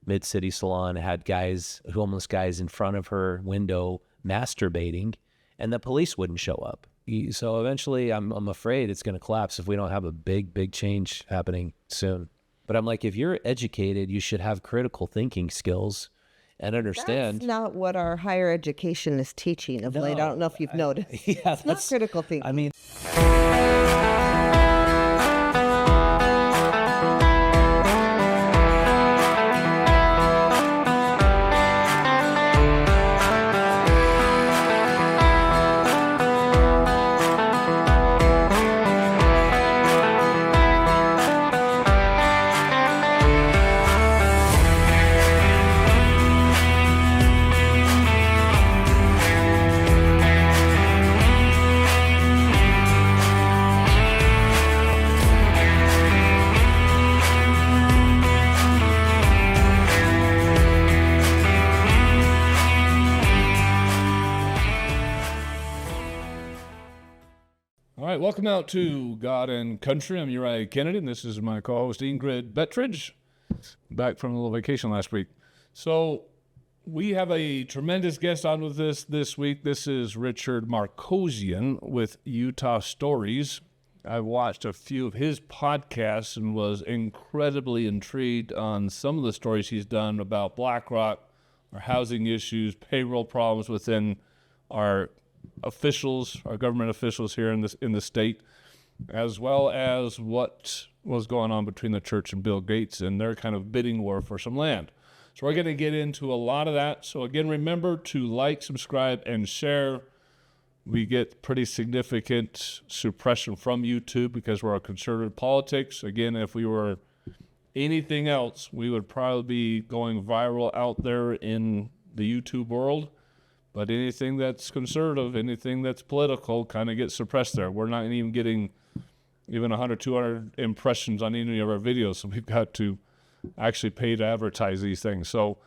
Mid-City Salon, had homeless guys in front of her window masturbating, and the police wouldn't show up. So eventually, I'm afraid it's going to collapse if we don't have a big change happening soon. But I'm like, if you're educated, you should have critical thinking skills and understand. That's not what our higher education is teaching of late. I don't know if you've noticed. Yeah, it's not critical thinking. I mean... Welcome out to God and Country. I'm Uriah Kennedy, and this is my co-host Ingrid Bettridge, back from a little vacation last week. So we have a tremendous guest on with us this week. This is Richard Markosian with Utah Stories. I watched a few of his podcasts and was incredibly intrigued on some of the stories he's done about BlackRock, our housing issues, payroll problems within our officials, our government officials here in the state, as well as what was going on between the church and Bill Gates and their kind of bidding war for some land. So we're going to get into a lot of that. So again, remember to like, subscribe, and share. We get pretty significant suppression from YouTube because we're a conservative politics. Again, if we were anything else, we would probably be going viral out there in the YouTube world. But anything that's conservative, anything that's political kind of gets suppressed there. We're not even getting even 100, 200 impressions on any of our videos, so we've got to actually pay to advertise these things. So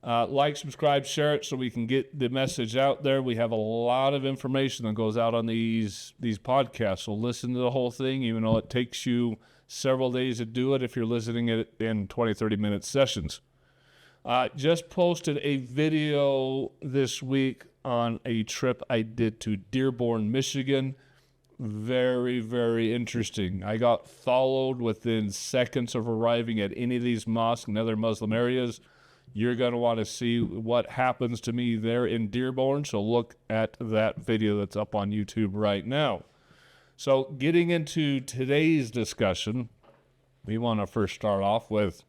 like, subscribe, share it so we can get the message out there. We have a lot of information that goes out on these podcasts, so listen to the whole thing, even though it takes you several days to do it if you're listening it in 20, 30-minute sessions. Just posted a video this week on a trip I did to Dearborn, Michigan. Very, very interesting. I got followed within seconds of arriving at any of these mosques and other Muslim areas. You're going to want to see what happens to me there in Dearborn, so look at that video that's up on YouTube right now. So getting into today's discussion, we want to first start off with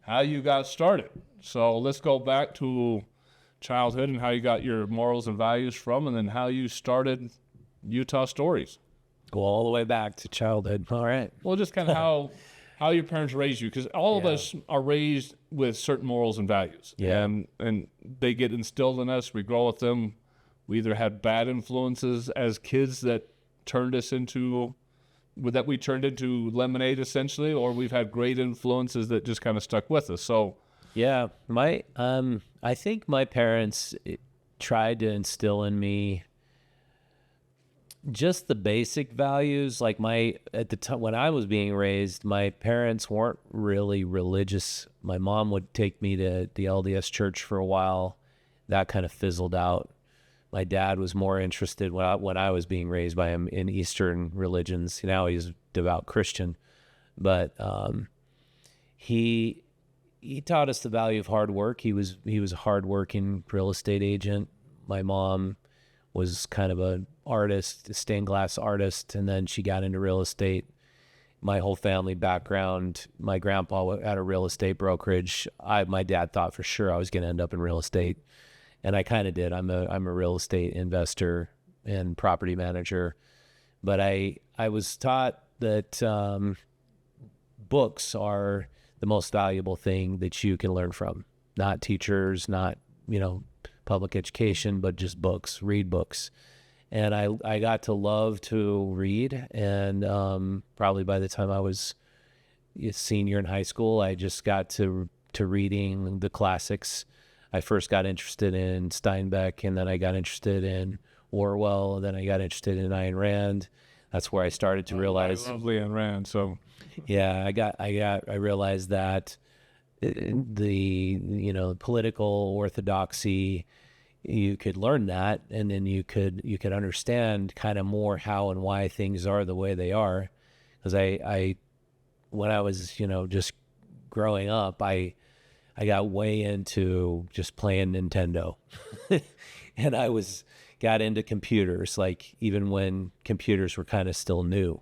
how you got started. So let's go back to childhood and how you got your morals and values from, and then how you started Utah Stories. Go all the way back to childhood. All right. Well, just kind of how your parents raised you, because all of us are raised with certain morals and values. Yeah. And they get instilled in us. We grow with them. We either had bad influences as kids that turned into lemonade, essentially, or we've had great influences that just kind of stuck with us. So yeah, I think my parents tried to instill in me just the basic values. Like at the time when I was being raised, my parents weren't really religious. My mom would take me to the LDS church for a while. That kind of fizzled out. My dad was more interested when I was being raised by him in Eastern religions. Now he's a devout Christian, but he taught us the value of hard work. He was a hardworking real estate agent. My mom was kind of an artist, a stained glass artist, and then she got into real estate. My whole family background, my grandpa had a real estate brokerage. My dad thought for sure I was going to end up in real estate. And I kind of did. I'm a real estate investor and property manager, but I was taught that books are the most valuable thing that you can learn from. Not teachers, not public education, but just books. Read books, and I got to love to read. And probably by the time I was a senior in high school, I just got to reading the classics. I first got interested in Steinbeck, and then I got interested in Orwell, and then I got interested in Ayn Rand. That's where I started to realize. I love Ayn Rand. So yeah, I realized that political orthodoxy. You could learn that, and then you could understand kind of more how and why things are the way they are. Because I when I was just growing up, I got way into just playing Nintendo, and got into computers, like even when computers were kind of still new,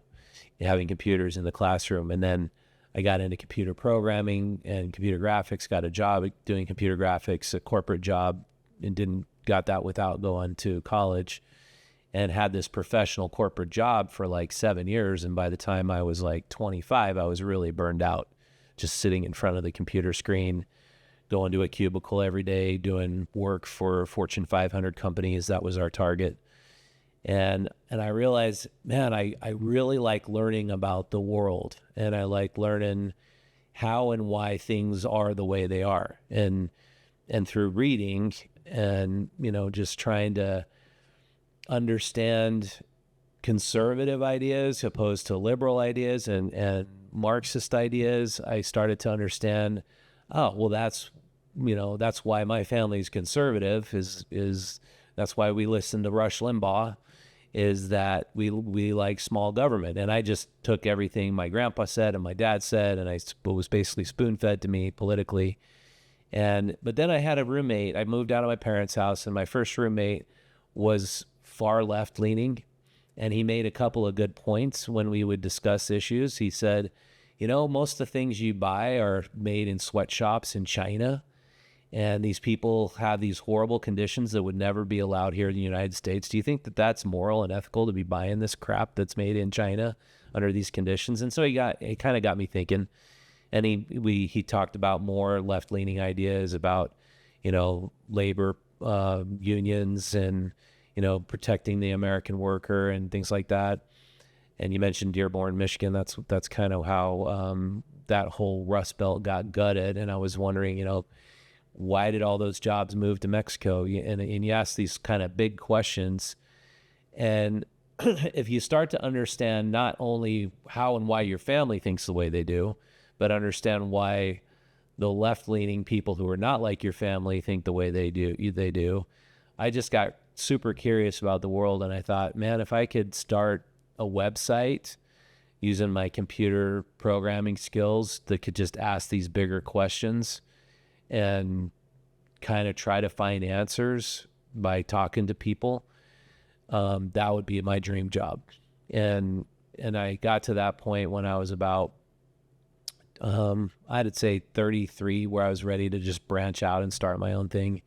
having computers in the classroom. And then I got into computer programming and computer graphics, got a job doing computer graphics, a corporate job, and got that without going to college, and had this professional corporate job for like 7 years. And by the time I was like 25, I was really burned out, just sitting in front of the computer screen, going to a cubicle every day, doing work for Fortune 500 companies. That was our target. And I realized, man, I really like learning about the world, and I like learning how and why things are the way they are. And through reading and, just trying to understand conservative ideas opposed to liberal ideas and Marxist ideas, I started to understand, oh, well, that's why my family's conservative, is that's why we listen to Rush Limbaugh, is that we like small government. And I just took everything my grandpa said and my dad said, and I was basically spoon-fed to me politically. But then I had a roommate. I moved out of my parents' house, and my first roommate was far left-leaning, and he made a couple of good points when we would discuss issues. He said, most of the things you buy are made in sweatshops in China, and these people have these horrible conditions that would never be allowed here in the United States. Do you think that that's moral and ethical to be buying this crap that's made in China under these conditions? And so it kind of got me thinking. And he talked about more left-leaning ideas about, labor unions and, protecting the American worker and things like that. And you mentioned Dearborn, Michigan. That's kind of how that whole Rust Belt got gutted. And I was wondering, why did all those jobs move to Mexico? And you ask these kind of big questions. And if you start to understand not only how and why your family thinks the way they do, but understand why the left-leaning people who are not like your family think the way they do, I just got super curious about the world. And I thought, man, if I could start a website using my computer programming skills that could just ask these bigger questions and kind of try to find answers by talking to people, that would be my dream job. And I got to that point when I was about, I'd say 33, where I was ready to just branch out and start my own thing.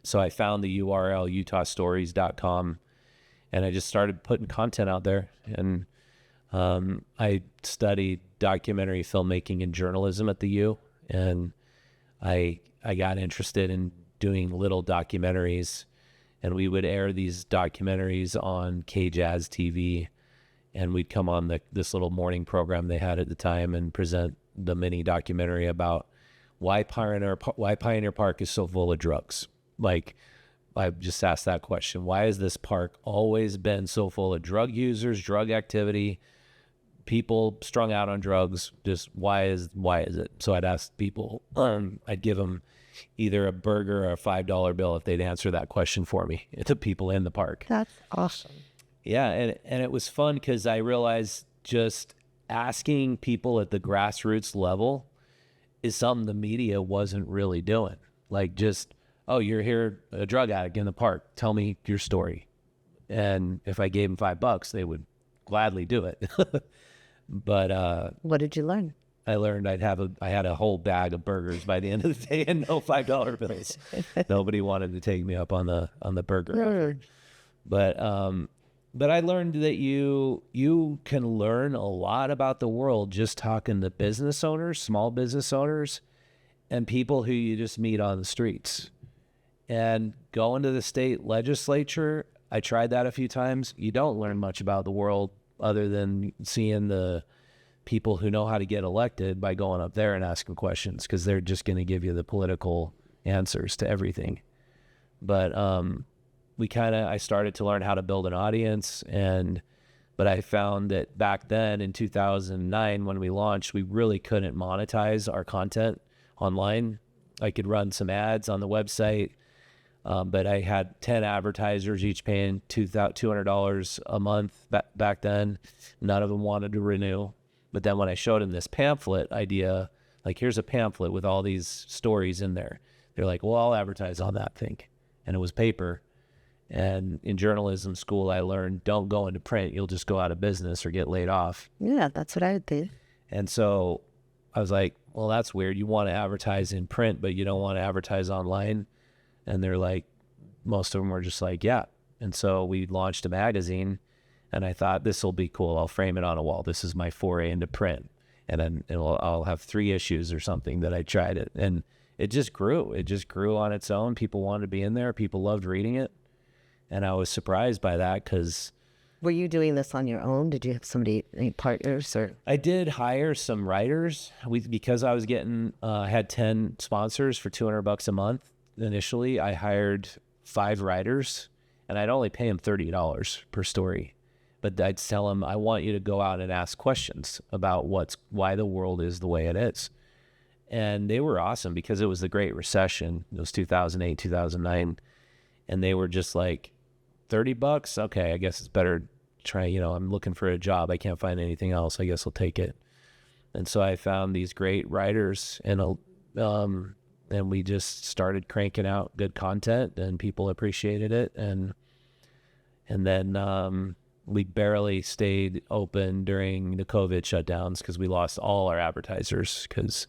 So I found the URL utahstories.com, and I just started putting content out there. And I studied documentary filmmaking and journalism at the U, and I got interested in doing little documentaries, and we would air these documentaries on K-Jazz TV, and we'd come on this little morning program they had at the time and present the mini documentary about why Pioneer Park is so full of drugs. Like, I just asked that question. Why has this park always been so full of drug users, drug activity, people strung out on drugs? Just why is it? So I'd ask people, I'd give them either a burger or a $5 bill if they'd answer that question for me, to people in the park. That's awesome. Yeah, and it was fun because I realized just asking people at the grassroots level is something the media wasn't really doing. Like, just, oh, you're here, a drug addict in the park, tell me your story. And if I gave them $5, they would gladly do it. But what did you learn? I learned I had a whole bag of burgers by the end of the day and no $5 bills. Nobody wanted to take me up on the burger offer. But I learned that you can learn a lot about the world just talking to business owners, small business owners, and people who you just meet on the streets. And going to the state legislature, I tried that a few times. You don't learn much about the world other than seeing the people who know how to get elected by going up there and asking questions, because they're just going to give you the political answers to everything. But I started to learn how to build an audience, but I found that back then in 2009 when we launched, we really couldn't monetize our content. online. I could run some ads on the website, but I had 10 advertisers, each paying $200 a month back then. None of them wanted to renew. But then when I showed them this pamphlet idea, like, here's a pamphlet with all these stories in there, they're like, well, I'll advertise on that thing. And it was paper. And in journalism school, I learned, don't go into print. You'll just go out of business or get laid off. Yeah, that's what I did. And so I was like, well, that's weird. You want to advertise in print, but you don't want to advertise online. And they're like, most of them were just like, yeah. And so we launched a magazine, and I thought, this will be cool. I'll frame it on a wall. This is my foray into print. And then I'll have 3 issues or something that I tried it. And it just grew. It just grew on its own. People wanted to be in there. People loved reading it. And I was surprised by that because... Were you doing this on your own? Did you have any partners or? I did hire some writers. Because I was getting, had 10 sponsors for $200 a month initially. I hired 5 writers, and I'd only pay them $30 per story. But I'd tell them, I want you to go out and ask questions about why the world is the way it is. And they were awesome because it was the Great Recession. It was 2008, 2009. And they were just like, $30? Okay, I guess it's better try, I'm looking for a job. I can't find anything else. I guess I'll take it. And so I found these great writers, and we just started cranking out good content, and people appreciated it. And then we barely stayed open during the COVID shutdowns because we lost all our advertisers, because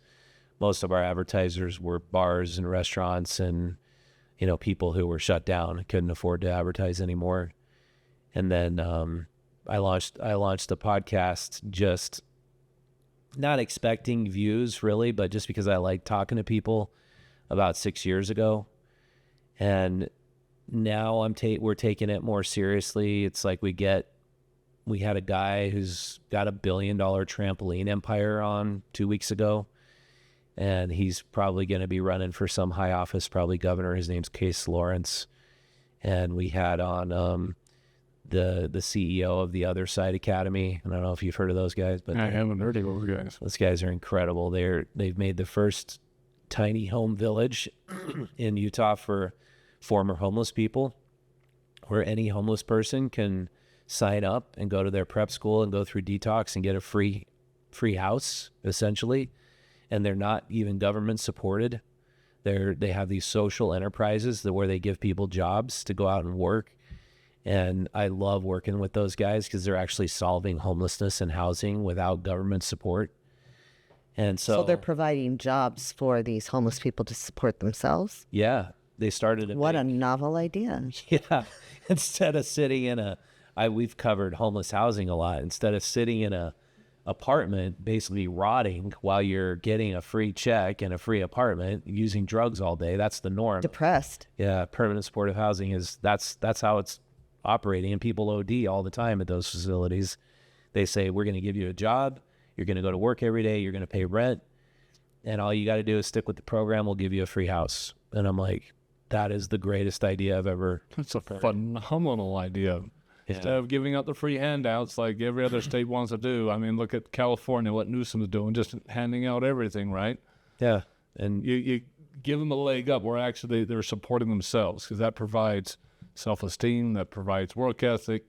most of our advertisers were bars and restaurants and people who were shut down, couldn't afford to advertise anymore. And then I launched the podcast, just not expecting views really, but just because I like talking to people, about 6 years ago. And now we're taking it more seriously. It's like we had a guy who's got $1 billion trampoline empire on 2 weeks ago. And he's probably going to be running for some high office, probably governor. His name's Case Lawrence. And we had on the CEO of the Other Side Academy. I don't know if you've heard of those guys, but I haven't heard of those guys. Those guys are incredible. They've made the first tiny home village in Utah for former homeless people, where any homeless person can sign up and go to their prep school and go through detox and get a free house, essentially. And they're not even government supported. They have these social enterprises where they give people jobs to go out and work. And I love working with those guys because they're actually solving homelessness and housing without government support. And so they're providing jobs for these homeless people to support themselves? Yeah. They started What a novel idea. Yeah. Instead of sitting in we've covered homeless housing a lot. Instead of sitting in a apartment basically rotting while you're getting a free check and a free apartment, using drugs all day, that's the norm. Depressed. Yeah, permanent supportive housing that's how it's operating, and people OD all the time at those facilities. They say, we're going to give you a job, you're going to go to work every day, you're going to pay rent, and all you got to do is stick with the program, we'll give you a free house. And I'm like, that is the greatest idea I've ever That's a phenomenal idea. Yeah. Instead of giving out the free handouts like every other state wants to do. I mean, look at California, what Newsom is doing, just handing out everything, right? Yeah. And You give them a leg up where actually they're supporting themselves, because that provides self-esteem, that provides work ethic,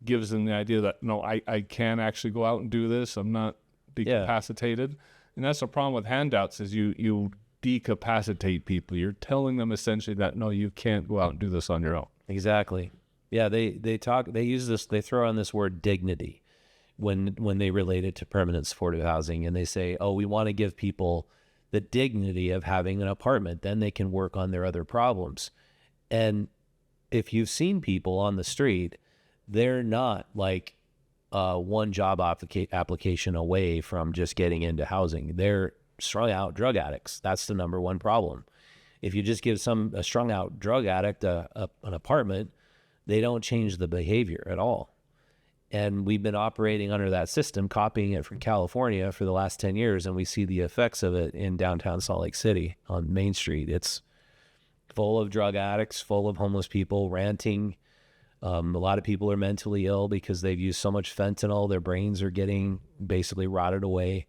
gives them the idea that, no, I can actually go out and do this. I'm not decapacitated. And that's the problem with handouts, is you decapacitate people. You're telling them essentially that, no, you can't go out and do this on your own. Exactly. Yeah, they use this, they throw on this word dignity when they relate it to permanent supportive housing, and they say, oh, we want to give people the dignity of having an apartment, then they can work on their other problems. And if you've seen people on the street, they're not like one job application away from just getting into housing. They're strung out drug addicts. That's the number one problem. If you just give a strung out drug addict an apartment, they don't change the behavior at all. And we've been operating under that system, copying it from California for the last 10 years, and we see the effects of it in downtown Salt Lake City on Main Street. It's full of drug addicts, full of homeless people ranting. A lot of people are mentally ill because they've used so much fentanyl, their brains are getting basically rotted away.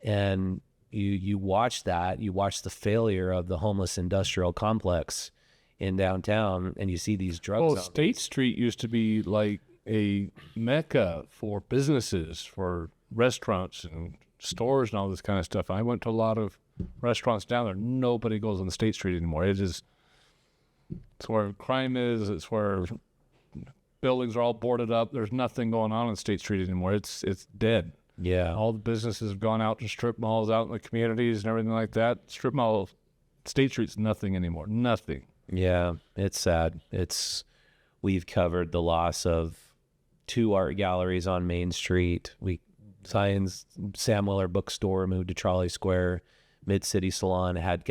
And you watch that, you watch the failure of the homeless industrial complex in downtown, and you see these drugs. Well, State Street used to be like a mecca for businesses, for restaurants and stores and all this kind of stuff. I went to a lot of restaurants down there. Nobody goes on the State Street anymore. It's where crime is. It's where buildings are all boarded up. There's nothing going on State Street anymore. It's dead. Yeah. All the businesses have gone out to strip malls out in the communities and everything like that. Strip mall, State Street's nothing anymore. Nothing. Yeah, it's sad. We've covered the loss of 2 art galleries on Main Street. Sam Weller bookstore moved to Trolley Square. Mid-City Salon had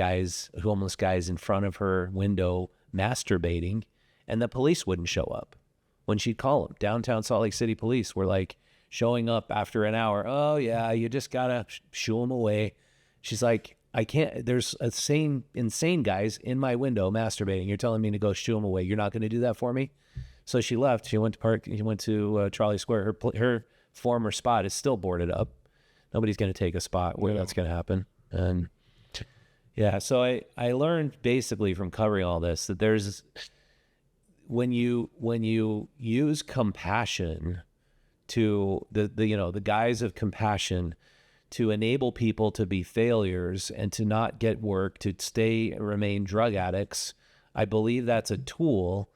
homeless guys in front of her window masturbating, and the police wouldn't show up when she'd call them. Downtown Salt Lake City police were like showing up after an hour. Oh yeah, you just gotta shoo them away. She's like, I can't. There's insane guys in my window masturbating. You're telling me to go shoo them away. You're not going to do that for me. So she left. She went to Trolley Square. Her former spot is still boarded up. Nobody's going to take a spot where that's going to happen. And yeah, so I learned basically from covering all this that there's when you use compassion to the guise of compassion to enable people to be failures and to not get work, to remain drug addicts, I believe that's a tool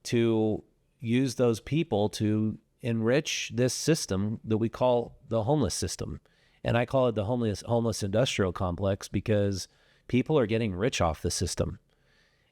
to use those people to enrich this system that we call the homeless system. And I call it the homeless industrial complex because people are getting rich off the system.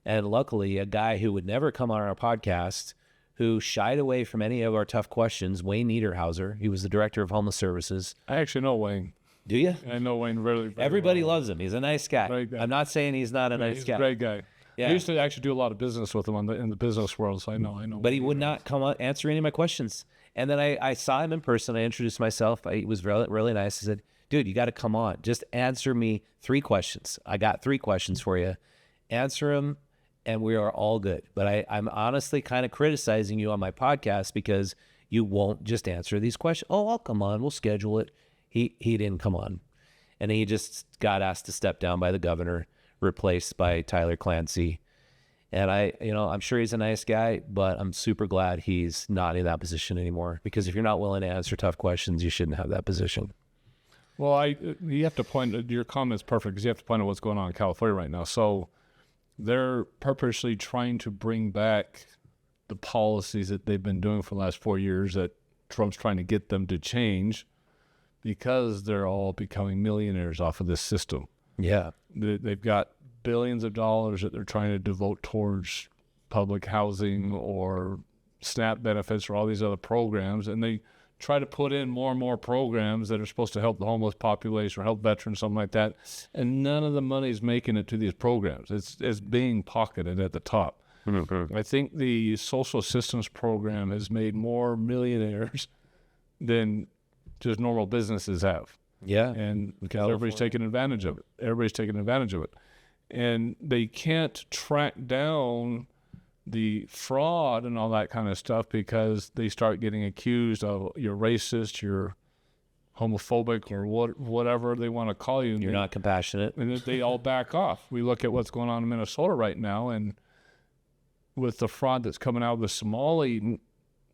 And luckily, a guy who would never come on our podcast, who shied away from any of our tough questions, Wayne Niederhauser, he was the director of homeless services. I actually know Wayne. Do you? I know Wayne really. Everybody loves him. He's a nice guy. I'm not saying he's not a nice guy. He's a great guy. Yeah. I used to actually do a lot of business with him in the business world, so I know. But he would not come on answer any of my questions. And then I saw him in person. I introduced myself. He was really, really nice. I said, dude, you got to come on. Just answer me 3 questions. I got 3 questions for you. Answer them, and we are all good. But I'm honestly kind of criticizing you on my podcast because you won't just answer these questions. Oh, I'll come on. We'll schedule it. He didn't come on. And he just got asked to step down by the governor, replaced by Tyler Clancy. And I'm sure he's a nice guy, but I'm super glad he's not in that position anymore, because if you're not willing to answer tough questions, you shouldn't have that position. Well, you have to point, your comment's perfect, because you have to point out what's going on in California right now. So they're purposely trying to bring back the policies that they've been doing for the last 4 years that Trump's trying to get them to change, because they're all becoming millionaires off of this system. Yeah. They've got billions of dollars that they're trying to devote towards public housing or SNAP benefits or all these other programs, and they try to put in more and more programs that are supposed to help the homeless population or help veterans, something like that, and none of the money is making it to these programs. It's being pocketed at the top. Mm-hmm. I think the social assistance program has made more millionaires than just normal businesses have. Yeah. And because everybody's taking advantage of it. And they can't track down the fraud and all that kind of stuff, because they start getting accused of you're racist, you're homophobic, or whatever they want to call you. You're not compassionate. And they all back off. We look at what's going on in Minnesota right now, and with the fraud that's coming out of the Somali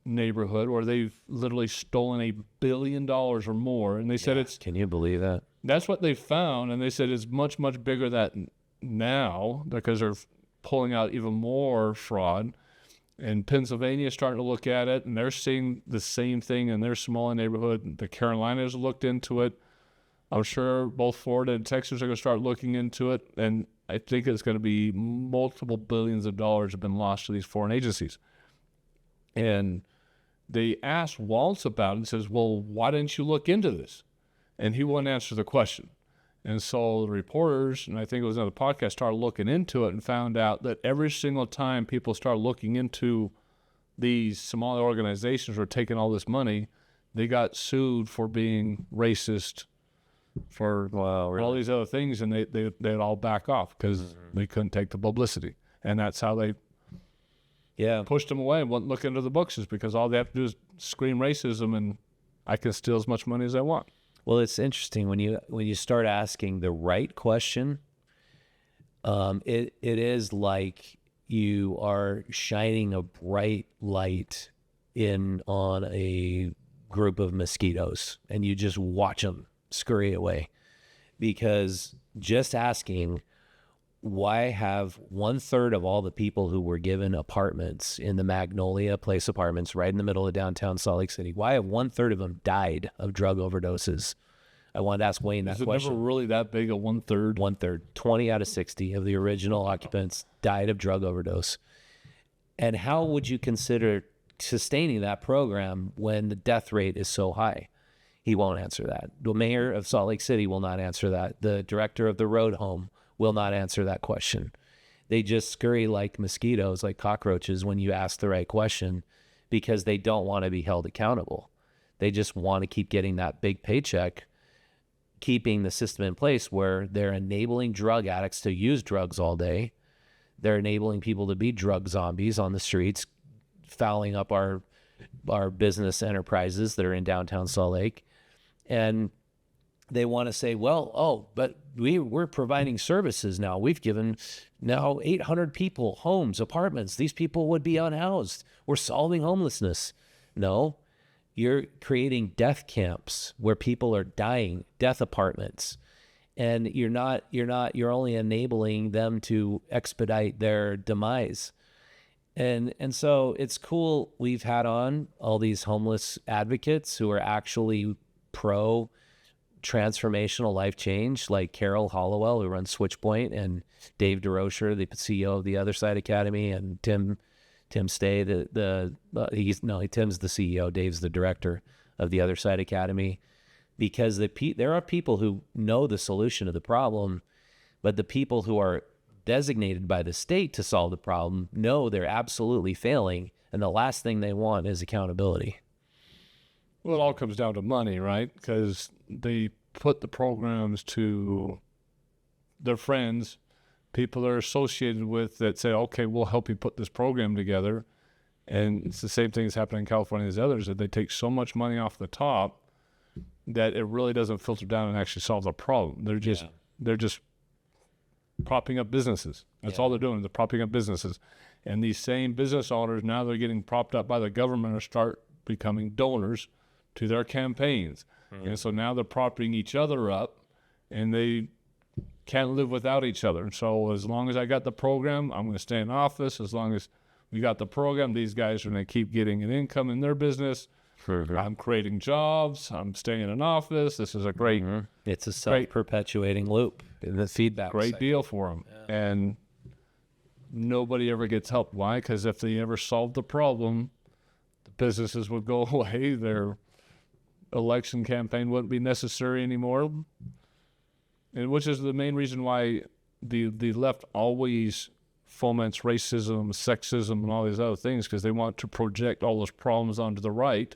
neighborhood, where they've literally stolen $1 billion or more. And they said it's... Can you believe that? That's what they found. And they said it's much, much bigger than now, because they're pulling out even more fraud. And Pennsylvania is starting to look at it, and they're seeing the same thing in their Somali neighborhood. The Carolinas looked into it. I'm sure both Florida and Texas are going to start looking into it. And I think it's going to be multiple billions of dollars have been lost to these foreign agencies. And they asked Waltz about it and says, well, why didn't you look into this? And he wouldn't answer the question. And so the reporters, and I think it was another podcast, started looking into it and found out that every single time people start looking into these Somali organizations who are taking all this money, they got sued for being racist, for all these other things, and they'd all back off because they couldn't take the publicity. And that's how they pushed them away and wouldn't look into the books, is because all they have to do is scream racism and I can steal as much money as I want. Well, it's interesting when you start asking the right question. It is like you are shining a bright light in on a group of mosquitoes, and you just watch them scurry away. Because just asking, why have 1/3 of all the people who were given apartments in the Magnolia Place apartments right in the middle of downtown Salt Lake City, why have 1/3 of them died of drug overdoses? I wanted to ask Wayne that question. Is it never really that big, a 1/3? 1/3, 20 out of 60 of the original occupants died of drug overdose. And how would you consider sustaining that program when the death rate is so high? He won't answer that. The mayor of Salt Lake City will not answer that. The director of the road home will not answer that question. They just scurry like mosquitoes, like cockroaches, when you ask the right question, because they don't want to be held accountable. They just want to keep getting that big paycheck, keeping the system in place where they're enabling drug addicts to use drugs all day. They're enabling people to be drug zombies on the streets, fouling up our business enterprises that are in downtown Salt Lake. And they want to say, well, but we're providing services now. We've given now 800 people homes, apartments. These people would be unhoused. We're solving homelessness. No, you're creating death camps where people are dying, death apartments. And you're only enabling them to expedite their demise. And so it's cool. We've had on all these homeless advocates who are actually pro transformational life change, like Carol Hollowell, who runs Switchpoint, and Dave DeRocher, the CEO of the Other Side Academy, and Tim Stay, Tim's the CEO, Dave's the director of the Other Side Academy, because there are people who know the solution to the problem, but the people who are designated by the state to solve the problem know they're absolutely failing, and the last thing they want is accountability. Well, it all comes down to money, right? Because they put the programs to their friends, people they're associated with, that say, okay, we'll help you put this program together. And it's the same thing that's happening in California as others, that they take so much money off the top that it really doesn't filter down and actually solve the problem. They're just propping up businesses. That's all they're doing. They're propping up businesses. And these same business owners, now they're getting propped up by the government, or start becoming donors to their campaigns. And so now they're propping each other up, and they can't live without each other. So as long as I got the program, I'm going to stay in office. As long as we got the program, these guys are going to keep getting an income in their business. I'm creating jobs. I'm staying in office. This is a great... It's a self-perpetuating loop in the feedback Great cycle. deal for them. Yeah. And nobody ever gets helped. Why? Because if they ever solved the problem, the businesses would go away. Their election campaign wouldn't be necessary anymore. And which is the main reason why the left always foments racism, sexism, and all these other things, because they want to project all those problems onto the right.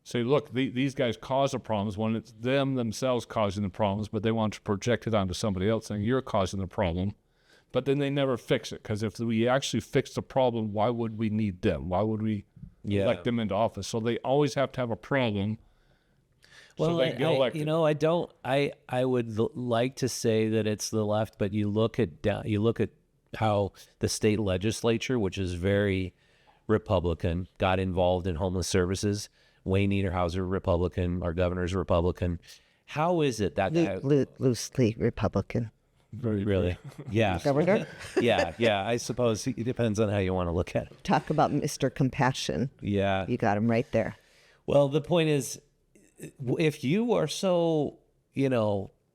Say, look, these guys cause the problems when it's them themselves causing the problems, but they want to project it onto somebody else, saying you're causing the problem. But then they never fix it, because if we actually fix the problem, why would we need them? Why would we elect them into office? So they always have to have a problem. Well, so they get elected. I would like to say that it's the left, but you look at how the state legislature, which is very Republican, got involved in homeless services. Wayne Niederhauser, Republican, our governor's Republican. How is it that loosely Republican? Really? Yeah. Governor? Yeah. I suppose it depends on how you want to look at it. Talk about Mr. Compassion. Yeah. You got him right there. Well, the point is, if you are so,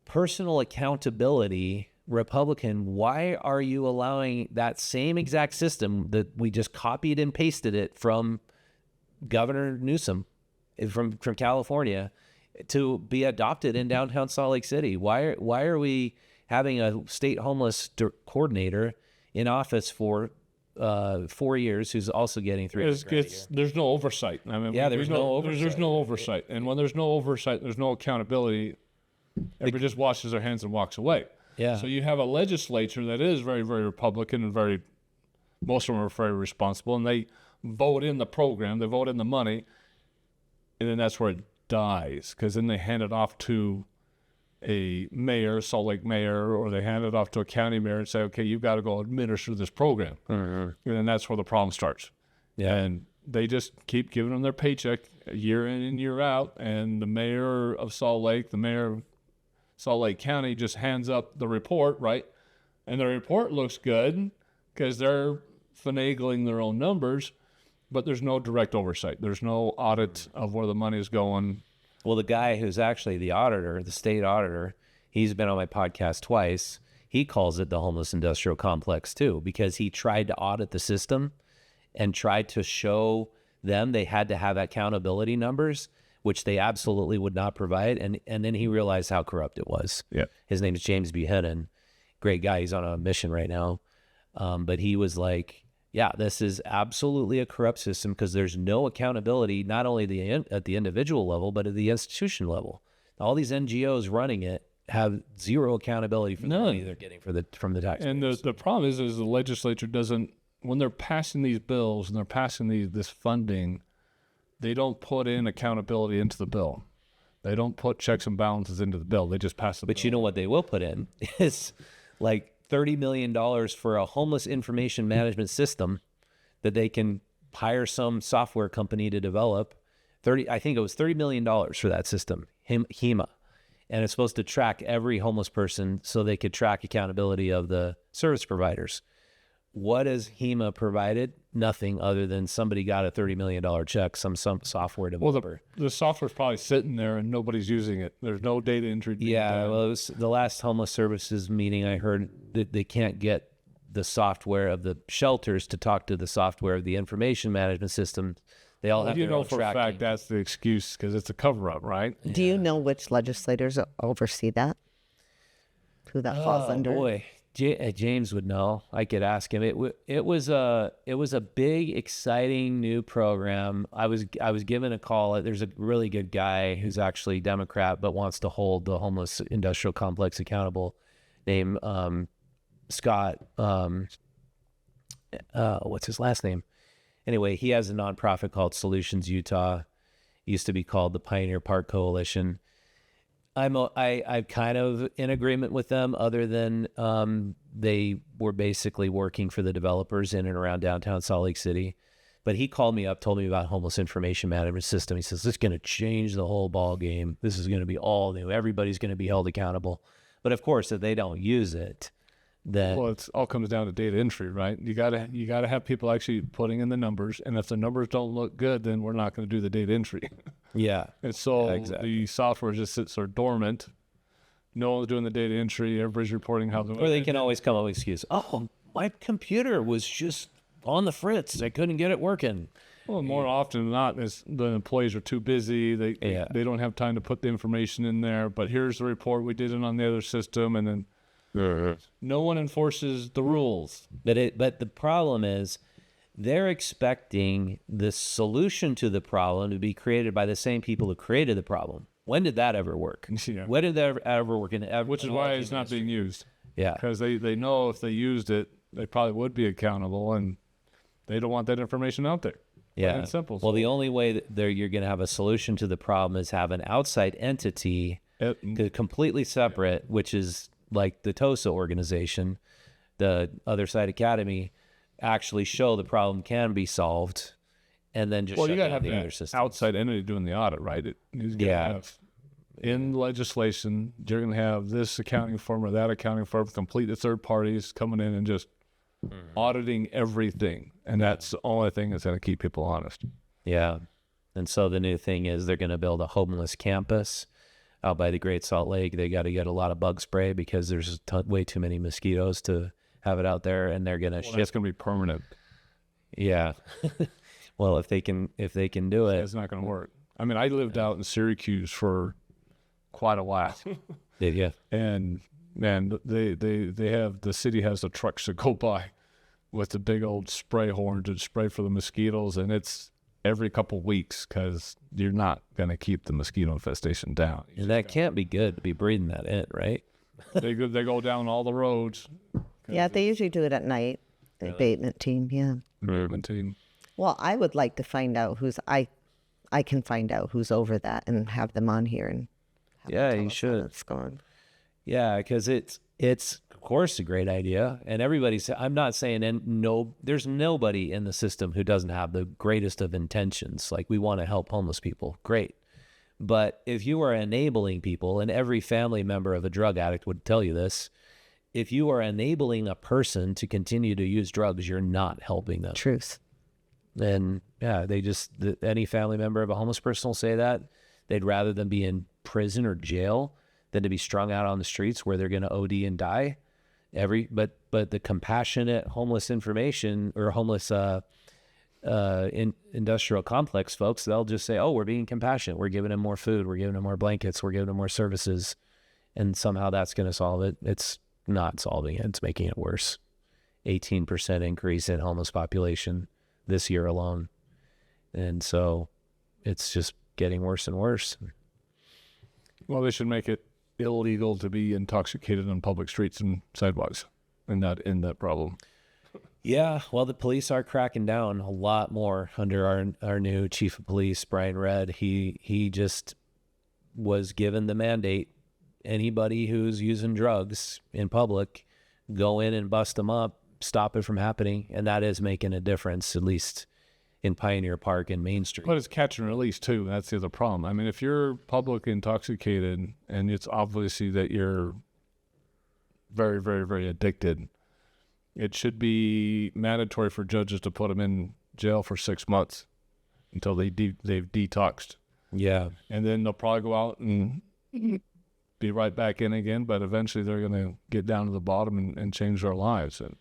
personal accountability Republican, why are you allowing that same exact system that we just copied and pasted it from Governor Newsom from California to be adopted in downtown Salt Lake City? Why are we having a state homeless coordinator in office for 4 years who's also getting $300,000 there's no oversight. I mean, there's no oversight. There's no oversight, and when there's no oversight, there's no accountability. Everybody just washes their hands and walks away. Yeah. So you have a legislature that is very, very Republican, and most of them are very responsible, and they vote in the program, they vote in the money, and then that's where dies, because then they hand it off to a mayor, Salt Lake mayor, or they hand it off to a county mayor and say, okay, you've got to go administer this program. And then that's where the problem starts. Yeah. And they just keep giving them their paycheck year in and year out. And the mayor of Salt Lake, the mayor of Salt Lake County just hands up the report, right? And the report looks good because they're finagling their own numbers, but there's no direct oversight. There's no audit of where the money is going. Well, the guy who's actually the auditor, the state auditor, he's been on my podcast twice. He calls it the homeless industrial complex too, because he tried to audit the system and tried to show them they had to have accountability numbers, which they absolutely would not provide. And then he realized how corrupt it was. Yeah. His name is James Buchanan. Great guy. He's on a mission right now. But he was like, yeah, this is absolutely a corrupt system because there's no accountability, not only at the individual level, but at the institution level. All these NGOs running it have zero accountability for the money they're getting from the taxpayers. And the problem is the legislature doesn't, when they're passing these bills and they're passing this funding, they don't put in accountability into the bill. They don't put checks and balances into the bill. They just pass the bill. But you know what they will put in is like $30 million for a homeless information management system that they can hire some software company to develop. I think it was $30 million for that system, HEMA. And it's supposed to track every homeless person so they could track accountability of the service providers. What has HEMA provided? Nothing other than somebody got a $30 million check, some software developer. Well, the software's probably sitting there and nobody's using it. There's no data entry. Yeah, well, it was the last homeless services meeting I heard that they can't get the software of the shelters to talk to the software of the information management system. They all have their own for tracking. a fact that's the excuse because it's a cover-up, right? Do you know which legislators oversee that? Who that falls under? Boy, James would know. I could ask him. It was a big, exciting new program. I was given a call. There's a really good guy who's actually Democrat but wants to hold the homeless industrial complex accountable, named Scott. What's his last name? Anyway, he has a nonprofit called Solutions Utah. It used to be called the Pioneer Park Coalition. I'm kind of in agreement with them, other than they were basically working for the developers in and around downtown Salt Lake City. But he called me up, told me about homeless information management system. He says, this is going to change the whole ball game. This is going to be all new. Everybody's going to be held accountable. But of course, if they don't use it, then well, it all comes down to data entry, right? You gotta have people actually putting in the numbers, and if the numbers don't look good, then we're not going to do the data entry. yeah. And so exactly. the software just sits there dormant. No one's doing the data entry. Everybody's reporting how. Or they can always come up with excuse. Oh, my computer was just on the fritz. I couldn't get it working. Well, more often than not, is the employees are too busy. They don't have time to put the information in there. But here's the report. We did it on the other system, and then no one enforces the rules. But the problem is they're expecting the solution to the problem to be created by the same people who created the problem. When did that ever work? Yeah. When did that ever work? Which is why it's not being used. Yeah. Because they know if they used it, they probably would be accountable, and they don't want that information out there. Yeah. It's simple. Well, the only way that you're going to have a solution to the problem is have an outside entity completely separate, which is like the TOSA organization, the Other Side Academy, actually show the problem can be solved, and then just you shut gotta down have the an other system. outside entity doing the audit, right? In legislation, you're going to have this accounting firm or that accounting firm, complete the third parties coming in and just auditing everything, and that's the only thing that's going to keep people honest. Yeah, and so the new thing is they're going to build a homeless campus out by the Great Salt Lake. They got to get a lot of bug spray because there's way too many mosquitoes to have it out there, and they're going to ship. It's going to be permanent. Yeah. Well, if they can do it, It's not going to work. I mean, I lived out in Syracuse for quite a while. Did you? And man, the city has the trucks that go by with the big old spray horn to spray for the mosquitoes, and it's every couple weeks because you're not going to keep the mosquito infestation down. And that can't be good to be breathing that in, right? They go down all the roads. Yeah, they usually do it at night. The abatement team, yeah. Abatement team. Well, I would like to find out who's. I I can find out who's over that and have them on here and have Yeah, them tell you us how should. that's going. Yeah, because it's of course a great idea, and everybody's. I'm not saying there's nobody in the system who doesn't have the greatest of intentions. Like, we want to help homeless people, great. But if you are enabling people, and every family member of a drug addict would tell you this, if you are enabling a person to continue to use drugs, you're not helping them. Truth. And yeah, any family member of a homeless person will say that. They'd rather them be in prison or jail than to be strung out on the streets where they're going to OD and die. But the compassionate homeless information or homeless industrial complex folks, they'll just say, oh, we're being compassionate. We're giving them more food. We're giving them more blankets. We're giving them more services. And somehow that's going to solve it. It's not solving it. It's making it worse. 18% increase in homeless population this year alone. And so it's just getting worse and worse. Well, they should make it illegal to be intoxicated on public streets and sidewalks and not end that problem. Yeah, well, the police are cracking down a lot more under our new chief of police, Brian Redd. He just was given the mandate. Anybody who's using drugs in public, go in and bust them up, stop it from happening. And that is making a difference, at least in Pioneer Park and Main Street. But it's catch and release too. That's the other problem. I mean, if you're public intoxicated and it's obviously that you're very, very, very addicted, it should be mandatory for judges to put them in jail for 6 months until they've detoxed. Yeah. And then they'll probably go out and be right back in again, but eventually they're going to get down to the bottom and change their lives. And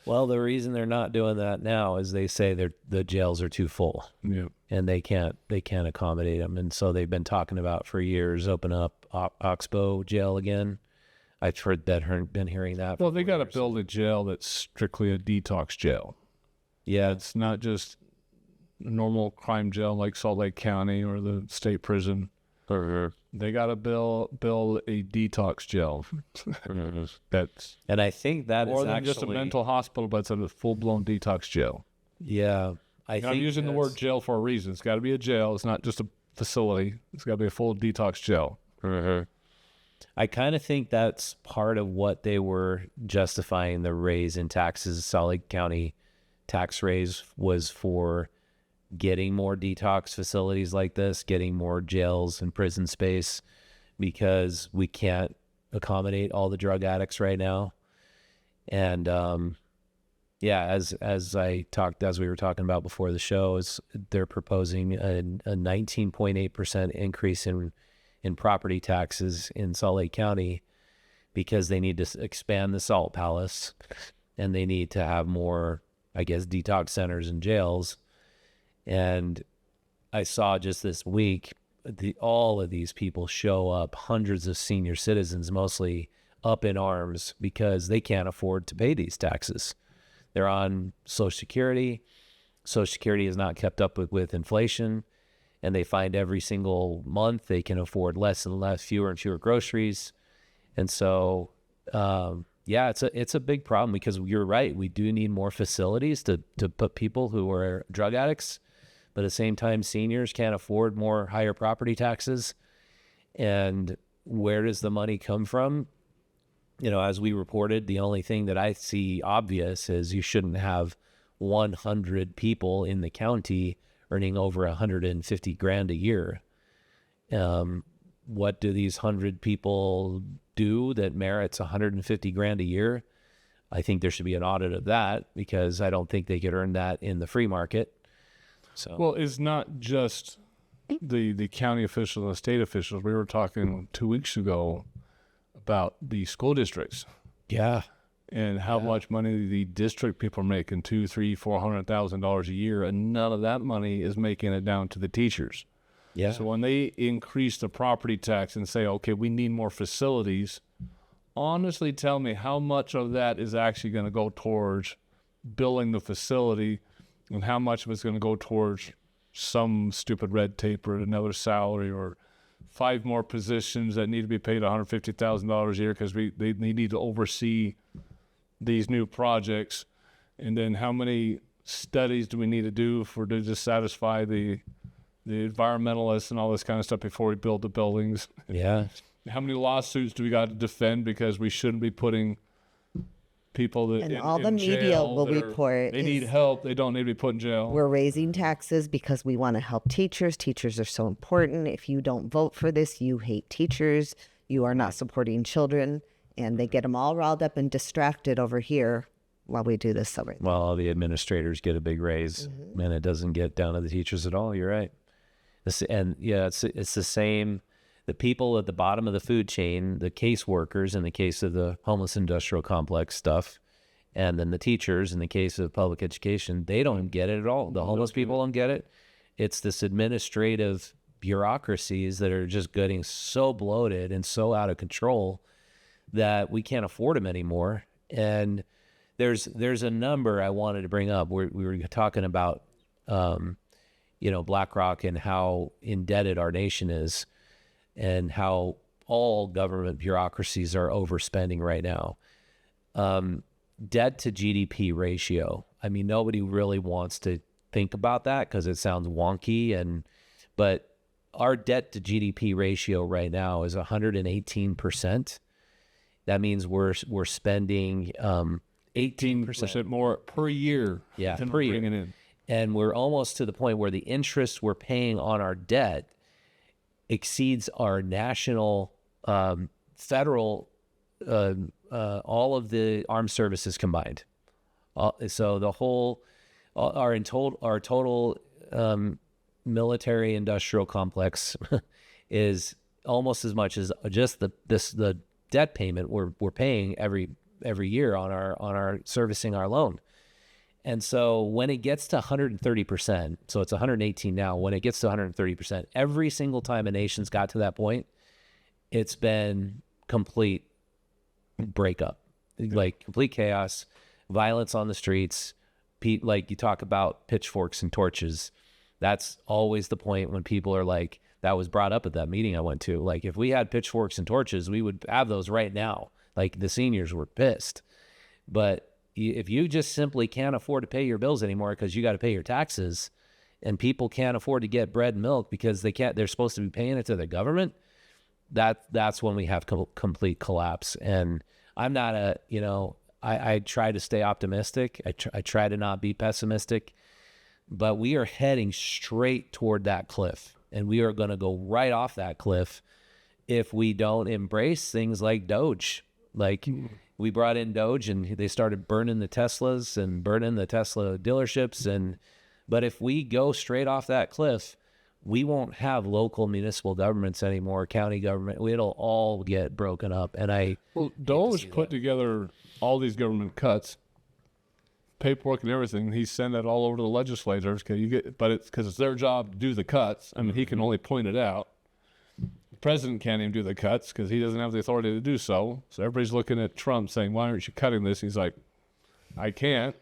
Well, the reason they're not doing that now is they say the jails are too full. yeah. And they can't accommodate them. And so they've been talking about for years, open up Oxbow jail again. I've been hearing that. Well, they got to build a jail that's strictly a detox jail. Yeah. It's not just a normal crime jail like Salt Lake County or the state prison. They got to build a detox jail. That's And I think that is more than actually just a mental hospital, but it's a full-blown detox jail. Yeah. I'm using the word jail for a reason. It's got to be a jail. It's not just a facility. It's got to be a full detox jail. I kind of think that's part of what they were justifying the raise in taxes. Salt Lake County tax raise was for getting more detox facilities like this, getting more jails and prison space, because we can't accommodate all the drug addicts right now. And yeah, as we were talking about before the show, is they're proposing a 19.8% increase in property taxes in Salt Lake County because they need to expand the Salt Palace and they need to have more, I guess, detox centers and jails. And I saw just this week, all of these people show up, hundreds of senior citizens, mostly up in arms because they can't afford to pay these taxes. They're on Social Security. Social Security is not kept up with inflation. And they find every single month they can afford less and less, fewer and fewer groceries. And so, yeah, it's a big problem because you're right. We do need more facilities to put people who are drug addicts. But at the same time, seniors can't afford higher property taxes. And where does the money come from? You know, as we reported, the only thing that I see obvious is you shouldn't have 100 people in the county earning over $150,000 a year. What do these 100 people do that merits $150,000 a year? I think there should be an audit of that because I don't think they could earn that in the free market. So, well, it's not just the county officials and the state officials. We were talking 2 weeks ago about the school districts. Yeah. And how much money the district people are making, $200,000, $300,000, $400,000 a year, and none of that money is making it down to the teachers. Yeah. So when they increase the property tax and say, okay, we need more facilities, honestly tell me how much of that is actually going to go towards building the facility and how much of it's going to go towards some stupid red tape or another salary or 5 more positions that need to be paid $150,000 a year because they need to oversee these new projects, and then how many studies do we need to do to just satisfy the the environmentalists and all this kind of stuff before we build the buildings. Yeah. How many lawsuits do we got to defend because we shouldn't be putting people that And in, all the in media jail will that report they need is help. They don't need to be put in jail. we're raising taxes because we want to help teachers. Teachers are so important. If you don't vote for this, you hate teachers. You are not supporting children. And they get them all riled up and distracted over here while we do this over there. Well, all the administrators get a big raise, and it doesn't get down to the teachers at all. You're right. And yeah, it's the same. The people at the bottom of the food chain, the caseworkers in the case of the homeless industrial complex stuff, and then the teachers in the case of public education, they don't get it at all. The homeless people don't get it. It's this administrative bureaucracies that are just getting so bloated and so out of control that we can't afford them anymore. And there's a number I wanted to bring up. We were talking about, BlackRock and how indebted our nation is, and how all government bureaucracies are overspending right now. Debt to GDP ratio. I mean, nobody really wants to think about that because it sounds wonky, but our debt to GDP ratio right now is 118%. That means we're spending 18% more per year. Yeah, than per we're year. bringing in. And we're almost to the point where the interest we're paying on our debt exceeds our national, federal, all of the armed services combined. So the whole, our total military industrial complex is almost as much as just the debt payment we're paying every year on our servicing our loan. And so when it gets to 130%, so it's 118 now, when it gets to 130%, every single time a nation's got to that point, it's been complete breakup, like complete chaos, violence on the streets. Like you talk about pitchforks and torches. That's always the point when people are like, that was brought up at that meeting I went to. Like if we had pitchforks and torches, we would have those right now. Like the seniors were pissed. But if you just simply can't afford to pay your bills anymore because you got to pay your taxes, and people can't afford to get bread and milk because they're supposed to be paying it to the government, that's when we have complete collapse. And I'm not I try to stay optimistic. I try to not be pessimistic, but we are heading straight toward that cliff, and we are going to go right off that cliff if we don't embrace things like Doge. Like we brought in Doge and they started burning the Teslas and burning the Tesla dealerships. But if we go straight off that cliff, we won't have local municipal governments anymore, county government. It'll all get broken up. And Doge put together all these government cuts, paperwork and everything. He sent that all over to the legislators but it's because it's their job to do the cuts. I mean, he can only point it out. The president can't even do the cuts because he doesn't have the authority to do so. So everybody's looking at Trump saying, why aren't you cutting this? He's like, I can't.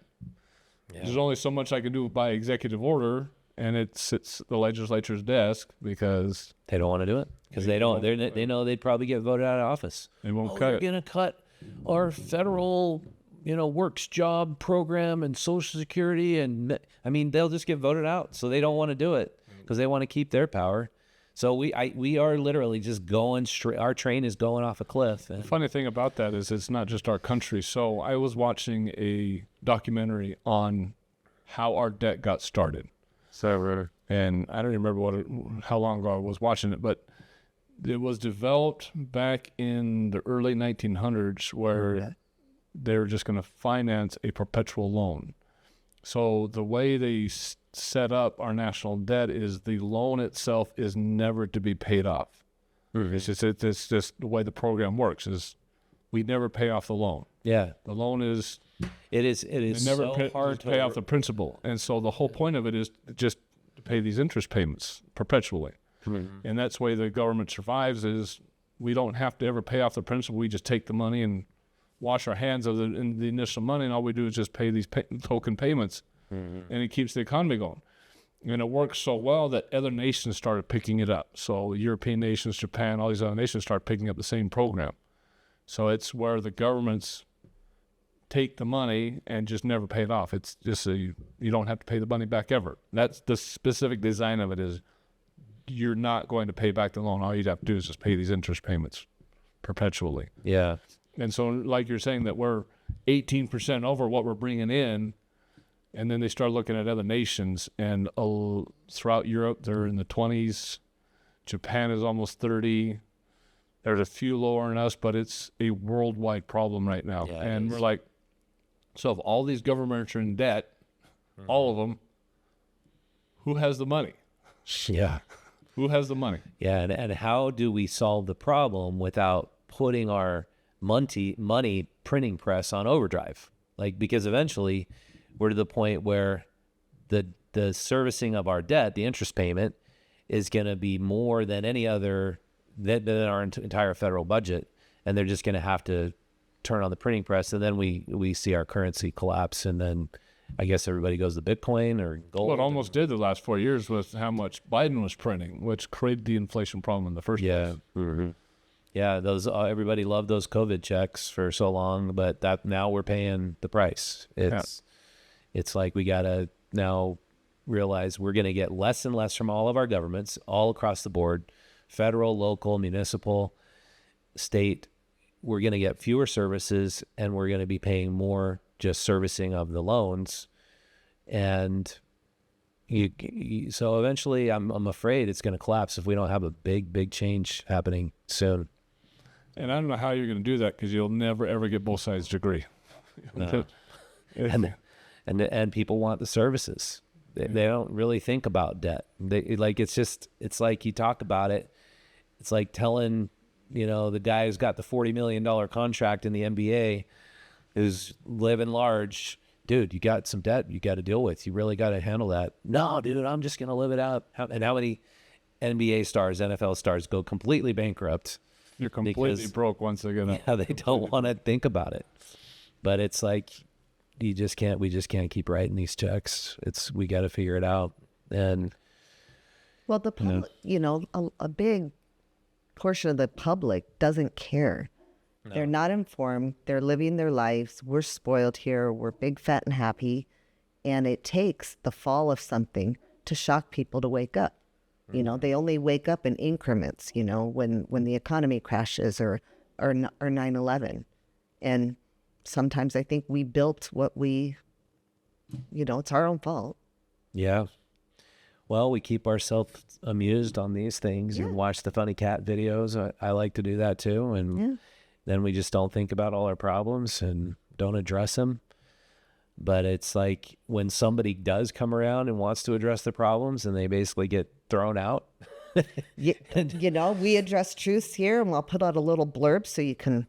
Yeah. There's only so much I can do by executive order, and it sits the legislature's desk because they don't want to do it because they know they'd probably get voted out of office. They won't cut They're it. going to cut our federal, works job program and Social Security, and I mean they'll just get voted out. So they don't want to do it because they want to keep their power. So we are literally just going straight. Our train is going off a cliff. The funny thing about that is it's not just our country. So I was watching a documentary on how our debt got started. And I don't even remember how long ago I was watching it, but it was developed back in the early 1900s where they were just going to finance a perpetual loan. So the way they set up our national debt is the loan itself is never to be paid off. Mm-hmm. It's just the way the program works is we never pay off the loan. Yeah. The loan is... It is never so hard to pay off the principal. And so the whole point of it is just to pay these interest payments perpetually. Mm-hmm. And that's the way the government survives is we don't have to ever pay off the principal. We just take the money and wash our hands of the initial money, and all we do is just pay these token payments. Mm-hmm. And it keeps the economy going. And it works so well that other nations started picking it up. So European nations, Japan, all these other nations started picking up the same program. So it's where the governments take the money and just never pay it off. It's just you don't have to pay the money back ever. That's the specific design of it is you're not going to pay back the loan. All you'd have to do is just pay these interest payments perpetually. Yeah. And so, like you're saying, that we're 18% over what we're bringing in, and then they start looking at other nations, and throughout Europe, they're in the 20s. Japan is almost 30. There's a few lower than us, but it's a worldwide problem right now. Yeah, and we're like, so if all these governments are in debt, all of them, who has the money? Yeah. Who has the money? Yeah. And how do we solve the problem without putting our money printing press on overdrive? Like, because eventually we're to the point where the servicing of our debt, the interest payment, is going to be more than any other than our entire federal budget, and they're just going to have to turn on the printing press, and then we see our currency collapse, and then I guess everybody goes to Bitcoin or gold. Well, it almost did the last 4 years with how much Biden was printing, which created the inflation problem in the first place. Mm-hmm. Yeah, those everybody loved those COVID checks for so long, but that now we're paying the price. It's like we gotta now realize we're going to get less and less from all of our governments all across the board, federal, local, municipal, state. We're going to get fewer services, and we're going to be paying more just servicing of the loans. And so eventually I'm afraid it's going to collapse if we don't have a big change happening soon. And I don't know how you're going to do that, because you'll never, ever get both sides to agree. No. And people want the services. They don't really think about debt. It's like you talk about it. It's like telling, the guy who's got the $40 million contract in the NBA, who's living large, dude, you got some debt you got to deal with. You really got to handle that. No, dude, I'm just going to live it out. And how many NBA stars, NFL stars go completely bankrupt? You're completely broke once they get up. Yeah, they don't want to think about it. But it's like, we just can't keep writing these checks. We got to figure it out. And well, the public, a big portion of the public doesn't care. No. They're not informed. They're living their lives. We're spoiled here. We're big, fat, and happy. And it takes the fall of something to shock people to wake up. Mm-hmm. They only wake up in increments, when the economy crashes or 9/11. And sometimes I think we built what it's our own fault. Yeah. Well, we keep ourselves amused on these things and watch the funny cat videos. I like to do that too. And then we just don't think about all our problems and don't address them. But it's like when somebody does come around and wants to address the problems, and they basically get thrown out. We address truths here, and we'll put out a little blurb so you can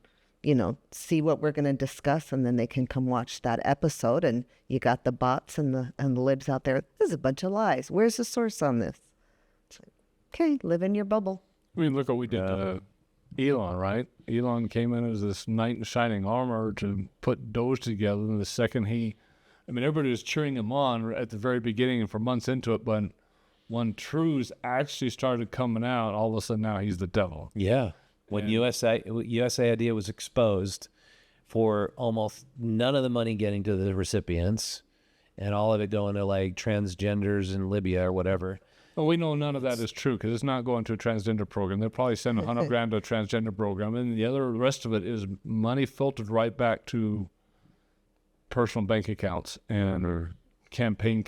see what we're going to discuss, and then they can come watch that episode. And you got the bots and the libs out there. This is a bunch of lies. Where's the source on this? It's like, okay, live in your bubble. I mean, look what we did to Elon, right? Elon came in as this knight in shining armor to put Doge together. And the second everybody was cheering him on at the very beginning and for months into it, but when truths actually started coming out, all of a sudden now he's the devil. Yeah. When USA Idea was exposed for almost none of the money getting to the recipients and all of it going to like transgenders in Libya or whatever. Well, we know none of that is true, because it's not going to a transgender program. They'll probably send $100,000 to a transgender program, and the rest of it is money filtered right back to personal bank accounts and campaign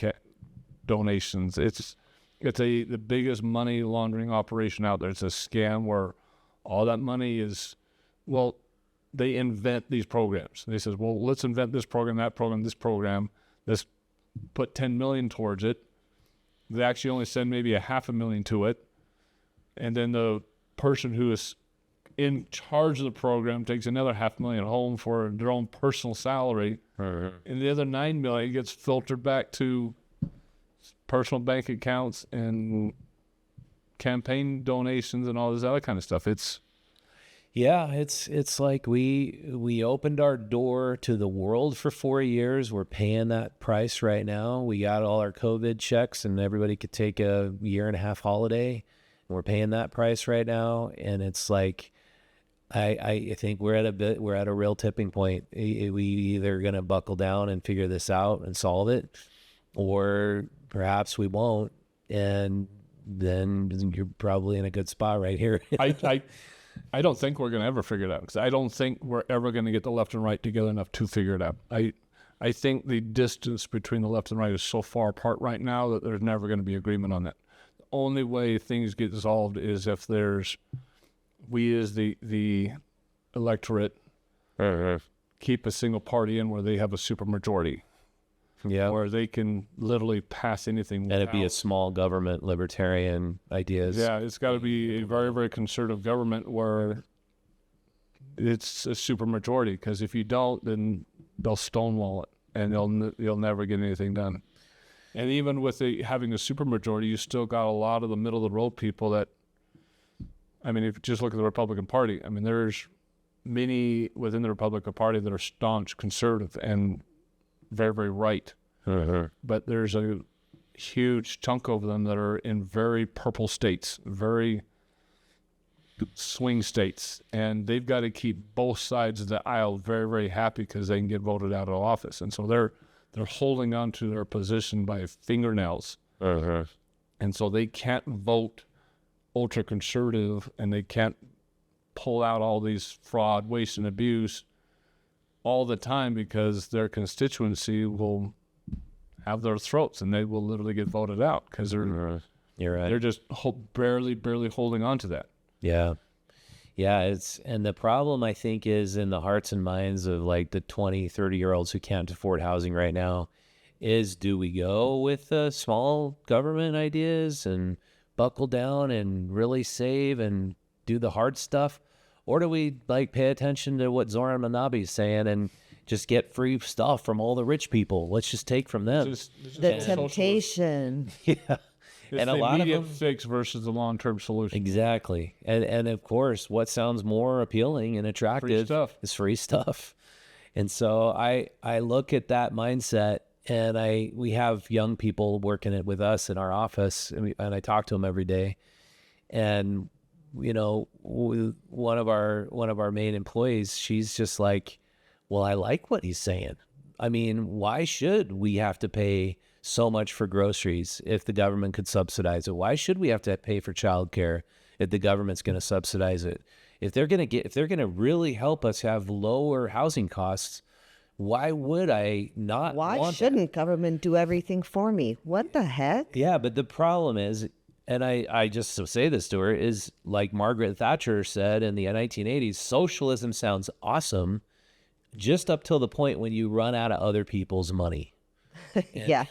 donations. It's the biggest money laundering operation out there. It's a scam where all that money is, they invent these programs. They says, let's invent this program, that program, this program. Let's put $10 million towards it. They actually only send maybe $500,000 to it. And then the person who is in charge of the program takes another $500,000 home for their own personal salary. And the other $9 million gets filtered back to personal bank accounts and campaign donations and all this other kind of stuff. It's like we opened our door to the world for 4 years. We're paying that price right now. We got all our COVID checks, and everybody could take a 1.5-year holiday. And we're paying that price right now, and it's like I think we're at a real tipping point. We either going to buckle down and figure this out and solve it, or perhaps we won't. And then you're probably in a good spot right here. I don't think we're going to ever figure it out, because I don't think we're ever going to get the left and right together enough to figure it out. I think the distance between the left and right is so far apart right now that there's never going to be agreement on that. The only way things get solved is if we as the electorate keep a single party in where they have a supermajority. Yeah. Where they can literally pass anything. And it'd be a small government, libertarian ideas. Yeah, it's got to be a very, very conservative government where it's a supermajority, because if you don't, then they'll stonewall it, and you'll never get anything done. And even with having a supermajority, you still got a lot of the middle of the road people that, I mean, if you just look at the Republican Party, I mean, there's many within the Republican Party that are staunch conservative and very, very right. But there's a huge chunk of them that are in very purple states, very swing states, and they've got to keep both sides of the aisle very, very happy because they can get voted out of office. And so they're holding on to their position by fingernails. And so they can't vote ultra conservative, and they can't pull out all these fraud, waste, and abuse all the time, because their constituency will have their throats, and they will literally get voted out because You're right. they're just barely holding on to that. Yeah. And the problem, I think, is in the hearts and minds of like the 20, 30-year-olds who can't afford housing right now is, do we go with small government ideas and buckle down and really save and do the hard stuff? Or do we like pay attention to what Zoran Manabi is saying and just get free stuff from all the rich people? Let's just take from them. It's The temptation. Yeah. It's And a the lot of immediate them, fix versus the long-term solution. exactly. And of course, what sounds more appealing and attractive stuff. is free stuff. And so I look at that mindset, and we have young people working it with us in our office, and I talk to them every day. And you know, one of our main employees, she's just like, well, I like what he's saying. I mean, why should we have to pay so much for groceries if the government could subsidize it? Why should we have to pay for childcare if the government's going to subsidize it? If they're going to really help us have lower housing costs, why would I not? Why shouldn't government do everything for me? What the heck? Yeah, but the problem is, and I just say this to her, is like Margaret Thatcher said in the 1980s, socialism sounds awesome just up till the point when you run out of other people's money. Yeah.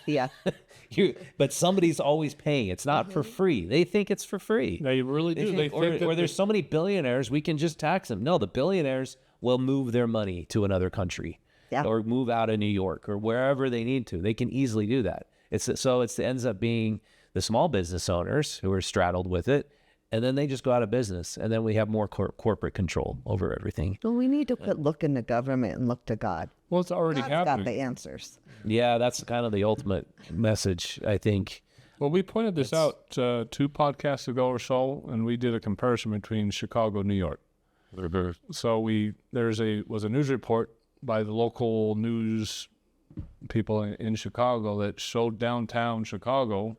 But somebody's always paying. It's not for free. They think it's for free. They really do. They think or there's so many billionaires, we can just tax them. No, the billionaires will move their money to another country. Yeah. Or move out of New York or wherever they need to. They can easily do that. It ends up being the small business owners who are straddled with it, and then they just go out of business, and then we have more corporate control over everything. Well, we need to quit looking to government and look to God. Well, it's already God's happening. got the answers. Yeah, that's kind of the ultimate message, I think. Well, we pointed this out 2 podcasts ago or so, and we did a comparison between Chicago and New York. So was a news report by the local news people in Chicago that showed downtown Chicago,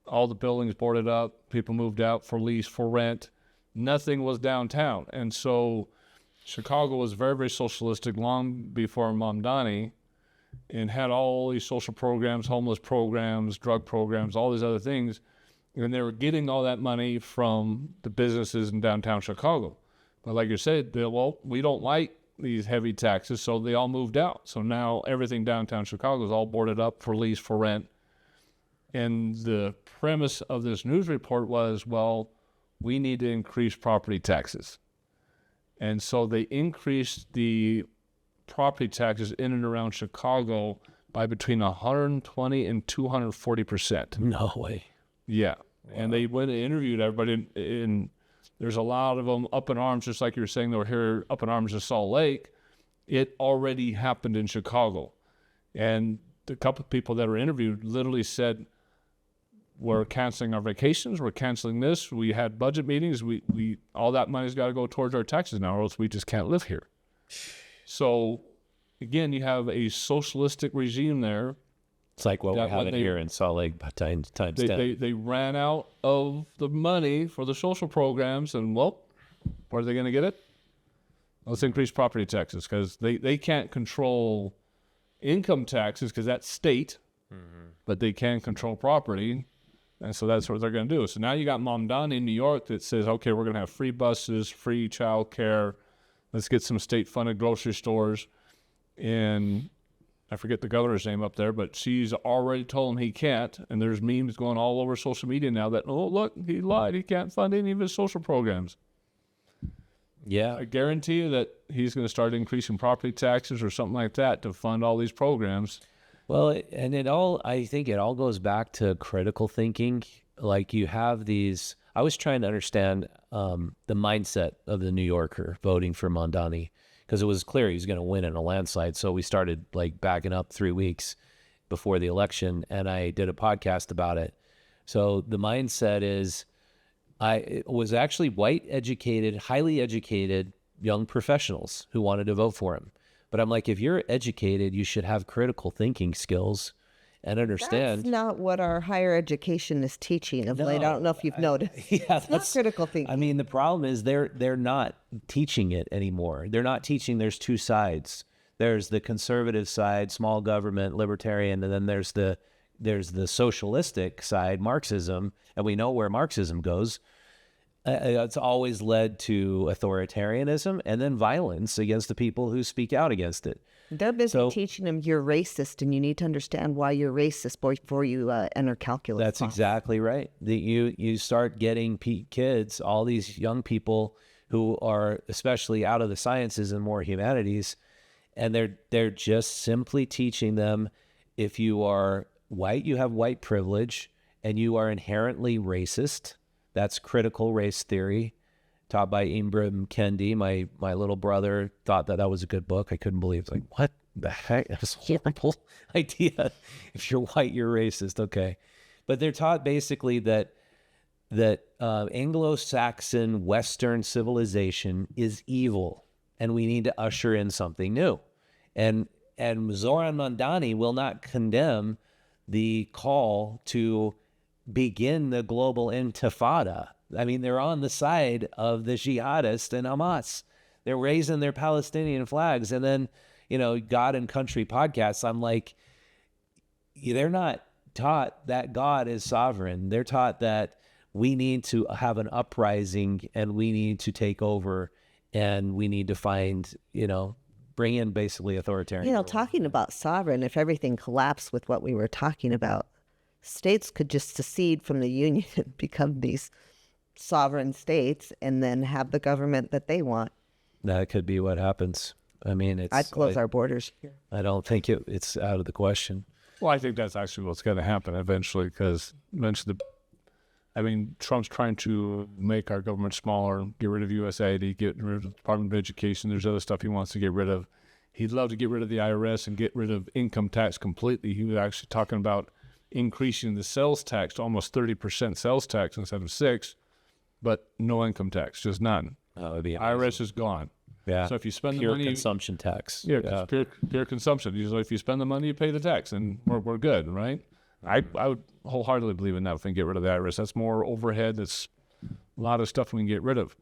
all the buildings boarded up, people moved out for lease, for rent. Nothing was downtown. And so Chicago was very, very socialistic long before Mamdani, and had all these social programs, homeless programs, drug programs, all these other things. And they were getting all that money from the businesses in downtown Chicago. But like you said, we don't like these heavy taxes, so they all moved out. So now everything downtown Chicago is all boarded up for lease, for rent. And the premise of this news report was, well, we need to increase property taxes. And so they increased the property taxes in and around Chicago by between 120 and 240%. No way. Yeah. Wow. And they went and interviewed everybody, and there's a lot of them up in arms, just like you were saying, they were here up in arms in Salt Lake. It already happened in Chicago. And the couple of people that were interviewed literally said, we're canceling our vacations, we're canceling this, we had budget meetings, we all that money's got to go towards our taxes now, or else we just can't live here. So, again, you have a socialistic regime there It's like what Yeah, we're having here in Salt Lake times 10. They ran out of the money for the social programs, and well, where are they going to get it? Let's increase property taxes, because they can't control income taxes because that's state, but they can control property, and so that's what they're going to do. So now you got Mamdani in New York that says, okay, we're going to have free buses, free child care, let's get some state-funded grocery stores, and I forget the governor's name up there, but she's already told him he can't, and there's memes going all over social media now that, oh, look, he lied, he can't fund any of his social programs. Yeah. I guarantee you that he's going to start increasing property taxes or something like that to fund all these programs. Well, I think it all goes back to critical thinking. Like you have these, I was trying to understand the mindset of the New Yorker voting for Mamdani, because it was clear he was going to win in a landslide. So we started like backing up 3 weeks before the election, and I did a podcast about it. So the mindset is, it was actually white, educated, highly educated young professionals who wanted to vote for him. But I'm like, if you're educated, you should have critical thinking skills and understand. That's not what our higher education is teaching of late. I don't know if you've noticed. Yeah, It's not critical thinking. I mean, the problem is they're not teaching it anymore. They're not teaching. There's two sides. There's the conservative side, small government, libertarian, and then there's the socialistic side, Marxism, and we know where Marxism goes. It's always led to authoritarianism and then violence against the people who speak out against it. They're busy teaching them you're racist, and you need to understand why you're racist before you enter calculus. That's exactly right. You start getting kids, all these young people who are especially out of the sciences and more humanities, and they're just simply teaching them, if you are white, you have white privilege, and you are inherently racist. That's critical race theory, taught by Ibram Kendi. My little brother thought that was a good book. I couldn't believe it. Like, what the heck? That's a horrible idea. If you're white, you're racist. Okay. But they're taught basically that Anglo-Saxon Western civilization is evil, and we need to usher in something new. And Zoran Mamdani will not condemn the call to begin the global intifada. I mean, they're on the side of the jihadists and Hamas. They're raising their Palestinian flags. And then, God and Country podcasts, I'm like, they're not taught that God is sovereign. They're taught that we need to have an uprising, and we need to take over, and we need to find, bring in basically authoritarian. Talking about sovereign, if everything collapsed with what we were talking about, states could just secede from the union and become these sovereign states and then have the government that they want. That could be what happens. I mean, I'd close our borders. I don't think it's out of the question. Well, I think that's actually what's going to happen eventually, because Trump's trying to make our government smaller, get rid of USAID, get rid of the Department of Education. There's other stuff he wants to get rid of. He'd love to get rid of the IRS and get rid of income tax completely. He was actually talking about increasing the sales tax to almost 30% sales tax instead of 6%, but no income tax, just none. Oh, it'd be IRS is gone. Yeah. So if you spend pure the money, consumption tax. Yeah, pure consumption. Usually, if you spend the money, you pay the tax, and we're good, right? I would wholeheartedly believe in that if we can get rid of the IRS. That's more overhead. That's a lot of stuff we can get rid of.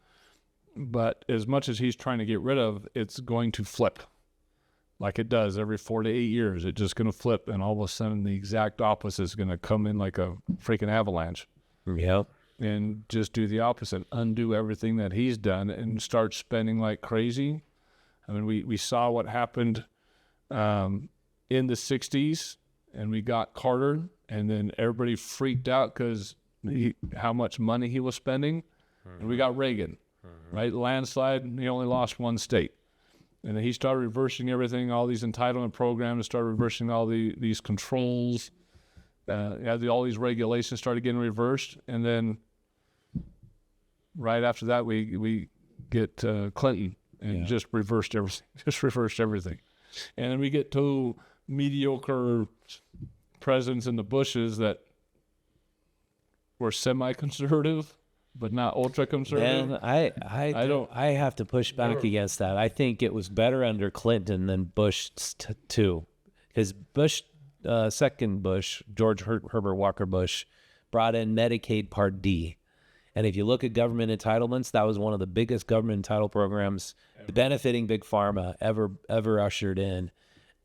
But as much as he's trying to get rid of, it's going to flip. Like it does every 4 to 8 years. It's just going to flip, and all of a sudden the exact opposite is going to come in like a freaking avalanche. Yep. And just do the opposite, undo everything that he's done and start spending like crazy. I mean, we saw what happened in the 60s, and we got Carter, and then everybody freaked out because how much money he was spending. And we got Reagan, right? Landslide, he only lost one state. And then he started reversing everything, all these entitlement programs, started reversing all these controls. All these regulations started getting reversed. And then right after that, we get Clinton and just reversed everything. And then we get to mediocre presidents in the Bushes that were semi-conservative, but not ultra-conservative. Man, I have to push back against that. I think it was better under Clinton than Bush too, because Bush second Bush, George Herbert Walker Bush, brought in Medicaid Part D. And if you look at government entitlements, that was one of the biggest government entitle programs benefiting big pharma ever ushered in.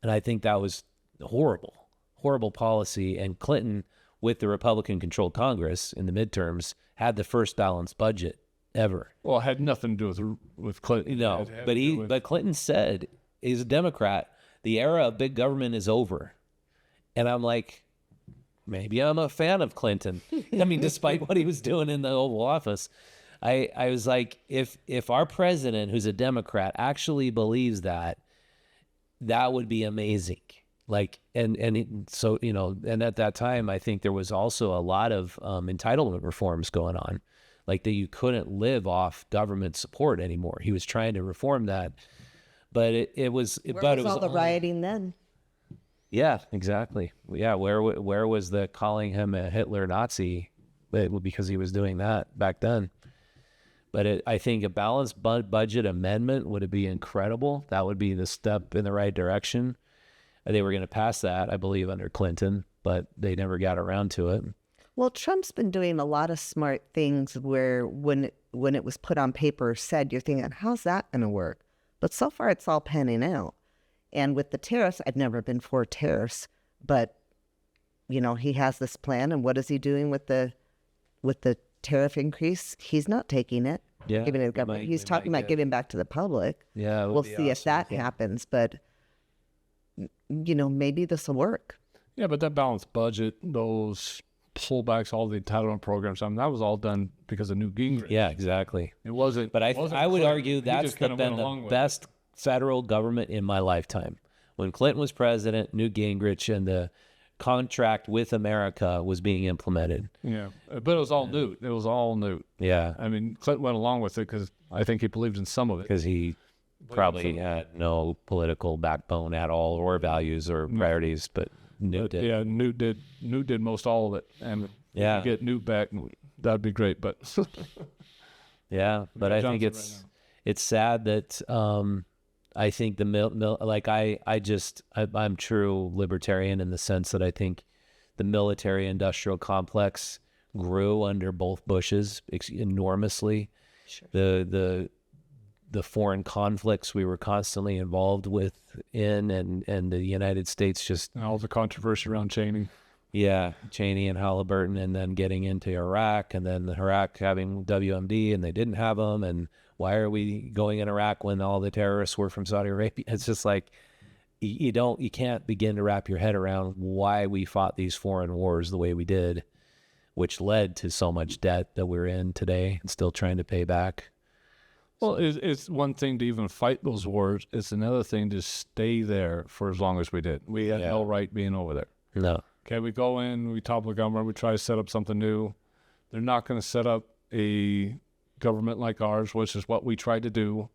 And I think that was horrible policy. And Clinton, with the Republican-controlled Congress in the midterms, had the first balanced budget ever. Well, it had nothing to do with Clinton. No, but Clinton said, he's a Democrat, the era of big government is over. And I'm like, maybe I'm a fan of Clinton. I mean, despite what he was doing in the Oval Office, I was like, if our president, who's a Democrat, actually believes that would be amazing. Like, so, you know, and at that time, I think there was also a lot of entitlement reforms going on, like that you couldn't live off government support anymore. He was trying to reform that, but it was all the rioting then? Yeah, exactly. Yeah, where was the calling him a Hitler Nazi? Because he was doing that back then. But I think a balanced budget amendment would be incredible. That would be the step in the right direction. They were going to pass that, I believe, under Clinton, but they never got around to it. Well, Trump's been doing a lot of smart things where when it was put on paper, said, you're thinking, how's that going to work? But so far, it's all panning out. And with the tariffs, I've never been for tariffs, but, you know, he has this plan. And what is he doing with the tariff increase? He's not taking it. Yeah, giving it to the government. He's talking about giving back to the public. Yeah, we'll see if that happens. But, you know, maybe this will work. Yeah, but that balanced budget, those pullbacks, all the entitlement programs, I mean, that was all done because of Newt Gingrich. Yeah, exactly. It wasn't. But I would argue that's been been the best federal government in my lifetime. When Clinton was president, Newt Gingrich and the contract with America was being implemented. Yeah, but it was all Newt. It was all Newt. Yeah. I mean, Clinton went along with it because I think he believed in some of it. Because he probably had no political backbone at all, or values or priorities, but Newt did. Yeah, Newt did most all of it. And yeah, if you get Newt back, that'd be great. But yeah, but I think it's sad that I think I'm true libertarian in the sense that I think the military-industrial complex grew under both Bushes enormously. Sure. The foreign conflicts we were constantly involved with and the United States just... And all the controversy around Cheney. Yeah, Cheney and Halliburton, and then getting into Iraq, and then Iraq having WMD, and they didn't have them, and why are we going in Iraq when all the terrorists were from Saudi Arabia? It's just like, you can't begin to wrap your head around why we fought these foreign wars the way we did, which led to so much debt that we're in today and still trying to pay back. Well, it's one thing to even fight those wars. It's another thing to stay there for as long as we did. We had no right being over there. No. Okay, we go in, we topple the government, we try to set up something new. They're not going to set up a government like ours, which is what we tried to do.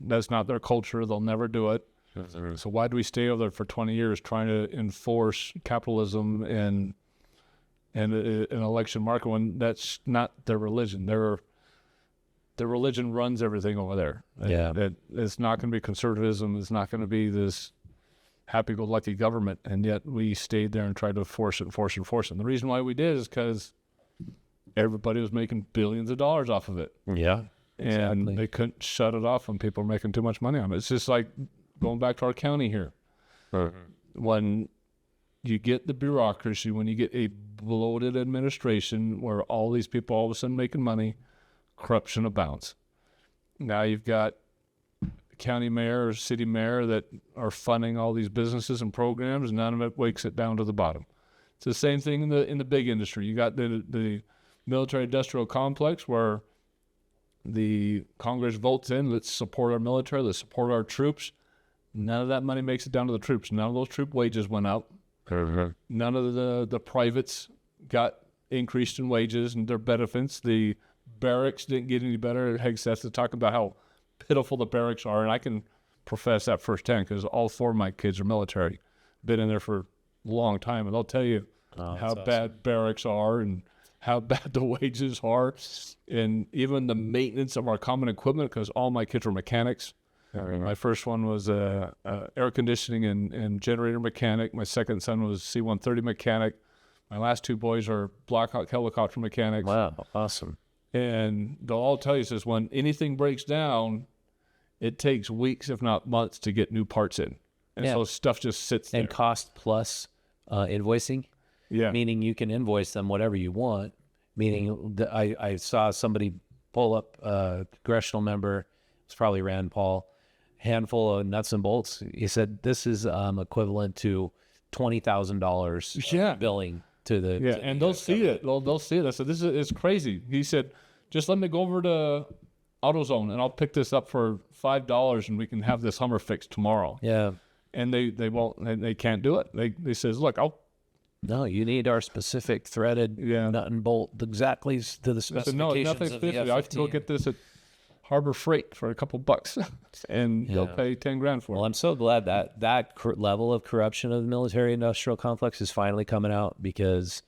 That's not their culture. They'll never do it. So why do we stay over there for 20 years trying to enforce capitalism and an election market when that's not their religion? Their religion runs everything over there. Yeah. It's not going to be conservatism. It's not going to be this happy-go-lucky government, and yet we stayed there and tried to force it. And the reason why we did is because everybody was making billions of dollars off of it. Yeah, exactly. And they couldn't shut it off when people were making too much money on it. It's just like going back to our county here. When you get the bureaucracy, when you get a bloated administration where all these people all of a sudden making money, corruption abounds. Now you've got county mayor or city mayor that are funding all these businesses and programs, and none of it wakes it down to the bottom. It's the same thing in the big industry. You got the military-industrial complex where the Congress votes in, let's support our military, let's support our troops. None of that money makes it down to the troops. None of those troop wages went up. None of the privates got increased in wages and their benefits. The barracks didn't get any better. Hegseth is talking about how pitiful the barracks are, and I can profess that firsthand because all 4 of my kids are military. Been in there for a long time, and they'll tell you how bad barracks are and how bad the wages are, and even the maintenance of our common equipment, because all my kids are mechanics. My first one was air conditioning and generator mechanic. My second son was C-130 mechanic. My last two boys are Black Hawk helicopter mechanics. Wow, awesome. And they'll all tell you this, when anything breaks down, it takes weeks, if not months, to get new parts in. And so stuff just sits there. And cost plus invoicing, meaning you can invoice them whatever you want. Meaning I saw somebody pull up a congressional member, it's probably Rand Paul, handful of nuts and bolts. He said this is equivalent to $20,000 billing to the and they'll see it. They'll see it. I said, this is crazy. He said, just let me go over to AutoZone and I'll pick this up for $5 and we can have this Hummer fixed tomorrow. Yeah. And they won't. They can't do it. They says, look, no, you need our specific threaded nut and bolt exactly to the specifications. No, nothing specific. I can go get this at Harbor Freight for a couple bucks, and they'll pay $10,000 for it. Well, I'm so glad that level of corruption of the military-industrial complex is finally coming out, because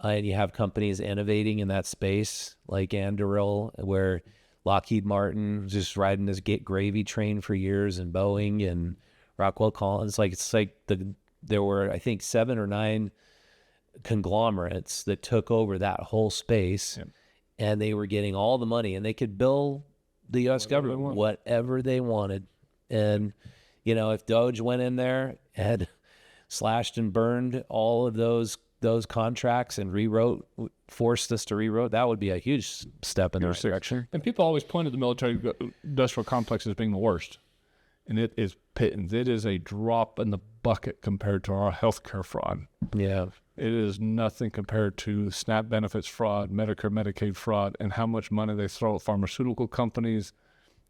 you have companies innovating in that space like Anduril, where Lockheed Martin was just riding this gravy train for years, and Boeing and Rockwell Collins. There were, I think, 7 or 9 conglomerates that took over that whole space, and they were getting all the money, and they could bill the U.S. government whatever they wanted. And, if Doge went in there, had slashed and burned all of those contracts and forced us to rewrote, that would be a huge step in the right direction. And people always pointed the military-industrial complex as being the worst. And it is pittance. It is a drop in the bucket compared to our healthcare fraud. Yeah. It is nothing compared to SNAP benefits fraud, Medicare, Medicaid fraud, and how much money they throw at pharmaceutical companies.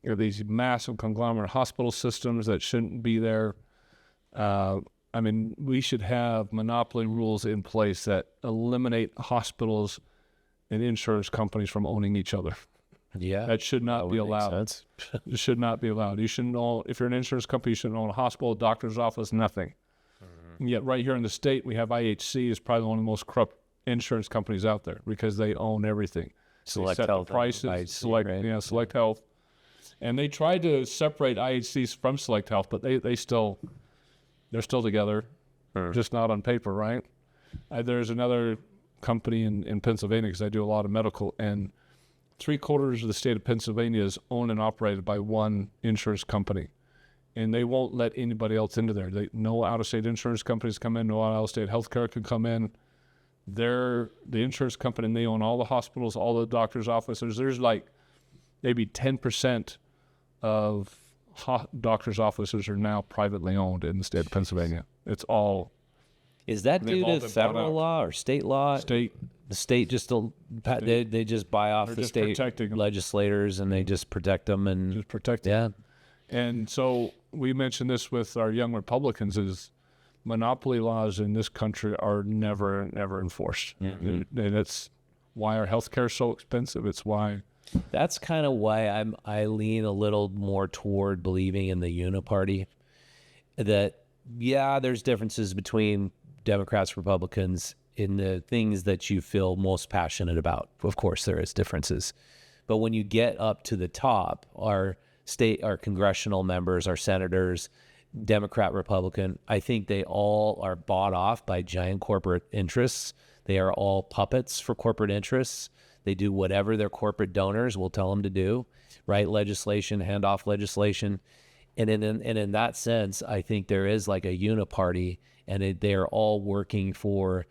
These massive conglomerate hospital systems that shouldn't be there. We should have monopoly rules in place that eliminate hospitals and insurance companies from owning each other. Yeah. That should not be allowed. It should not be allowed. You shouldn't own, if you're an insurance company, you shouldn't own a hospital, a doctor's office, nothing. And yet right here in the state, we have IHC is probably one of the most corrupt insurance companies out there, because they own everything. Select Health. the prices, IHC, Select Health. And they tried to separate IHCs from Select Health, but they're still together, just not on paper, right? There's another company in Pennsylvania, because I do a lot of medical, and 3/4 of the state of Pennsylvania is owned and operated by one insurance company. And they won't let anybody else into there. No out-of-state insurance companies come in, no out-of-state healthcare can come in. They're the insurance company, and they own all the hospitals, all the doctors' offices. There's like maybe 10% of doctors' offices are now privately owned in the state of Pennsylvania. It's all. Is that due to federal law or state law? State. The state just they just buy off the state legislators, and they just protect them and just protect them. Yeah. And so we mentioned this with our young Republicans, is monopoly laws in this country are never enforced. Mm-hmm. And it's why our healthcare is so expensive. It's why. That's kind of why I lean a little more toward believing in the uniparty. That, there's differences between Democrats, Republicans in the things that you feel most passionate about. Of course, there is differences. But when you get up to the top, our congressional members, our senators, Democrat, Republican, I think they all are bought off by giant corporate interests. They are all puppets for corporate interests. They do whatever their corporate donors will tell them to do, write legislation, hand off legislation. And in that sense, I think there is like a uniparty, and they are all working for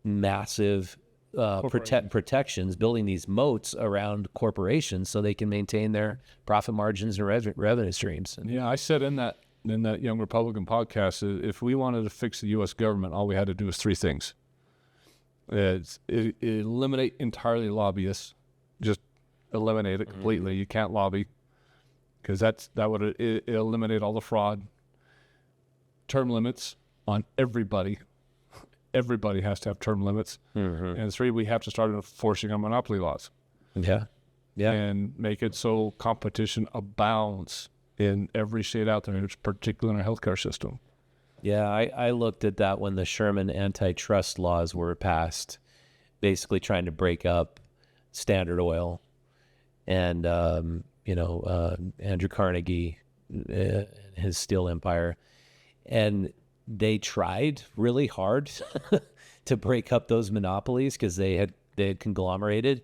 massive protections, building these moats around corporations so they can maintain their profit margins and revenue streams. Yeah, I said in that Young Republican podcast, if we wanted to fix the U.S. government, all we had to do was 3 things. Eliminate entirely lobbyists, just eliminate it completely. You can't lobby, because that would eliminate all the fraud. Term limits on everybody. Everybody has to have term limits. Mm-hmm. And 3, we have to start enforcing our monopoly laws. Yeah. And make it so competition abounds in every state out there, particularly in our healthcare system. Yeah, I looked at that when the Sherman antitrust laws were passed, basically trying to break up Standard Oil. And, Andrew Carnegie his steel empire. And they tried really hard to break up those monopolies because they had conglomerated.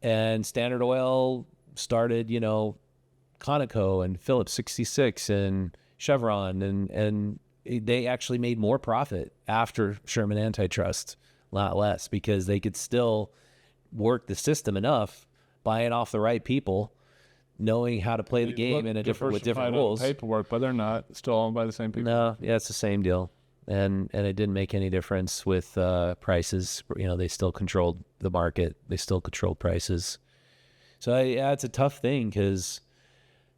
And Standard Oil started, Conoco and Phillips 66 and Chevron, and they actually made more profit after Sherman Antitrust, a lot less, because they could still work the system enough, buying off the right people, knowing how to play the game with different rules. Paperwork, but they're not still owned by the same people. No, yeah, it's the same deal, and it didn't make any difference with prices. They still controlled the market. They still controlled prices. So yeah, it's a tough thing because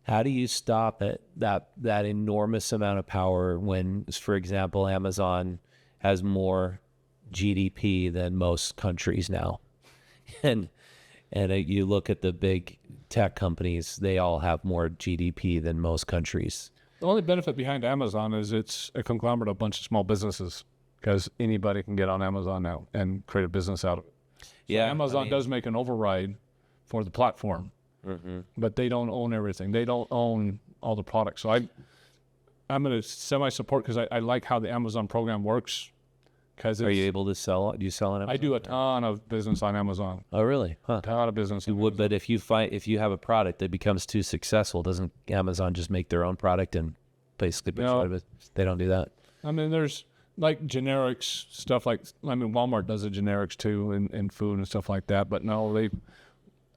how do you stop that enormous amount of power when, for example, Amazon has more GDP than most countries now, and you look at the big tech companies, they all have more GDP than most countries. The only benefit behind Amazon is it's a conglomerate of a bunch of small businesses because anybody can get on Amazon now and create a business out of it. So Yeah, Amazon does make an override for the platform, but they don't own everything. They don't own all the products. So I'm going to semi-support because I like how the Amazon program works. Are you able to sell? Do you sell on Amazon? I do a ton of business on Amazon. Oh, really? Huh. A ton of business. You would, but if you have a product that becomes too successful, doesn't Amazon just make their own product and basically put you out of it? They don't do that. I mean, there's like generics stuff Walmart does the generics too in food and stuff like that. But no,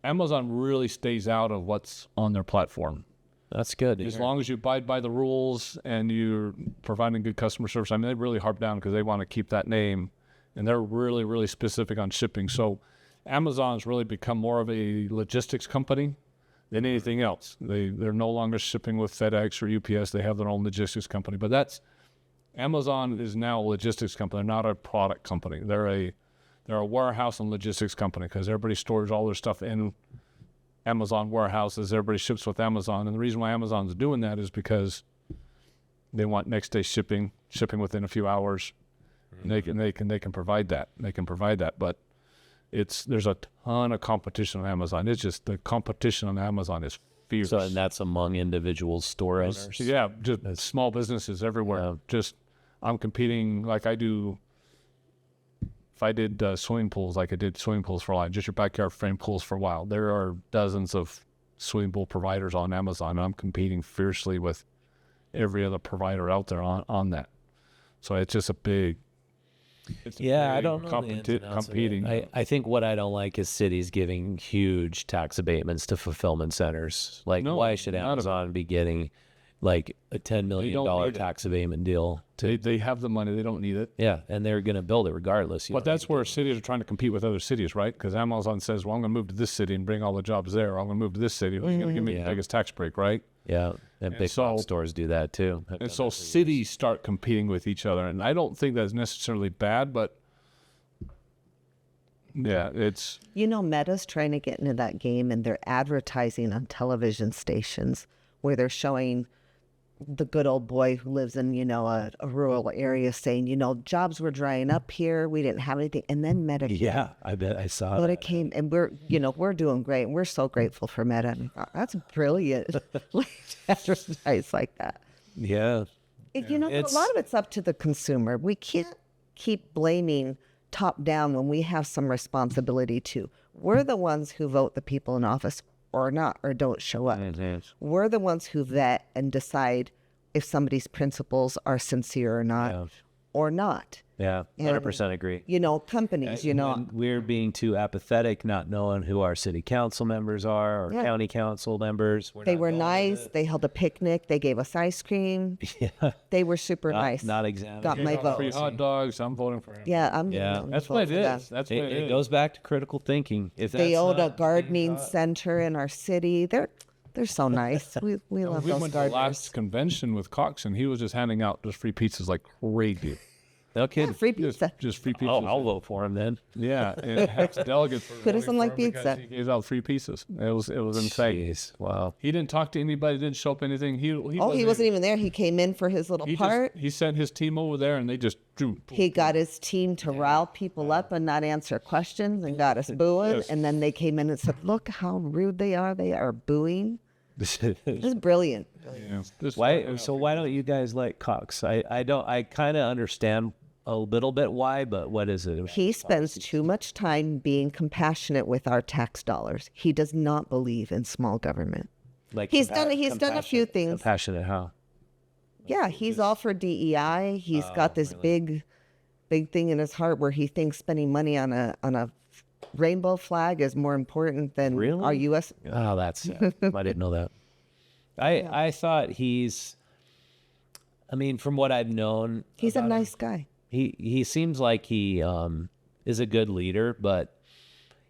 Amazon really stays out of what's on their platform. That's good. As long as you abide by the rules and you're providing good customer service. I mean, they really harp down because they want to keep that name, and they're really, really specific on shipping. So Amazon's really become more of a logistics company than anything else. They're no longer shipping with FedEx or UPS. They have their own logistics company. But Amazon is now a logistics company. They're not a product company. They're a warehouse and logistics company because everybody stores all their stuff in Amazon warehouses. Everybody ships with Amazon, and the reason why Amazon's doing that is because they want next day shipping within a few hours. And they can provide that. They can provide that, but there's a ton of competition on Amazon. It's just the competition on Amazon is fierce. So, and that's among individual store owners. Yeah, just small businesses everywhere. Yeah. I'm competing like I do. If I did swimming pools, like I did swimming pools for a while, just your backyard frame pools for a while, there are dozens of swimming pool providers on Amazon, and I'm competing fiercely with every other provider out there on that. So it's just a big... I don't know competing. I think what I don't like is cities giving huge tax abatements to fulfillment centers. Like, why should Amazon be getting like a $10 million tax abatement deal? They have the money. They don't need it. Yeah, and they're going to build it regardless. But that's where cities are trying to compete with other cities, right? Because Amazon says, well, I'm going to move to this city and bring all the jobs there. Or I'm going to move to this city. Who's going to give me the biggest tax break, right? Yeah, and big box stores do that too. And so cities start competing with each other. And I don't think that's necessarily bad, but yeah, it's... Meta's trying to get into that game, and they're advertising on television stations where they're showing the good old boy who lives in, a rural area saying, jobs were drying up here. We didn't have anything. And then Meta came. Yeah, I bet I saw Meta that. came, and we're doing great. And we're so grateful for Meta. And I thought, that's brilliant. Like, to advertise like that. Yeah. A lot of it's up to the consumer. We can't keep blaming top down when we have some responsibility too. We're the ones who vote the people in office or not, or don't show up. We're the ones who vet and decide if somebody's principles are sincere or not, or not. Yeah, 100% agree. Companies, when we're being too apathetic, not knowing who our city council members are or county council members. They were nice. They held a picnic. They gave us ice cream. Yeah. They were super nice. Not examining. Got my vote. Free hot dogs. I'm voting for him. Yeah, That's what it is. That's what It goes back to critical thinking. If they owned a gardening center in our city. They're so nice. We love We those went to the gardeners. last convention with Cox, and he was just handing out just free pizzas like crazy. No kidding. Free pizza. Just free pizzas. Oh, I'll vote for him then. Yeah, and half the delegates were Who voting doesn't for like him because pizza? He gave out free pizzas. It was insane. Jeez, wow. He didn't talk to anybody. Didn't show up anything. He Wasn't even there. He came in for his little part. He sent his team over there, and they just drew. He got his team to rile people up and not answer questions and got us booing. Yes. And then they came in and said, look how rude they are. They are booing. It's brilliant. Yeah. Why? So why don't you guys like Cox? I don't. I kind of understand a little bit why, but what is it? He spends too much time being compassionate with our tax dollars. He does not believe in small government. Like He's done a few things. Compassionate how? Yeah, he's all for DEI. He's got this big thing in his heart where he thinks spending money on a rainbow flag is more important than Really? our U.S. Oh, that's sad. I didn't know that. I thought he's. I mean, from what I've known, He's a nice guy. he seems like he is a good leader, but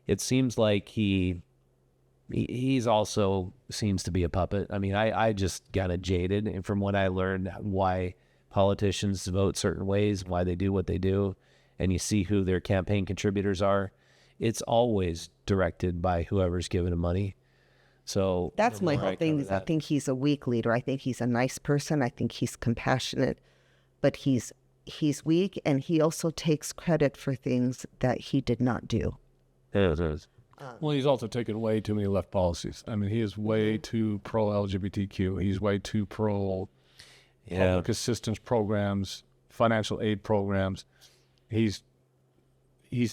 it seems like he's also seems to be a puppet. I mean, I just got jaded, and from what I learned, why politicians vote certain ways, why they do what they do, and you see who their campaign contributors are, it's always directed by whoever's giving them money. So That's my whole thing. cover Is I think he's a weak leader. I think he's a nice person. I think he's compassionate, but he's weak, and he also takes credit for things that he did not do. it is. Well, he's also taken way too many left policies. I mean, he is way too pro LGBTQ. He's way too pro public assistance programs, financial aid programs. He's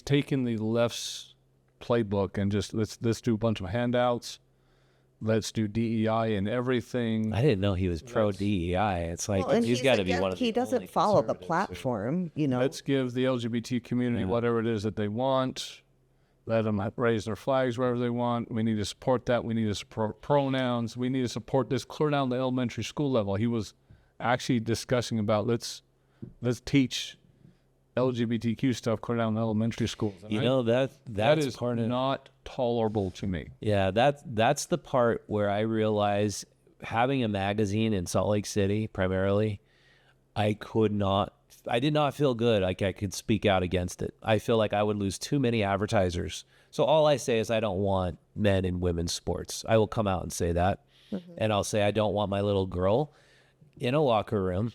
taken the left's playbook and just let's do a bunch of handouts. Let's do DEI and everything. I didn't know he was pro DEI. It's like And he's got to be again, one of the he doesn't only follow the conservatives. platform, you know. Let's give the LGBT community whatever it is that they want. Let them raise their flags wherever they want. We need to support that. We need to support pronouns. We need to support this clear down the elementary school level. He was actually discussing about let's teach LGBTQ stuff clear down the elementary schools. And You know that that's is part of not tolerable to me. Yeah, that's the part where I realize having a magazine in Salt Lake City primarily, I did not feel good like I could speak out against it. I feel like I would lose too many advertisers. So all I say is I don't want men in women's sports. I will come out and say that. And I'll say I don't want my little girl in a locker room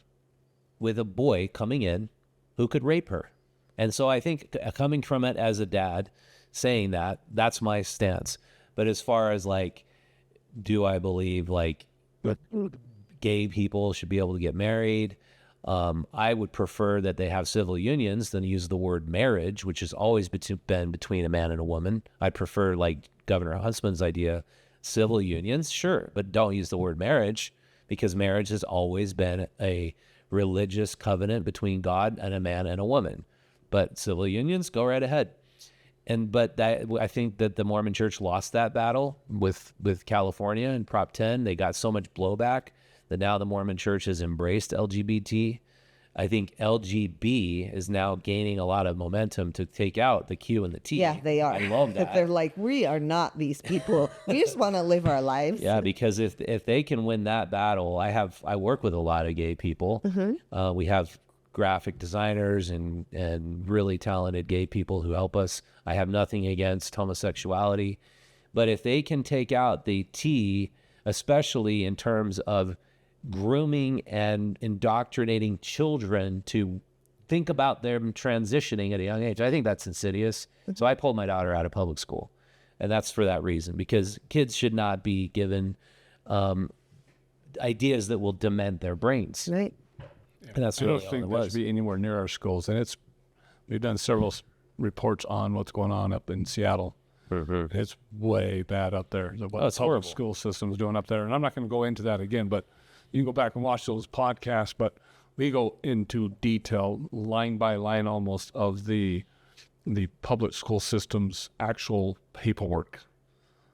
with a boy coming in who could rape her. And so I think coming from it as a dad, saying that, that's my stance. But as far as like, do I believe like gay people should be able to get married? I would prefer that they have civil unions than use the word marriage, which has always been between a man and a woman. I'd prefer like Governor Huntsman's idea, civil unions, sure, but don't use the word marriage, because marriage has always been a religious covenant between God and a man and a woman. But civil unions, go right ahead. But I think that the Mormon Church lost that battle with California and Prop 10. They got so much blowback that now the Mormon Church has embraced LGBT. I think LGB is now gaining a lot of momentum to take out the Q and the T. Yeah, they are. I love that. They're like, we are not these people. We just want to live our lives. Yeah, because if they can win that battle, I work with a lot of gay people. We have graphic designers and really talented gay people who help us. I have nothing against homosexuality, but if they can take out the T, especially in terms of grooming and indoctrinating children to think about them transitioning at a young age, I think that's insidious. So I pulled my daughter out of public school, and that's for that reason, because kids should not be given ideas that will dement their brains. Right. And that's I really don't all think it that was. should be anywhere near our schools. And we've done several reports on what's going on up in Seattle. It's way bad up there. What it's the public horrible. school system's doing up there. And I'm not going to go into that again, but you can go back and watch those podcasts. But we go into detail, line by line almost, of the public school system's actual paperwork.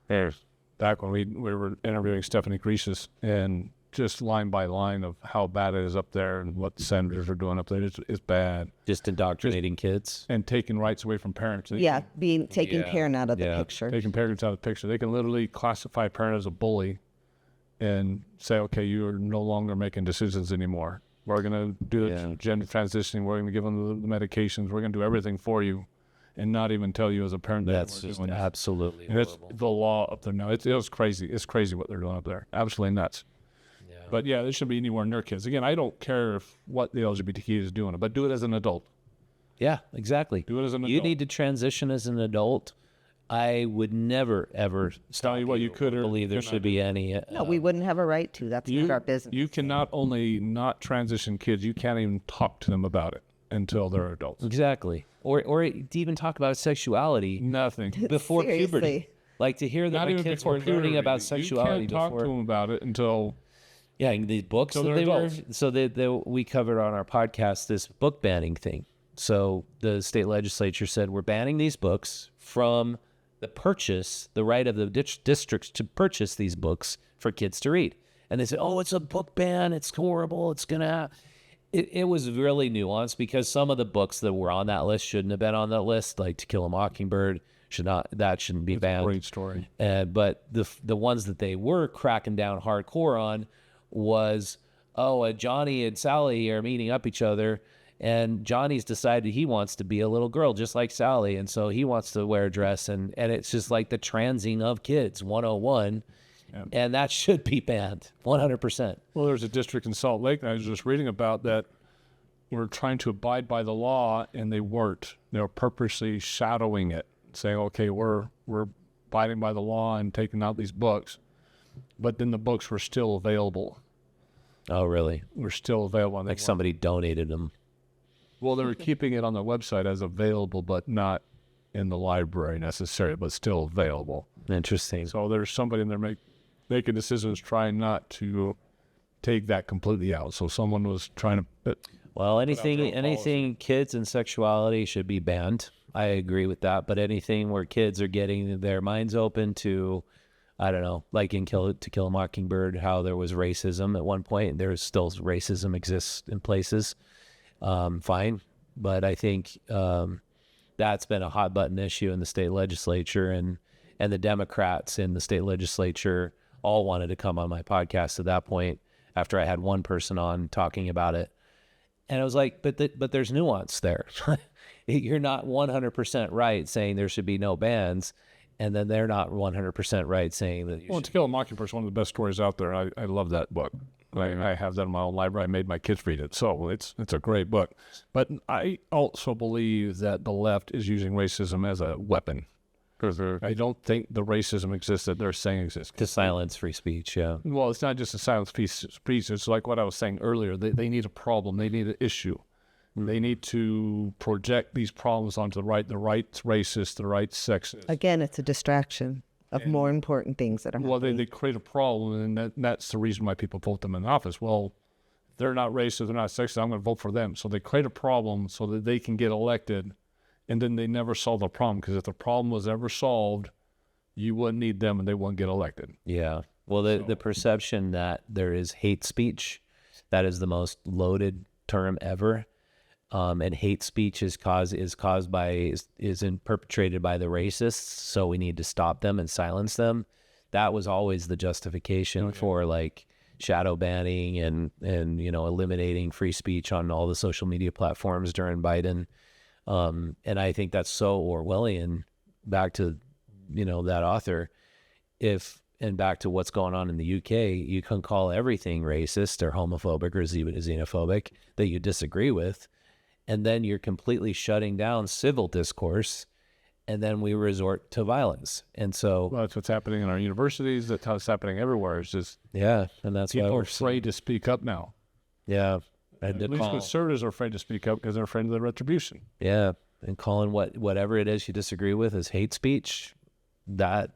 Back when we were interviewing Stephanie Greases, and just line by line of how bad it is up there and what the senators are doing up there. It's bad. Just indoctrinating kids. And taking rights away from parents. Yeah, taking parent out of the Yeah. picture. Taking parents out of the picture. They can literally classify a parent as a bully and say, okay, you are no longer making decisions anymore. We're going to do the gender transitioning. We're going to give them the medications. We're going to do everything for you and not even tell you as a parent that That's we're just doing this. absolutely And it's horrible. the law up there now. It was crazy. It's crazy what they're doing up there. Absolutely nuts. But yeah, this shouldn't be anywhere near kids. Again, I don't care what the LGBTQ is doing, but do it as an adult. Yeah, exactly. Do it as an adult. You need to transition as an adult. I would never, ever Tell you what you could or believe there could not should be any. No, we wouldn't have a right to. That's not our business. You can not only not transition kids, you can't even talk to them about it until they're adults. Exactly. Or to even talk about sexuality Nothing. before puberty. Seriously. Like to hear that Not my even kids before were learning about puberty. sexuality You can't talk before. to them about it until Yeah, and these books So that they're they were. adults. So we covered on our podcast this book banning thing. So the state legislature said we're banning these books from the right of the districts to purchase these books for kids to read. And they said, oh, it's a book ban. It's horrible. It's gonna. It was really nuanced because some of the books that were on that list shouldn't have been on that list, like To Kill a Mockingbird shouldn't be banned. great story. But the ones that they were cracking down hardcore on was, Johnny and Sally are meeting up each other, and Johnny's decided he wants to be a little girl just like Sally, and so he wants to wear a dress, and it's just like the transing of kids 101, and that should be banned 100%. Well, there's a district in Salt Lake that I was just reading about that were trying to abide by the law, and they weren't. They were purposely shadowing it, saying, okay, we're abiding by the law and taking out these books. But then the books were still available. Oh, really? Were still available. And Like somebody donated them. Well, they were keeping it on the website as available, but not in the library necessarily, but still available. Interesting. So there's somebody in there making decisions trying not to take that completely out. So someone was trying to... Well, their own anything kids and sexuality should be banned. I agree with that. But anything where kids are getting their minds open to, I don't know, like in To Kill a Mockingbird, how there was racism at one point. There's still racism exists in places. Fine. But I think that's been a hot button issue in the state legislature, and the Democrats in the state legislature all wanted to come on my podcast at that point after I had one person on talking about it. And I was like, but there's nuance there. You're not 100% right saying there should be no bans, and then they're not 100% right saying that you Well, should. To Kill a Mockingbird is one of the best stories out there. I love that book. I have that in my own library. I made my kids read it. So it's a great book. But I also believe that the left is using racism as a weapon. I don't think the racism exists that they're saying exists. To silence free speech, yeah. Well, it's not just a silence speech. It's like what I was saying earlier. They need a problem. They need an issue. They need to project these problems onto the right. The right's racist. The right's sexist. Again, it's a distraction of more important things that are Well, happening. they create a problem, and that's the reason why people vote them in office. Well, they're not racist. They're not sexist. I'm going to vote for them. So they create a problem so that they can get elected, and then they never solve the problem. Because if the problem was ever solved, you wouldn't need them, and they wouldn't get elected. Yeah. Well, the perception that there is hate speech, that is the most loaded term ever. And hate speech is perpetrated by the racists. So we need to stop them and silence them. That was always the justification for like shadow banning and eliminating free speech on all the social media platforms during Biden. And I think that's so Orwellian. Back to that author, and back to what's going on in the UK, you can call everything racist or homophobic or xenophobic that you disagree with, and then you're completely shutting down civil discourse, and then we resort to violence. And so, Well, that's what's happening in our universities. That's how it's happening everywhere. It's just yeah, and that's why people are we're afraid to speak up now. Yeah, and At least conservatives are afraid to speak up because they're afraid of the retribution. Yeah, and calling whatever it is you disagree with as hate speech, that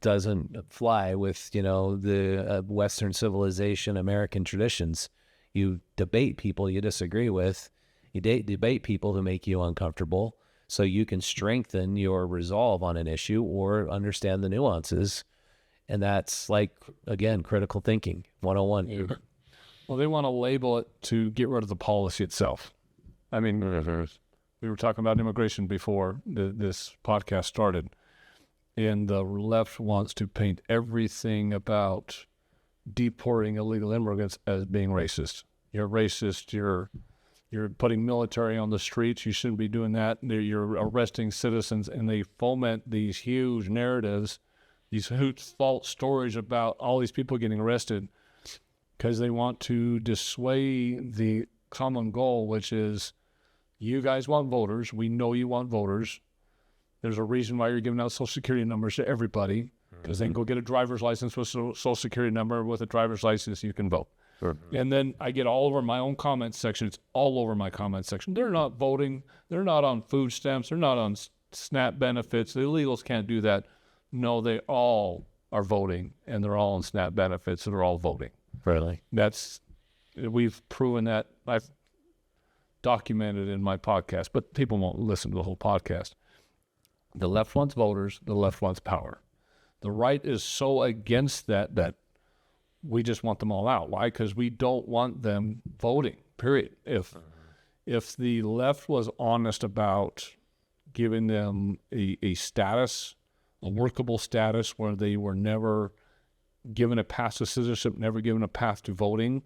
doesn't fly with the Western civilization, American traditions. You debate people you disagree with. You debate people who make you uncomfortable, so you can strengthen your resolve on an issue or understand the nuances. And that's like, again, critical thinking 101. Well, they want to label it to get rid of the policy itself. I mean, we were talking about immigration before this podcast started, and the left wants to paint everything about deporting illegal immigrants as being racist. You're racist. You're putting military on the streets. You shouldn't be doing that. You're arresting citizens, and they foment these huge narratives, these false stories about all these people getting arrested because they want to dissuade the common goal, which is you guys want voters. We know you want voters. There's a reason why you're giving out Social Security numbers to everybody, because they can go get a driver's license with a Social Security number. With a driver's license, you can vote. And then I get all over my own comment section. It's all over my comment section. They're not voting. They're not on food stamps. They're not on SNAP benefits. The illegals can't do that. No, they all are voting, and they're all on SNAP benefits, so they're all voting. Really? We've proven that. I've documented in my podcast, but people won't listen to the whole podcast. The left wants voters. The left wants power. The right is so against that we just want them all out. Why? Because we don't want them voting, period. If the left was honest about giving them a status, a workable status where they were never given a path to citizenship, never given a path to voting,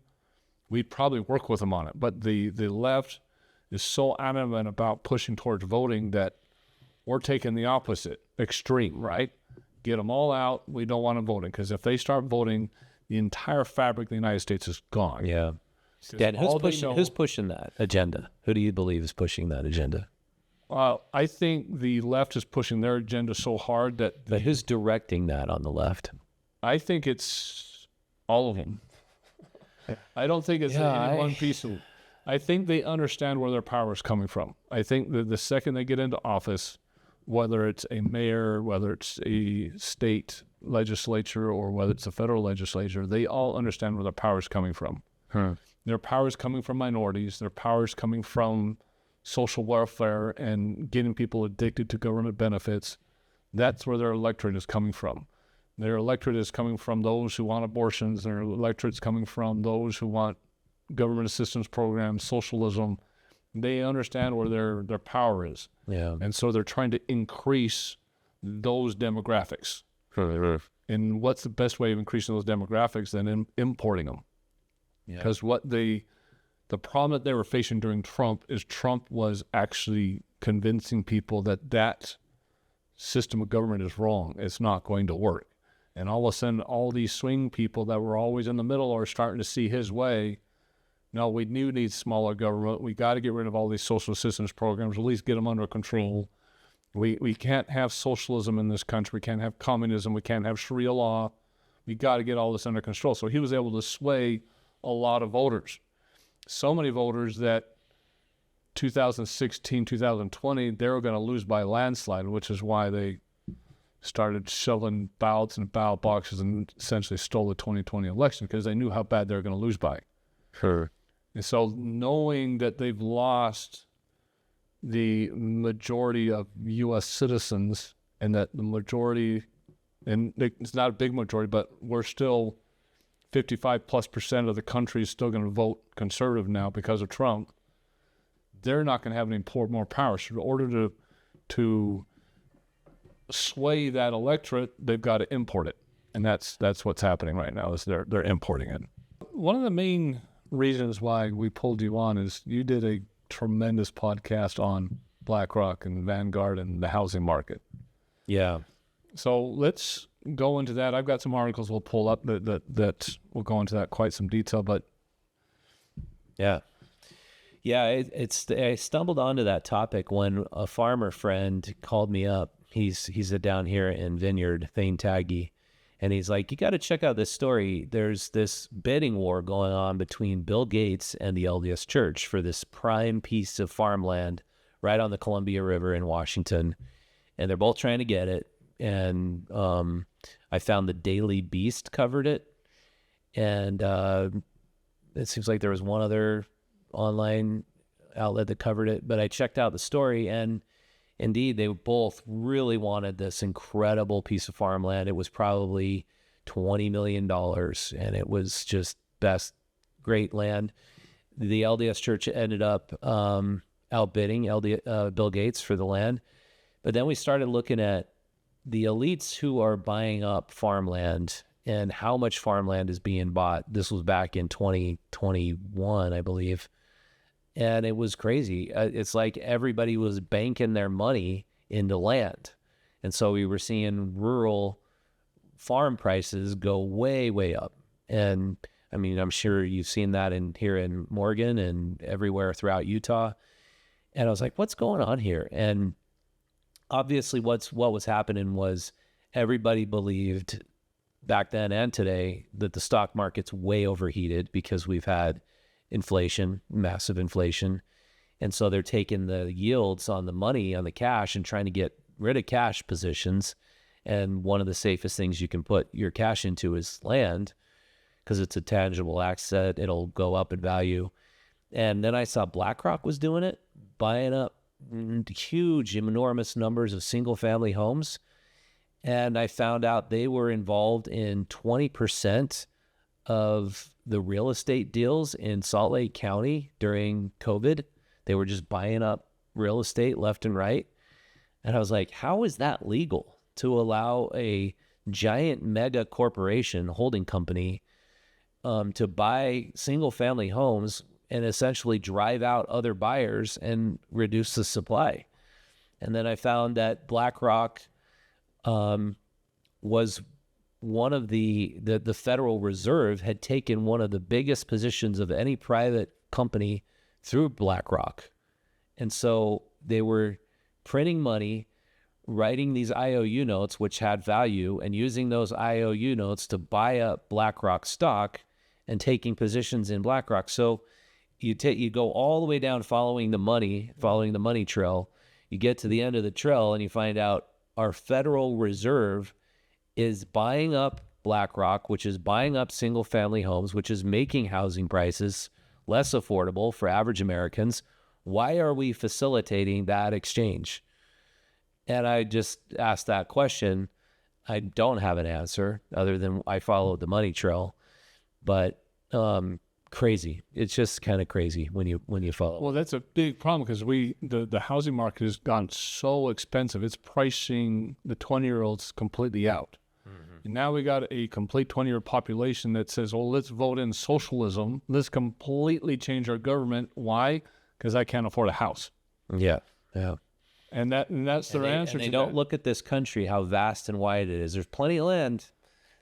we'd probably work with them on it. But the left is so adamant about pushing towards voting that we're taking the opposite extreme, right? Get them all out. We don't want them voting, because if they start voting, the entire fabric of the United States is gone. Yeah. Dan, who's pushing that agenda? Who do you believe is pushing that agenda? I think the left is pushing their agenda so hard that... But who's directing that on the left? I think it's all of them. I don't think it's any one piece of... I think they understand where their power is coming from. I think that the second they get into office, whether it's a mayor, whether it's a state legislature, or whether it's a federal legislature, they all understand where their power is coming from. Their power is coming from minorities. Their power is coming from social welfare and getting people addicted to government benefits. That's where their electorate is coming from. Their electorate is coming from those who want abortions. Their electorate is coming from those who want government assistance programs, socialism. They understand where their power is. Yeah. And so they're trying to increase those demographics. And what's the best way of increasing those demographics than importing them? Because what the problem that they were facing during Trump is Trump was actually convincing people that system of government is wrong. It's not going to work. And all of a sudden, all these swing people that were always in the middle are starting to see his way. No, we do need smaller government. We got to get rid of all these social assistance programs, at least get them under control. We can't have socialism in this country. We can't have communism. We can't have Sharia law. We got to get all this under control. So he was able to sway a lot of voters. So many voters that 2016, 2020, they were going to lose by a landslide, which is why they started shoveling ballots and ballot boxes and essentially stole the 2020 election, because they knew how bad they were going to lose by. Sure. And so knowing that they've lost the majority of U.S. citizens, and that the majority, and it's not a big majority, but we're still 55+% of the country is still going to vote conservative now because of Trump. They're not going to have any more power. So in order to sway that electorate, they've got to import it. And that's what's happening right now, is they're importing it. One of the main reasons why we pulled you on is you did a tremendous podcast on BlackRock and Vanguard and the housing market. Yeah. So let's go into that. I've got some articles we'll pull up that will go into that quite some detail, but yeah. I stumbled onto that topic when a farmer friend called me up. He's down here in Vineyard, Thane Taggy, and he's like, you got to check out this story. There's this bidding war going on between Bill Gates and the LDS Church for this prime piece of farmland right on the Columbia River in Washington, and they're both trying to get it. And I found the Daily Beast covered it, and it seems like there was one other online outlet that covered it, but I checked out the story, and indeed they both really wanted this incredible piece of farmland. It was probably $20 million, and it was just great land. The LDS Church ended up outbidding Bill Gates for the land, but then we started looking at the elites who are buying up farmland and how much farmland is being bought. This was back in 2021, I believe. And it was crazy. It's like everybody was banking their money into land. And so we were seeing rural farm prices go way, way up. And I mean, I'm sure you've seen that here in Morgan and everywhere throughout Utah. And I was like, what's going on here? And obviously what was happening was everybody believed back then and today that the stock market's way overheated because we've had inflation, massive inflation. And so they're taking the yields on the money, on the cash, and trying to get rid of cash positions. And one of the safest things you can put your cash into is land, because it's a tangible asset. It'll go up in value. And then I saw BlackRock was doing it, buying up huge, enormous numbers of single-family homes. And I found out they were involved in 20% of the real estate deals in Salt Lake County during COVID. They were just buying up real estate left and right. And I was like, how is that legal to allow a giant mega corporation holding company to buy single-family homes and essentially drive out other buyers and reduce the supply? And then I found that BlackRock was one of the Federal Reserve had taken one of the biggest positions of any private company through BlackRock. And so they were printing money, writing these IOU notes, which had value, and using those IOU notes to buy up BlackRock stock and taking positions in BlackRock. So you go all the way down following the money trail. You get to the end of the trail and you find out our Federal Reserve is buying up BlackRock, which is buying up single family homes, which is making housing prices less affordable for average Americans. Why are we facilitating that exchange? And I just asked that question. I don't have an answer other than I followed the money trail, but crazy. It's just kind of crazy when you follow. Well, that's a big problem because the housing market has gone so expensive. It's pricing the 20-year-olds completely out. And now we got a complete 20-year population that says, well, let's vote in socialism. Let's completely change our government. Why? Because I can't afford a house. Yeah. And that's their answer. And they don't look at this country, how vast and wide it is. There's plenty of land.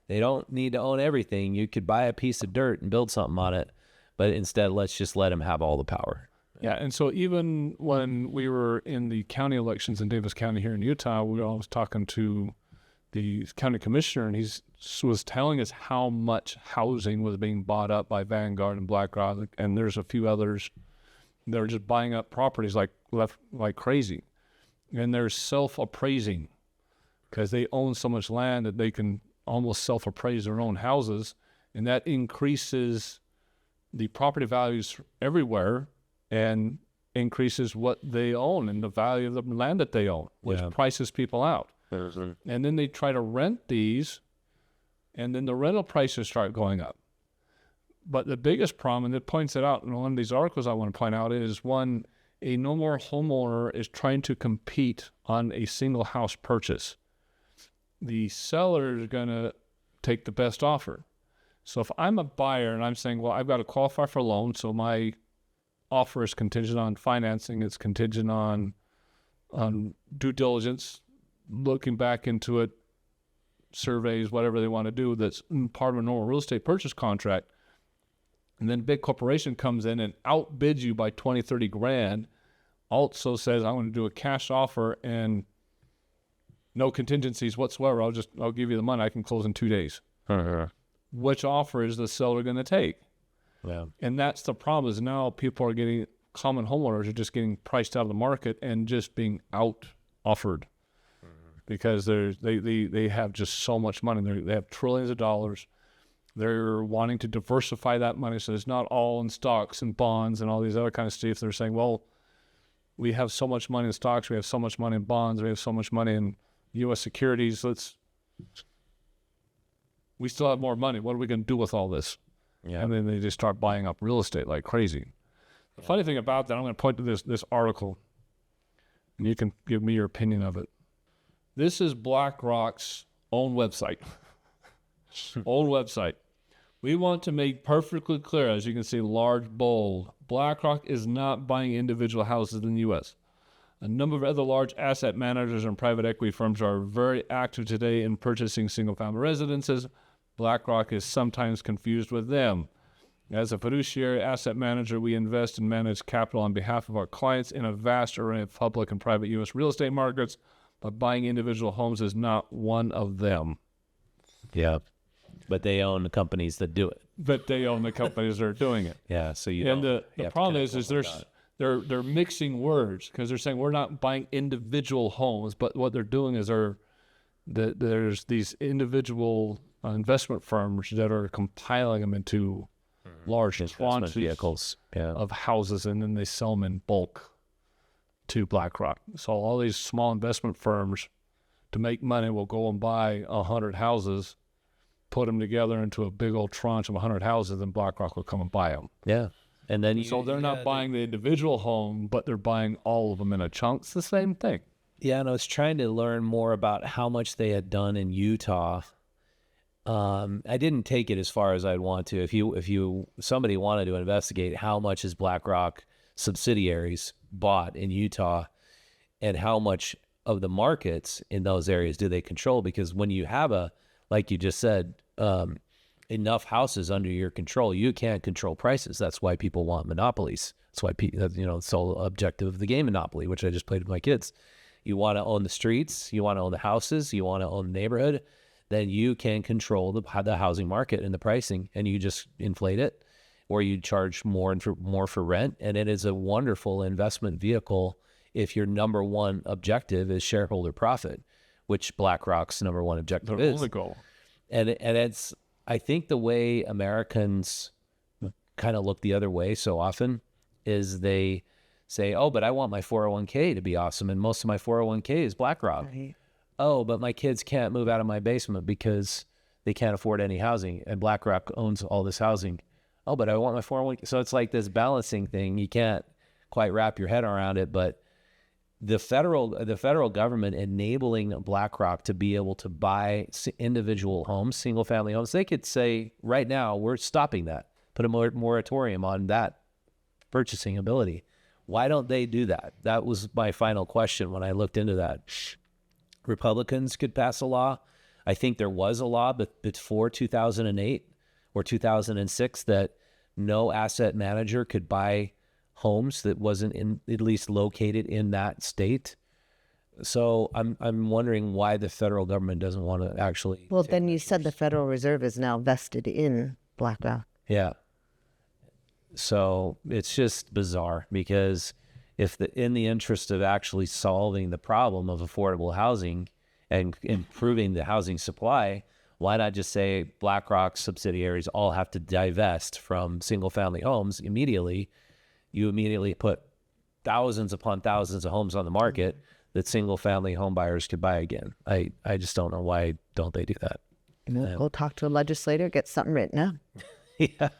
They don't need to own everything. You could buy a piece of dirt and build something on it. But instead, let's just let them have all the power. Yeah, and so even when we were in the county elections in Davis County here in Utah, we were always talking to the county commissioner, and he was telling us how much housing was being bought up by Vanguard and BlackRock, and there's a few others that are just buying up properties like crazy. And they're self-appraising because they own so much land that they can almost self-appraise their own houses, and that increases the property values everywhere and increases what they own and the value of the land that they own, which prices people out. And then they try to rent these, and then the rental prices start going up. But the biggest problem, and it points it out in one of these articles I want to point out, is one, a no more homeowner is trying to compete on a single house purchase. The seller is going to take the best offer. So if I'm a buyer and I'm saying, well, I've got to qualify for a loan, so my offer is contingent on financing, it's contingent on due diligence, looking back into it, surveys, whatever they want to do, that's part of a normal real estate purchase contract. And then a big corporation comes in and outbids you by 20, 30 grand, also says, I'm going to do a cash offer and no contingencies whatsoever. I'll give you the money. I can close in 2 days. Which offer is the seller going to take? Yeah. And that's the problem, is now people are getting, common homeowners are just getting priced out of the market and just being out offered because they have just so much money. They have trillions of dollars. They're wanting to diversify that money so it's not all in stocks and bonds and all these other kind of stuff. They're saying, well, we have so much money in stocks, we have so much money in bonds, we have so much money in U.S. securities, we still have more money. What are we going to do with all this? Yeah. And then they just start buying up real estate like crazy. The funny thing about that, I'm going to point to this article, and you can give me your opinion of it. This is BlackRock's own website. Own website. We want to make perfectly clear, as you can see, large, bold, BlackRock is not buying individual houses in the U.S. A number of other large asset managers and private equity firms are very active today in purchasing single-family residences. BlackRock is sometimes confused with them. As a fiduciary asset manager, we invest and manage capital on behalf of our clients in a vast array of public and private U.S. real estate markets. but buying individual homes is not one of them. Yeah. But they own the companies that do it. But they own the companies that are doing it. Yeah. So you And don't, the problem is they're mixing words, because they're saying we're not buying individual homes, but what they're doing is there's these individual investment firms that are compiling them into large quantities vehicles of houses, and then they sell them in bulk to BlackRock. So all these small investment firms, to make money, will go and buy 100 houses, put them together into a big old tranche of 100 houses, and BlackRock will come and buy them. Yeah. And then So they're not buying the individual home, but they're buying all of them in a chunk. It's the same thing. Yeah, and I was trying to learn more about how much they had done in Utah. I didn't take it as far as I'd want to. If somebody wanted to investigate how much has BlackRock subsidiaries bought in Utah, and how much of the markets in those areas do they control? Because when you have like you just said, enough houses under your control, you can't control prices. That's why people want monopolies. That's why the sole objective of the game Monopoly, which I just played with my kids. You want to own the streets, you want to own the houses, you want to own the neighborhood, then you can control the housing market and the pricing, and you just inflate it, or you charge more for rent. And it is a wonderful investment vehicle if your number one objective is shareholder profit, which BlackRock's number one objective is. Only goal. And it's, I think the way Americans kind of look the other way so often is they say, oh, but I want my 401k to be awesome, and most of my 401k is BlackRock. Right. Oh, but my kids can't move out of my basement because they can't afford any housing, and BlackRock owns all this housing. Oh, but I want my 401k. So it's like this balancing thing. You can't quite wrap your head around it, but the federal government enabling BlackRock to be able to buy individual homes, single family homes, they could say right now, we're stopping that, put a moratorium on that purchasing ability. Why don't they do that? That was my final question when I looked into that. Republicans could pass a law. I think there was a law before 2008 or 2006 that no asset manager could buy homes that wasn't at least located in that state. So I'm wondering why the federal government doesn't want to actually. Well, then you said the Federal Reserve is now vested in BlackRock. Yeah. So it's just bizarre, because if in the interest of actually solving the problem of affordable housing and improving the housing supply, why not just say BlackRock subsidiaries all have to divest from single family homes immediately? You immediately put thousands upon thousands of homes on the market that single family home buyers could buy again. I just don't know why don't they do that. Go talk to a legislator, get something written up. Yeah.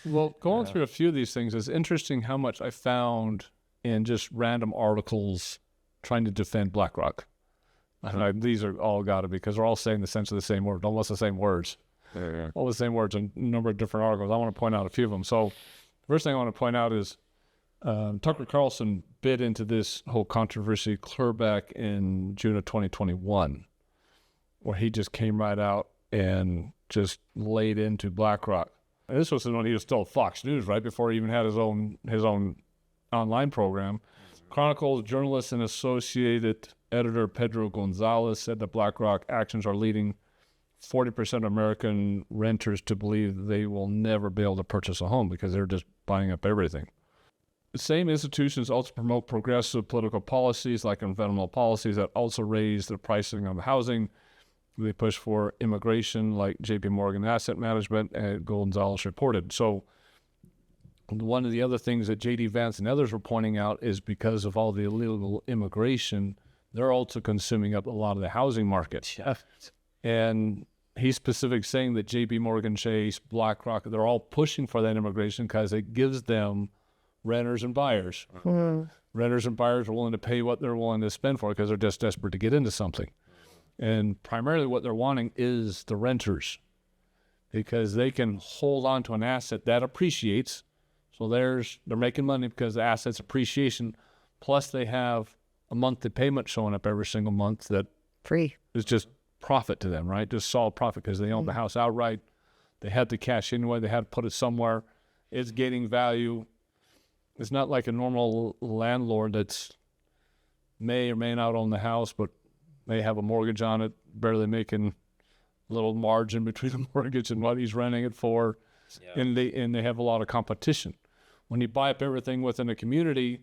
Well, going through a few of these things, it's interesting how much I found in just random articles trying to defend BlackRock. These are all got to be, because they're all saying the sense of the same word, almost the same words. All the same words in a number of different articles. I want to point out a few of them. So the first thing I want to point out is Tucker Carlson bit into this whole controversy clear back in June of 2021, where he just came right out and just laid into BlackRock. And this was when he was still at Fox News, right before he even had his own online program. Chronicles journalist and associated editor Pedro Gonzalez said that BlackRock actions are leading 40% of American renters to believe they will never be able to purchase a home because they're just buying up everything. The same institutions also promote progressive political policies like environmental policies that also raise the pricing of housing. They push for immigration like JP Morgan Asset Management, and Gonzalez reported. So one of the other things that J.D. Vance and others were pointing out is because of all the illegal immigration, they're also consuming up a lot of the housing market. Yeah. And he's specific saying that JP Morgan Chase, BlackRock, they're all pushing for that immigration because it gives them renters and buyers. Renters and buyers are willing to pay what they're willing to spend for it because they're just desperate to get into something. And primarily what they're wanting is the renters, because they can hold on to an asset that appreciates. So they're making money because the asset's appreciation, plus they have a monthly payment showing up every single month that Free. is just profit to them, right? Just solid profit because they own the house outright. They had the cash anyway. They had to put it somewhere. It's gaining value. It's not like a normal landlord that's may or may not own the house, but may have a mortgage on it, barely making a little margin between the mortgage and what he's renting it for, and they have a lot of competition. When you buy up everything within a community,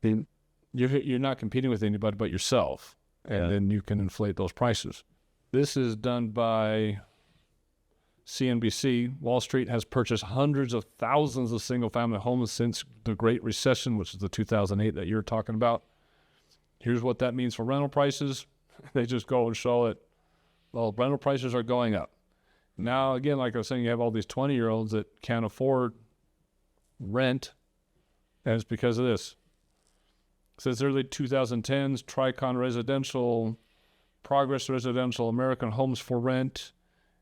then you're not competing with anybody but yourself, and then you can inflate those prices. This is done by CNBC. Wall Street has purchased hundreds of thousands of single-family homes since the Great Recession, which is the 2008 that you're talking about. Here's what that means for rental prices. They just go and show it. Well, rental prices are going up. Now, again, like I was saying, you have all these 20-year-olds that can't afford rent, and it's because of this. Since early 2010s, Tricon Residential, Progress Residential, American Homes for Rent,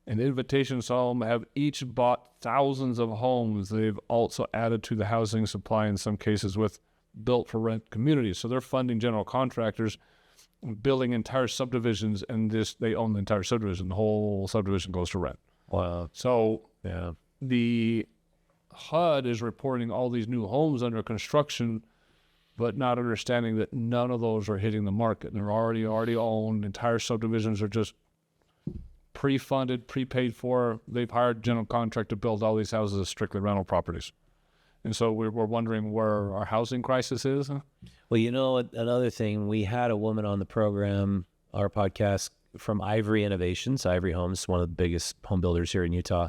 and Invitations Home have each bought thousands of homes. They've also added to the housing supply in some cases with built-for-rent communities. So they're funding general contractors, building entire subdivisions, and they own the entire subdivision. The whole subdivision goes to rent. Wow. So the HUD is reporting all these new homes under construction, but not understanding that none of those are hitting the market. They're already owned. Entire subdivisions are just pre-funded, prepaid for. They've hired general contractor to build all these houses as strictly rental properties. And so we're wondering where our housing crisis is. Well, you know, another thing, we had a woman on the program, our podcast, from Ivory Innovations, Ivory Homes, one of the biggest home builders here in Utah.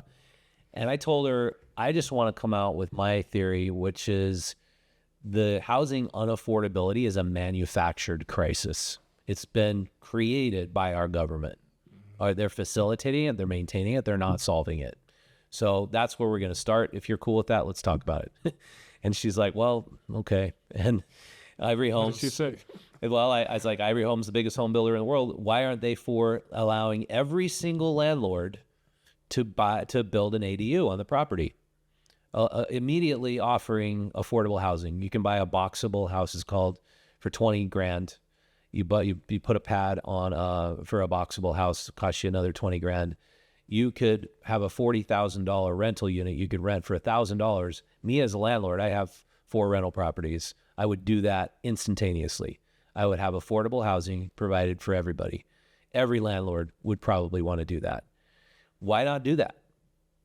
And I told her, I just want to come out with my theory, which is the housing unaffordability is a manufactured crisis. It's been created by our government. They're facilitating it, they're maintaining it, they're not solving it. So that's where we're going to start. If you're cool with that, let's talk about it. And she's like, well, okay. And Ivory Homes. What did she say? Well, I was like, Ivory Homes, the biggest home builder in the world. Why aren't they for allowing every single landlord to build an ADU on the property? Immediately offering affordable housing. You can buy a boxable house, is called, for $20,000. You put a pad on for a boxable house, costs you another $20,000. You could have a $40,000 rental unit. You could rent for $1,000. Me as a landlord, I have 4 rental properties. I would do that instantaneously. I would have affordable housing provided for everybody. Every landlord would probably want to do that. Why not do that?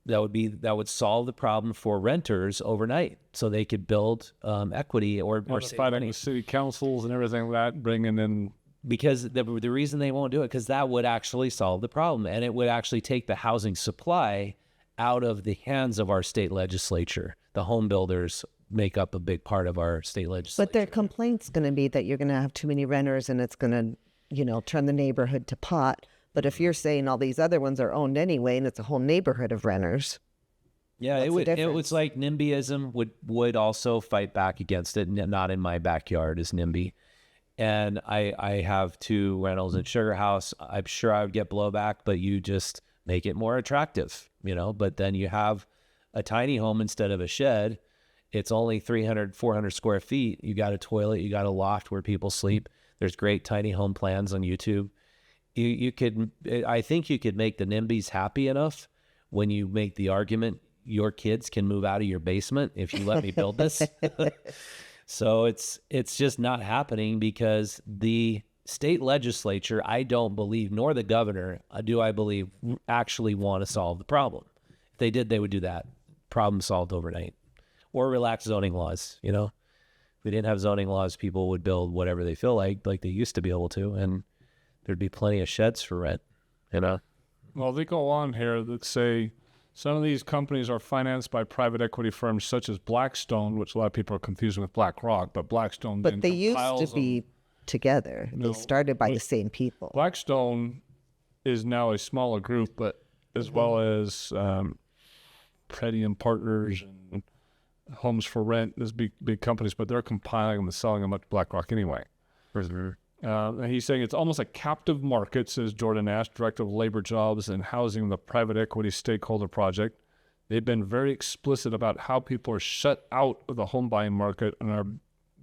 That would solve the problem for renters overnight, so they could build equity or save fighting money. with city councils and everything like that, bringing in. Because the reason they won't do it, because that would actually solve the problem, and it would actually take the housing supply out of the hands of our state legislature. The home builders make up a big part of our state legislature. But their complaint's going to be that you're going to have too many renters and it's going to, turn the neighborhood to pot. But if you're saying all these other ones are owned anyway and it's a whole neighborhood of renters. Yeah, it was like NIMBYism would also fight back against it. Not in my backyard is NIMBY. And I have 2 rentals in Sugar House. I'm sure I would get blowback, but you just make it more attractive, But then you have a tiny home instead of a shed. It's only 300, 400 square feet. You got a toilet, you got a loft where people sleep. There's great tiny home plans on YouTube. I think you could make the NIMBYs happy enough when you make the argument your kids can move out of your basement if you let me build this. So it's just not happening because the state legislature, I don't believe, nor the governor, do I believe, actually want to solve the problem. If they did, they would do that. Problem solved overnight. Or relax zoning laws, If we didn't have zoning laws, people would build whatever they feel like they used to be able to, and there'd be plenty of sheds for rent, Well, they go on here that say some of these companies are financed by private equity firms such as Blackstone, which a lot of people are confusing with BlackRock, but Blackstone. But they used to be together. No, they started by the same people. Blackstone is now a smaller group, but as well as Pretium Partners and Homes for Rent, these big companies, but they're compiling them and selling them up to BlackRock anyway. He's saying it's almost a captive market, says Jordan Ash, Director of Labor Jobs and Housing, the private equity stakeholder project. They've been very explicit about how people are shut out of the home buying market and are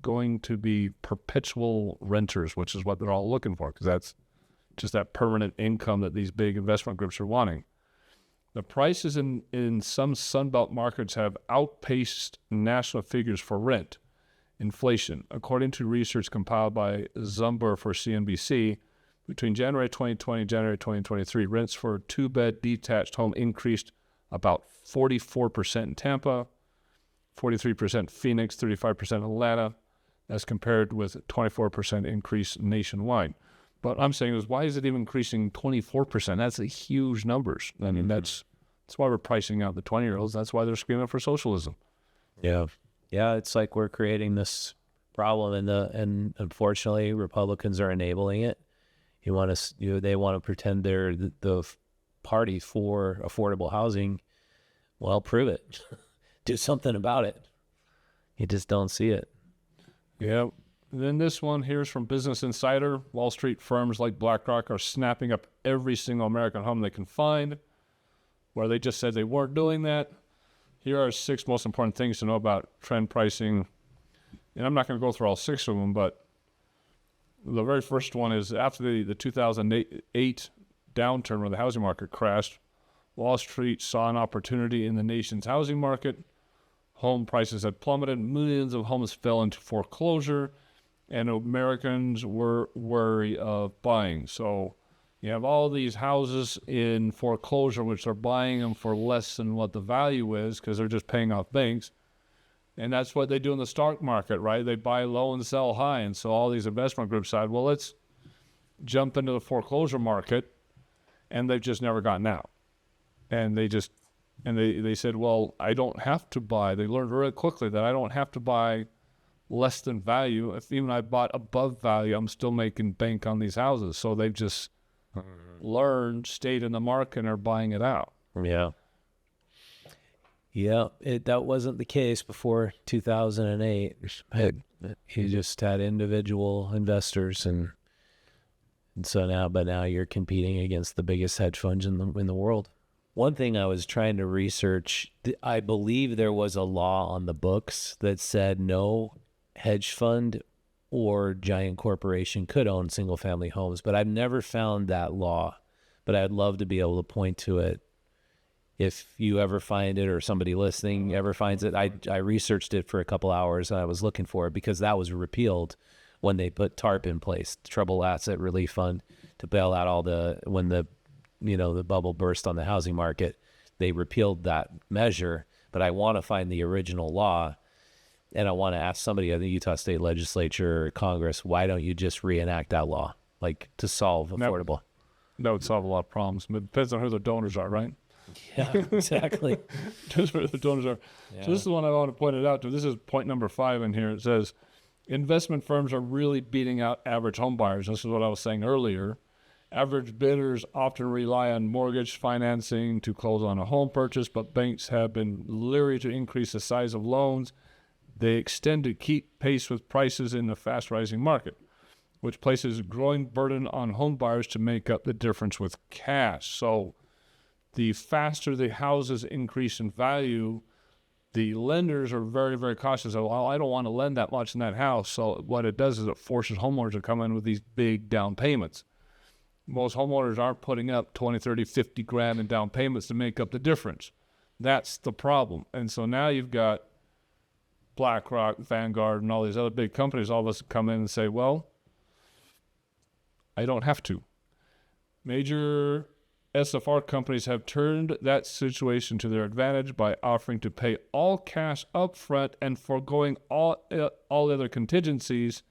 going to be perpetual renters, which is what they're all looking for, because that's just that permanent income that these big investment groups are wanting. The prices in some Sunbelt markets have outpaced national figures for rent inflation, according to research compiled by Zumber for CNBC. Between January 2020 and January 2023, rents for a 2-bed detached home increased about 44% in Tampa, 43% Phoenix, 35% Atlanta, as compared with a 24% increase nationwide. But I'm saying is, why is it even increasing 24%? That's a huge numbers. I mean, that's why we're pricing out the 20-year-olds. That's why they're screaming for socialism. Yeah. Yeah, it's like we're creating this problem, and unfortunately, Republicans are enabling it. They want to pretend they're the party for affordable housing. Well, prove it. Do something about it. You just don't see it. Yeah. Then this one here is from Business Insider. Wall Street firms like BlackRock are snapping up every single American home they can find, where they just said they weren't doing that. Here are 6 most important things to know about trend pricing. And I'm not going to go through all 6 of them, but the very first one is after the 2008 downturn where the housing market crashed, Wall Street saw an opportunity in the nation's housing market. Home prices had plummeted. Millions of homes fell into foreclosure, and Americans were wary of buying. So you have all these houses in foreclosure, which are buying them for less than what the value is because they're just paying off banks. And that's what they do in the stock market, right? They buy low and sell high. And so all these investment groups said, well, let's jump into the foreclosure market. And they've just never gotten out. And they said, well, I don't have to buy. They learned really quickly that I don't have to buy less than value. If even I bought above value, I'm still making bank on these houses. So they've just learned, stayed in the market, and are buying it out. Yeah. Yeah, that wasn't the case before 2008. You just had individual investors, and so now you're competing against the biggest hedge funds in the world. One thing I was trying to research, I believe there was a law on the books that said no hedge fund or giant corporation could own single-family homes, but I've never found that law. But I'd love to be able to point to it. If you ever find it, or somebody listening ever finds it, I researched it for a couple hours, and I was looking for it because that was repealed when they put TARP in place, the Troubled Asset Relief Fund, to bail out when the bubble burst on the housing market. They repealed that measure, but I want to find the original law, and I want to ask somebody at the Utah State Legislature or Congress, why don't you just reenact that law, like to solve affordable? That would solve a lot of problems. But it depends on who the donors are, right? Yeah, exactly. Just where the donors are. Yeah. So this is the one I want to point it out to. This is point number 5 in here. It says, investment firms are really beating out average home buyers. This is what I was saying earlier. Average bidders often rely on mortgage financing to close on a home purchase, but banks have been leery to increase the size of loans they extend to keep pace with prices in the fast-rising market, which places a growing burden on home buyers to make up the difference with cash. So the faster the houses increase in value, the lenders are very, very cautious. Well, I don't want to lend that much in that house. So what it does is it forces homeowners to come in with these big down payments. Most homeowners aren't putting up 20, 30, 50 grand in down payments to make up the difference. That's the problem. And so now you've got BlackRock, Vanguard, and all these other big companies, all of us come in and say, well, I don't have to. Major SFR companies have turned that situation to their advantage by offering to pay all cash up front and foregoing all other contingencies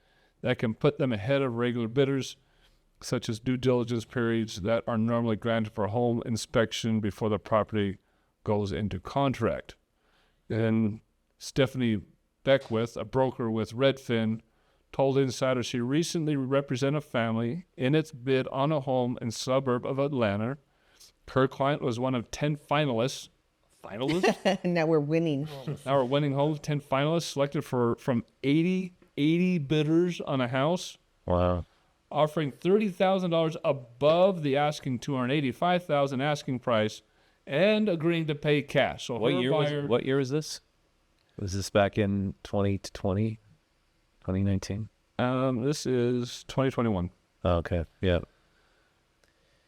that can put them ahead of regular bidders, such as due diligence periods that are normally granted for home inspection before the property goes into contract. And Stephanie Beckwith, a broker with Redfin, told Insider she recently represented a family in its bid on a home in suburb of Atlanta. Her client was one of 10 finalists. Now we're winning. Now we're winning homes. 10 finalists selected from 80 bidders on a house. Wow. Offering $30,000 above the asking $285,000 asking price, and agreeing to pay cash. So what year was this? Was this back in 2020, 2019? This is 2021. Oh, okay. Yeah.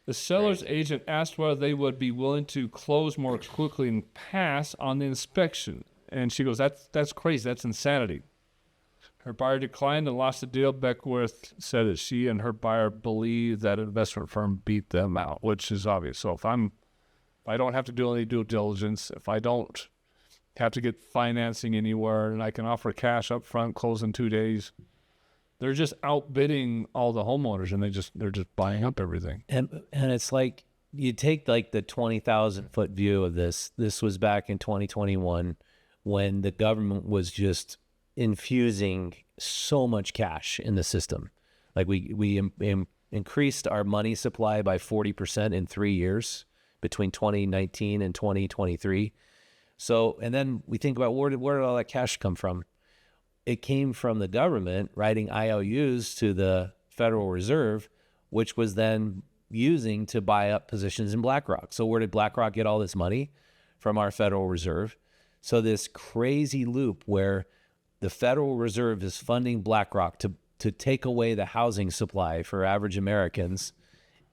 The seller's agent asked whether they would be willing to close more quickly and pass on the inspection. And she goes, that's crazy. That's insanity. Her buyer declined and lost the deal. Beckwith said that she and her buyer believe that an investment firm beat them out, which is obvious. So if I don't have to do any due diligence, if I don't have to get financing anywhere, and I can offer cash up front, close in 2 days, they're just outbidding all the homeowners, and they're just buying up everything. And it's like, you take like the 20,000 foot view of this. This was back in 2021 when the government was just infusing so much cash in the system. Like we increased our money supply by 40% in 3 years between 2019 and 2023. So, and then we think about where did all that cash come from? It came from the government writing IOUs to the Federal Reserve, which was then using to buy up positions in BlackRock. So where did BlackRock get all this money? From our Federal Reserve. So this crazy loop where the Federal Reserve is funding BlackRock to take away the housing supply for average Americans.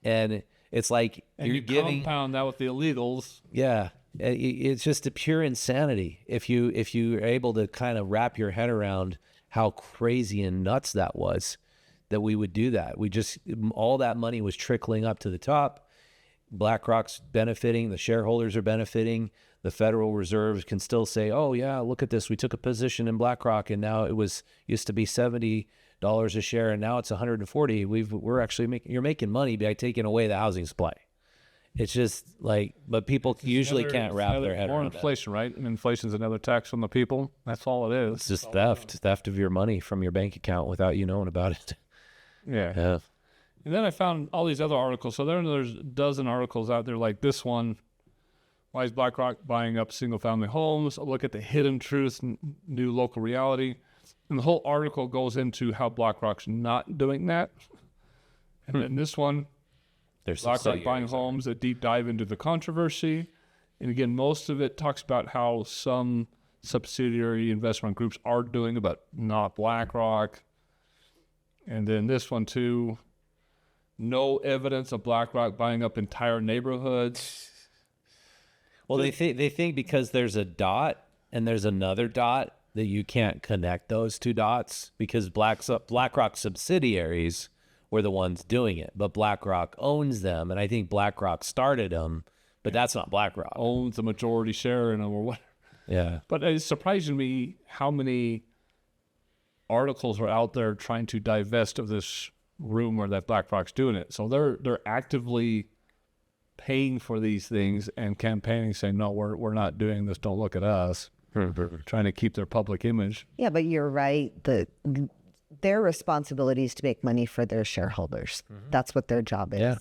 And it's like, And you're you giving, compound that with the illegals. yeah, it's just a pure insanity. If you're able to kind of wrap your head around how crazy and nuts that was, that we would do that. All that money was trickling up to the top. BlackRock's benefiting, the shareholders are benefiting. The Federal Reserve can still say, oh yeah, look at this. We took a position in BlackRock and now used to be $70 a share and now it's $140. We're actually you're making money by taking away the housing supply. It's just like, but people usually can't wrap their head more around inflation, right? And inflation's another tax on the people. That's all it is. It's just theft of your money from your bank account without you knowing about it. Yeah. Yeah. And then I found all these other articles. So there's a dozen articles out there like this one. Why is BlackRock buying up single-family homes? A look at the hidden truth, new local reality. And the whole article goes into how BlackRock's not doing that. And then this one, There's BlackRock buying homes, a deep dive into the controversy. And again, most of it talks about how some subsidiary investment groups are doing, but not BlackRock. And then this one too, no evidence of BlackRock buying up entire neighborhoods. Well, they think because there's a dot and there's another dot that you can't connect those two dots because BlackRock subsidiaries were the ones doing it, but BlackRock owns them, and I think BlackRock started them, but that's not BlackRock. Owns a majority share in them or whatever. Yeah. But it's surprising me how many articles are out there trying to divest of this rumor that BlackRock's doing it. So they're actively paying for these things and campaigning, saying, no, we're not doing this. Don't look at us. Trying to keep their public image. Yeah, but you're right. Their responsibility is to make money for their shareholders. That's what their job is. Yeah.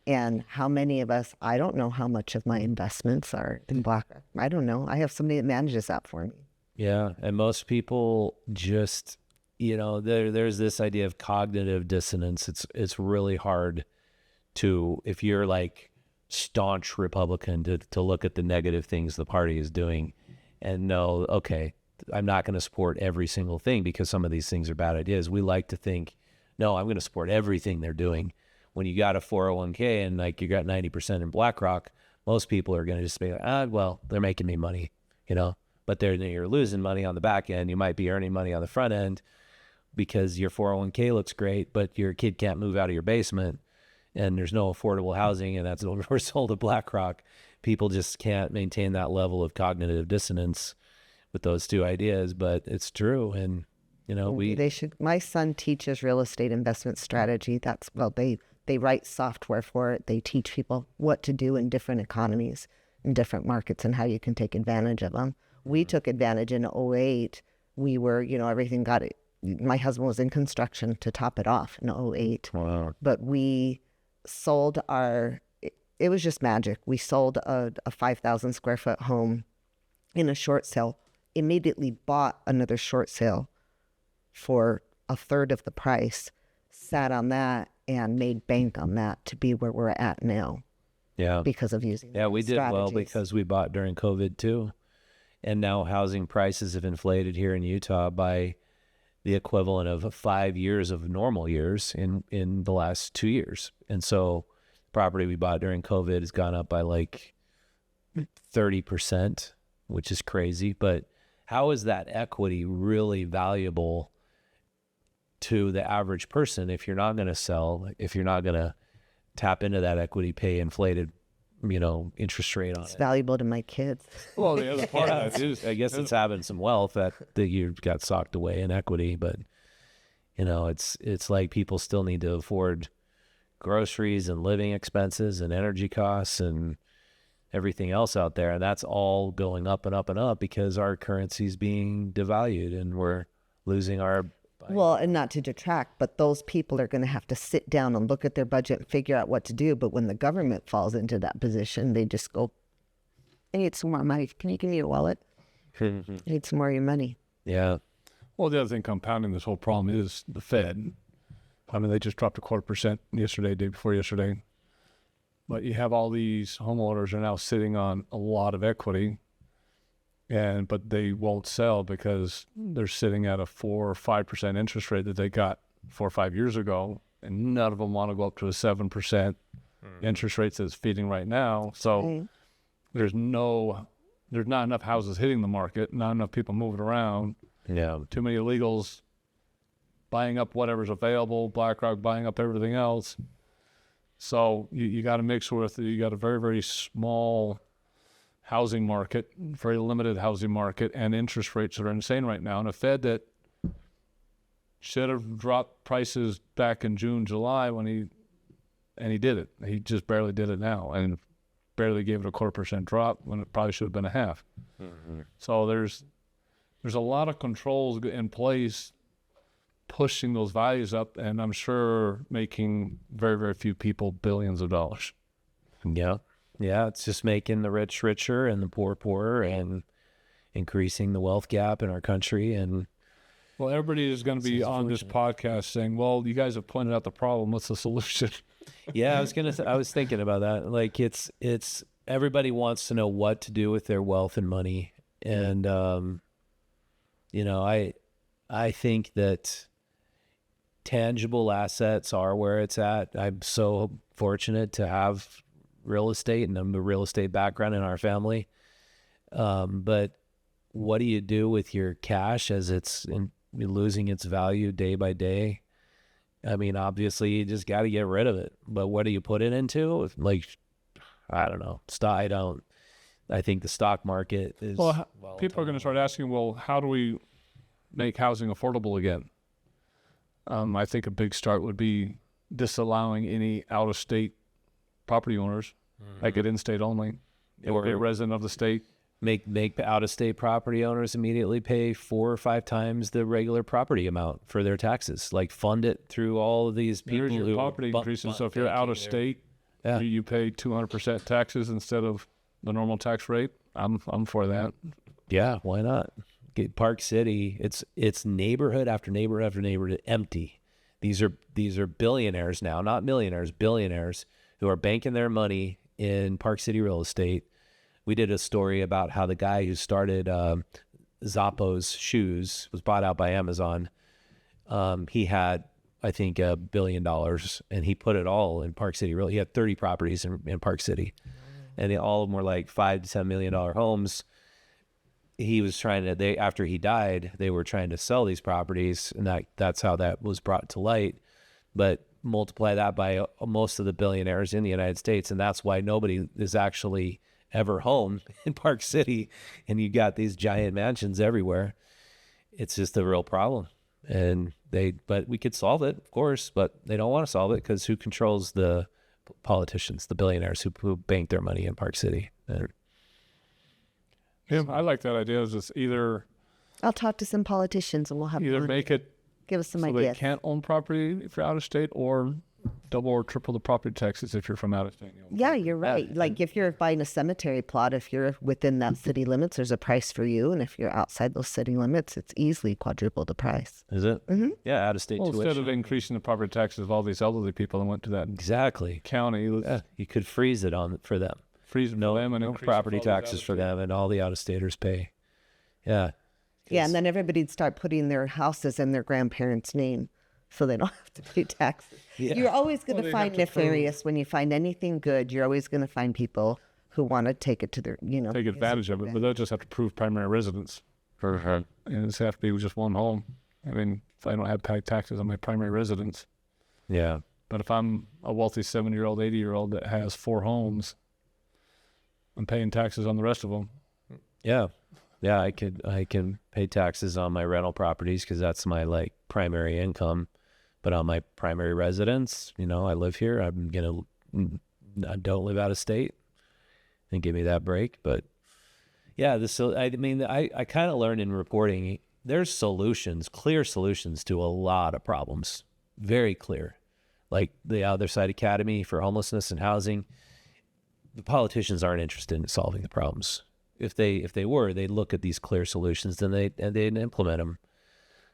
And how many of us, I don't know how much of my investments are in BlackRock. I don't know. I have somebody that manages that for me. Yeah. And most people just, there's this idea of cognitive dissonance. It's really hard to, if you're like staunch Republican, to look at the negative things the party is doing and know, okay, I'm not going to support every single thing because some of these things are bad ideas. We like to think, no, I'm going to support everything they're doing. When you got a 401k and like you got 90% in BlackRock, most people are going to just be like, well, they're making me money, but you're losing money on the back end. You might be earning money on the front end because your 401k looks great, but your kid can't move out of your basement and there's no affordable housing, and that's what we're sold to BlackRock. People just can't maintain that level of cognitive dissonance with those two ideas, but it's true. And, they should, my son teaches real estate investment strategy. They write software for it. They teach people what to do in different economies, in different markets, and how you can take advantage of them. We took advantage in '08. We were, everything got it. My husband was in construction to top it off in '08. Wow. But we sold it was just magic. We sold a 5,000 square foot home in a short sale, immediately bought another short sale for a third of the price, sat on that and made bank on that to be where we're at now. Yeah. Because of using Yeah, we did well strategies. because we bought during COVID too. And now housing prices have inflated here in Utah by the equivalent of 5 years of normal years in the last 2 years. And so property we bought during COVID has gone up by like 30%, which is crazy. But how is that equity really valuable to the average person, if you're not going to sell, if you're not going to tap into that equity, pay inflated, interest rate on It's it. valuable to my kids. Well, the other part of that is, I guess it's having some wealth that you got socked away in equity, but it's like people still need to afford groceries and living expenses and energy costs and everything else out there, and that's all going up and up and up because our currency's being devalued and we're losing our. Well, and not to detract, but those people are going to have to sit down and look at their budget and figure out what to do. But when the government falls into that position, they just go, I need some more money. Can you give me your wallet? I need some more of your money. Yeah. well, the other thing compounding this whole problem is the Fed. I mean, they just dropped 0.25% yesterday, day before yesterday. But you have all these homeowners are now sitting on a lot of equity, but they won't sell because they're sitting at a 4 or 5% interest rate that they got 4 or 5 years ago, and none of them want to go up to a 7% interest rate that's feeding right now. So there's not enough houses hitting the market, not enough people moving around. Yeah. Too many illegals buying up whatever's available, BlackRock buying up everything else. So you got to mix with, you got a very, very small housing market, very limited housing market, and interest rates that are insane right now. And a Fed that should have dropped prices back in June, July and he did it. He just barely did it now and barely gave it a 0.25% drop when it probably should have been a half. Mm-hmm. So there's a lot of controls in place pushing those values up, and I'm sure making very, very few people billions of dollars. Yeah. Yeah, it's just making the rich richer and the poor poorer and increasing the wealth gap in our country. And well, everybody is going to be on this podcast saying, well, you guys have pointed out the problem. What's the solution? Yeah, I was thinking about that. Like it's everybody wants to know what to do with their wealth and money. And, I think that tangible assets are where it's at. I'm so fortunate to have real estate and a real estate background in our family. But what do you do with your cash as it's losing its value day by day? I mean, obviously you just got to get rid of it, but what do you put it into? Like, I don't know. I think the stock market is. Well, people are going to start asking, well, how do we make housing affordable again? I think a big start would be disallowing any out-of-state property owners, make it in-state only, or a resident of the state. Make out-of-state property owners immediately pay 4 or 5 times the regular property amount for their taxes. Like fund it through all of these people. There's your property increases. So if you're out of state, you pay 200% taxes instead of the normal tax rate. I'm for that. Yeah, why not? Get Park City. It's neighborhood after neighborhood after neighborhood empty. These are billionaires now, not millionaires, billionaires who are banking their money in Park City real estate. We did a story about how the guy who started Zappos shoes was bought out by Amazon. He had, I think, $1 billion, and he put it all in Park City. He had 30 properties in Park City, and all of them were like $5 to $10 million homes. He was after he died, they were trying to sell these properties, and that's how that was brought to light. But multiply that by most of the billionaires in the United States, and that's why nobody is actually ever home in Park City, and you got these giant mansions everywhere. It's just a real problem, but we could solve it, of course, but they don't want to solve it because who controls the politicians, the billionaires who bank their money in Park City? Yeah, I like that idea. Is either I'll talk to some politicians and we'll have either fun. make it Give us some so ideas. they can't own property if you're out of state, or double or triple the property taxes if you're from out of state. Yeah, you're right. Like if you're buying a cemetery plot, if you're within that city limits, there's a price for you. And if you're outside those city limits, it's easily quadruple the price. Is it? Mm-hmm. Yeah, out of state tuition. Instead of increasing the property taxes of all these elderly people that went to that exactly county, you could freeze it for them. Freeze them for them and no property taxes for them, and all the out-of-staters pay. Yeah. Yeah, and then everybody'd start putting their houses in their grandparents' name so they don't have to pay taxes. Yeah. You're always going to find nefarious when you find anything good. You're always going to find people who want to take it to their, take advantage of it, but they'll just have to prove primary residence. And it's have to be just one home. I mean, if I don't have paid taxes on my primary residence. Yeah. But if I'm a wealthy 70-year-old, 80-year-old that has 4 homes, I'm paying taxes on the rest of them. Yeah. Yeah, I can pay taxes on my rental properties because that's my like primary income. But on my primary residence, you know, I live here. I don't live out of state, and give me that break. But yeah, I kind of learned in reporting there's solutions, clear solutions to a lot of problems, very clear. Like the Other Side Academy for homelessness and housing. The politicians aren't interested in solving the problems. If they were, they'd look at these clear solutions and they'd implement them.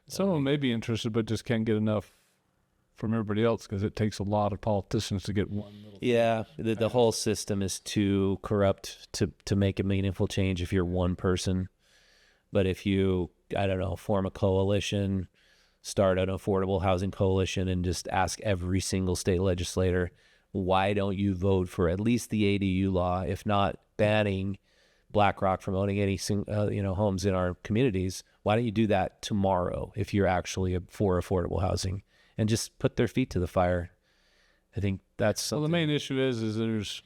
Some of them may be interested, but just can't get enough from everybody else because it takes a lot of politicians to get one little Yeah, the whole system is too corrupt to make a meaningful change if you're one person. But if you, I don't know, form a coalition, start an affordable housing coalition and just ask every single state legislator, why don't you vote for at least the ADU law, if not banning BlackRock from owning any homes in our communities? Why don't you do that tomorrow if you're actually for affordable housing? And just put their feet to the fire. I think that's something. Well, the main issue is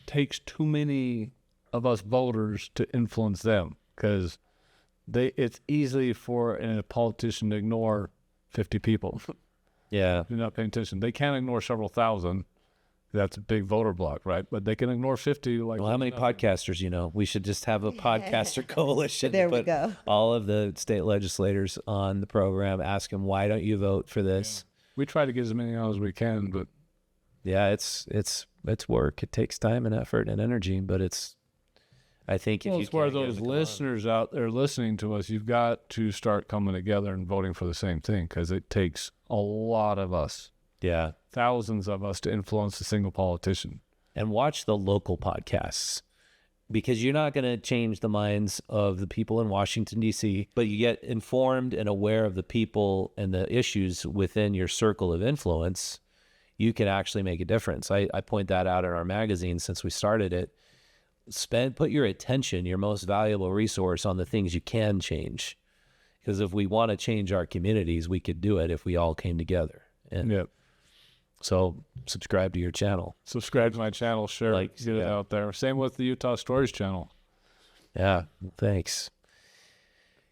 takes too many of us voters to influence them because it's easy for a politician to ignore 50 people. Yeah. They're not paying attention. They can't ignore several thousand. That's a big voter block, right? But they can ignore 50. Like, well, how many podcasters you know? We should just have a podcaster coalition. There we put go. all of the state legislators on the program. Ask them, why don't you vote for this? Yeah. We try to get as many out as we can, but yeah, it's work. It takes time and effort and energy, but I think if you it's where those listeners out there listening to us, you've got to start coming together and voting for the same thing because it takes a lot of us. Yeah. Thousands of us to influence a single politician. And watch the local podcasts because you're not going to change the minds of the people in Washington, D.C., but you get informed and aware of the people and the issues within your circle of influence. You can actually make a difference. I point that out in our magazine since we started it. Put your attention, your most valuable resource, on the things you can change. Because if we want to change our communities, we could do it if we all came together. And Yep. So subscribe to your channel. Subscribe to my channel, share it, get it out there. Same with the Utah Stories channel. Yeah, thanks.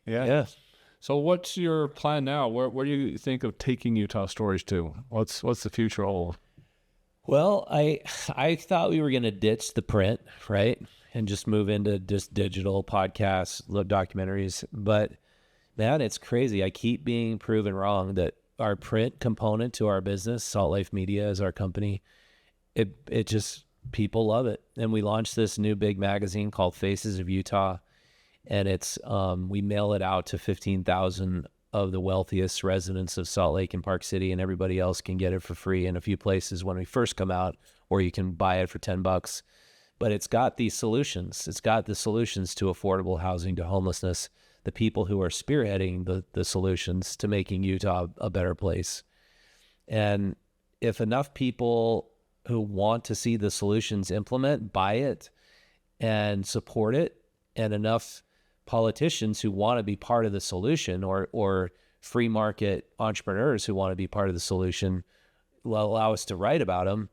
Yeah. So what's your plan now? Where do you think of taking Utah Stories to? What's the future hold? Well, I thought we were going to ditch the print, right? And just move into just digital podcasts, documentaries. But man, it's crazy. I keep being proven wrong that our print component to our business, Salt Life Media is our company. It just, people love it. And we launched this new big magazine called Faces of Utah. And it's, we mail it out to 15,000 of the wealthiest residents of Salt Lake and Park City, and everybody else can get it for free in a few places when we first come out, or you can buy it for $10. But it's got these solutions. It's got the solutions to affordable housing, to homelessness, the people who are spearheading the solutions to making Utah a better place. And if enough people who want to see the solutions implement, buy it and support it, and enough politicians who want to be part of the solution, or free market entrepreneurs who want to be part of the solution will allow us to write about them,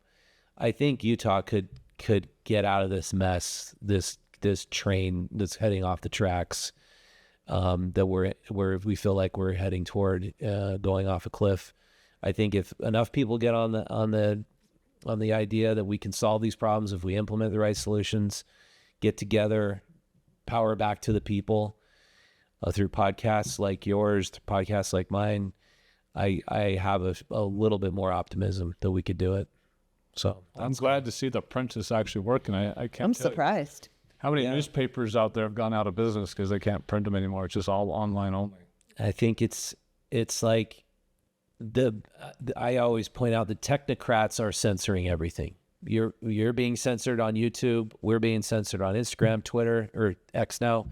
I think Utah could get out of this mess, this train that's heading off the tracks, that where we feel like we're heading toward going off a cliff. I think if enough people get on the idea that we can solve these problems if we implement the right solutions, get together, power back to the people through podcasts like yours, podcasts like mine, I have a little bit more optimism that we could do it. So I'm glad to see the print is actually working. I can't. I'm surprised. How many newspapers out there have gone out of business because they can't print them anymore? It's just all online only. I think it's like I always point out the technocrats are censoring everything. You're being censored on YouTube. We're being censored on Instagram, Twitter, or X now.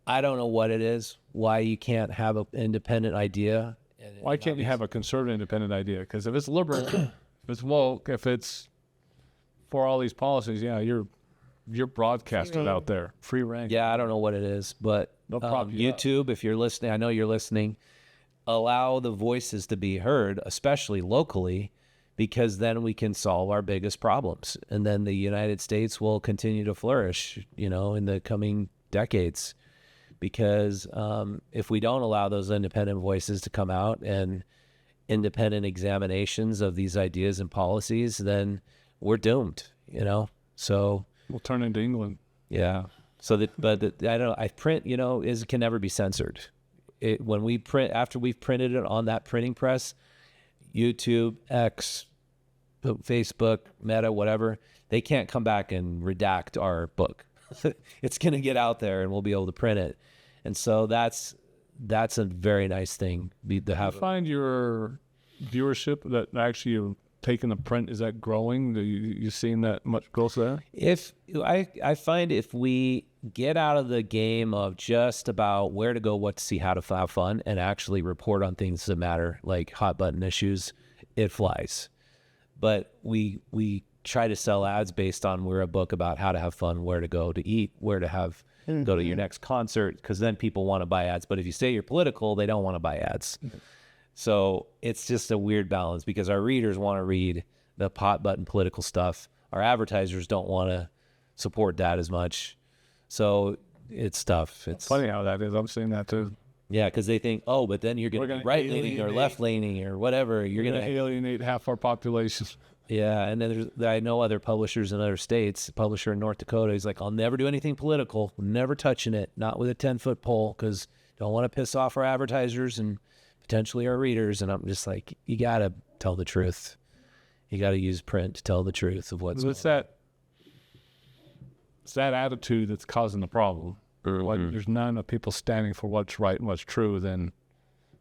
I don't know what it is. Why you can't have an independent idea? Why can't you have a conservative independent idea? Because if it's liberal, if it's woke, if it's for all these policies, yeah, you're broadcasted out there, free reign. Yeah, I don't know what it is, but They'll prop you up. YouTube, if you're listening, I know you're listening. allow the voices to be heard, especially locally, because then we can solve our biggest problems. And then the United States will continue to flourish, you know, in the coming decades. Because if we don't allow those independent voices to come out and independent examinations of these ideas and policies, then we're doomed, you know? So We'll turn into England. yeah. So that, but I don't know, print, you know, can never be censored. When we print, after we've printed it on that printing press, YouTube, X, Facebook, Meta, whatever, they can't come back and redact our book. It's going to get out there and we'll be able to print it. And so that's a very nice thing to have. Do you find your viewership that actually you're taking the print, is that growing? You seeing that much growth there? If I find if we get out of the game of just about where to go, what to see, how to have fun, and actually report on things that matter, like hot button issues, it flies. But we try to sell ads based on we're a book about how to have fun, where to go to eat, where to have go to your next concert, because then people want to buy ads. But if you say you're political, they don't want to buy ads. So it's just a weird balance, because our readers want to read the hot button political stuff. Our advertisers don't want to support that as much. So it's tough. It's funny how that is. I'm seeing that too. Yeah, because they think, oh, but then you're going to be right-leaning or left-leaning or whatever. You're going to alienate half our population. Yeah, and then I know other publishers in other states. A publisher in North Dakota, he's like, I'll never do anything political, never touching it, not with a 10-foot pole, because don't want to piss off our advertisers and potentially our readers. And I'm just like, you got to tell the truth. You got to use print to tell the truth of what's It's that attitude that's causing the problem. Like, there's none of people standing for what's right and what's true, then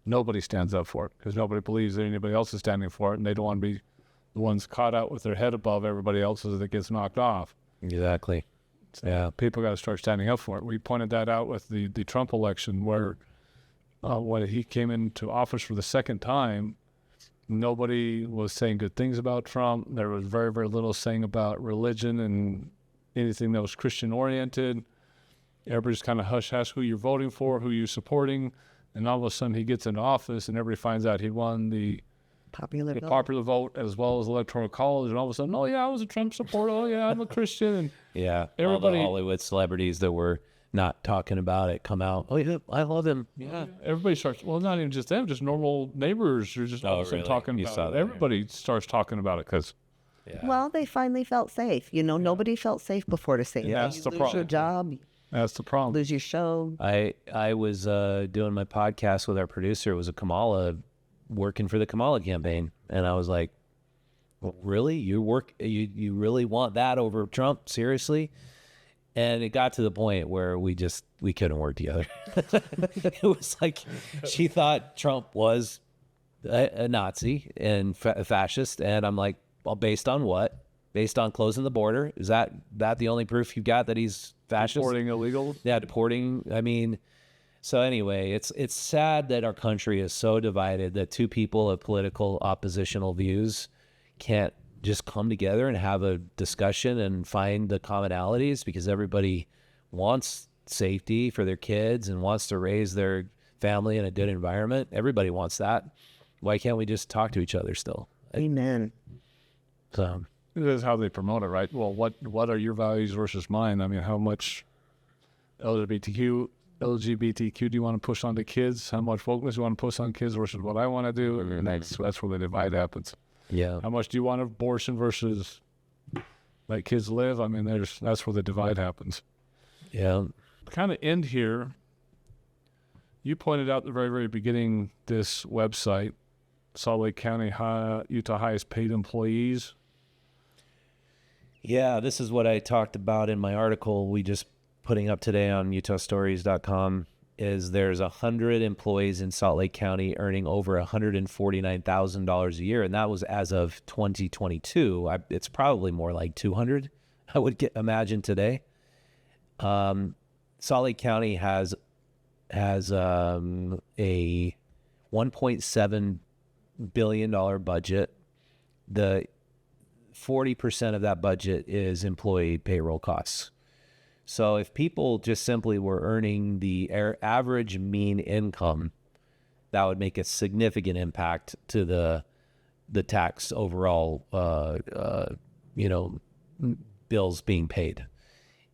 nobody stands up for it, because nobody believes that anybody else is standing for it, and they don't want to be the ones caught out with their head above everybody else's that gets knocked off. Exactly. So yeah. People got to start standing up for it. We pointed that out with the Trump election, where when he came into office for the second time, nobody was saying good things about Trump. There was very, very little saying about religion and anything that was Christian-oriented. Everybody's kind of hush-hush who you're voting for, who you're supporting, and all of a sudden he gets into office and everybody finds out he won the popular vote as well as electoral college, and all of a sudden, oh yeah, I was a Trump supporter, oh yeah, I'm a Christian, and yeah, everybody, all the Hollywood celebrities that were not talking about it come out. Oh yeah, I love him. Yeah, everybody starts. Well, not even just them, just normal neighbors are just all of a sudden talking about it. Everybody starts talking about it because. Yeah. Well, they finally felt safe. You know, nobody felt safe before to say, that's the problem. Lose your job. That's the problem. Lose your show. I was doing my podcast with our producer. It was a Kamala, working for the Kamala campaign, and I was like, well, really? You really want that over Trump? Seriously? And it got to the point where we couldn't work together. It was like she thought Trump was a Nazi and fascist, and I'm like, well, based on what? Based on closing the border? Is that the only proof you've got that he's fascist? Deporting illegal? Yeah, deporting. I mean, so anyway, it's sad that our country is so divided that two people of political oppositional views can't just come together and have a discussion and find the commonalities, because everybody wants safety for their kids and wants to raise their family in a good environment. Everybody wants that. Why can't we just talk to each other still? Amen. So this is how they promote it, right? Well, what are your values versus mine? I mean, how much LGBTQ do you want to push on the kids? How much wokeness do you want to push on kids versus what I want to do? And that's where the divide happens. Yeah. How much do you want abortion versus let kids live? I mean, that's where the divide happens. Yeah. Kind of end here. You pointed out at the very, very beginning this website, Salt Lake County, Utah highest paid employees. Yeah, this is what I talked about in my article we just putting up today on utahstories.com. Is there's 100 employees in Salt Lake County earning over $149,000 a year, and that was as of 2022. It's probably more like 200, I would imagine today. Salt Lake County has a $1.7 billion budget. The 40% of that budget is employee payroll costs. So if people just simply were earning the average mean income that would make a significant impact to the tax overall, bills being paid.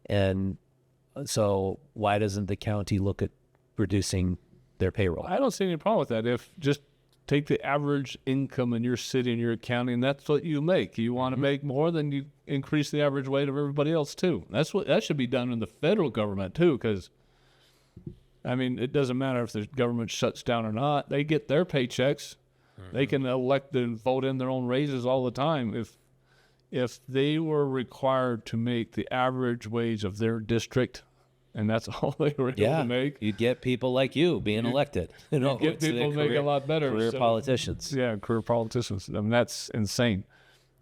And so why doesn't the county look at reducing their payroll? I don't see any problem with that. If just take the average income in your city and your county, and that's what you make. You want to make more, then you increase the average wage of everybody else too. That should be done in the federal government too, because I mean, it doesn't matter if the government shuts down or not. They get their paychecks. They can elect and vote in their own raises all the time. If they were required to make the average wage of their district, and that's all they were able to make, you'd get people like you being elected. Get people make a lot better. Career politicians. Yeah, career politicians. I mean, that's insane.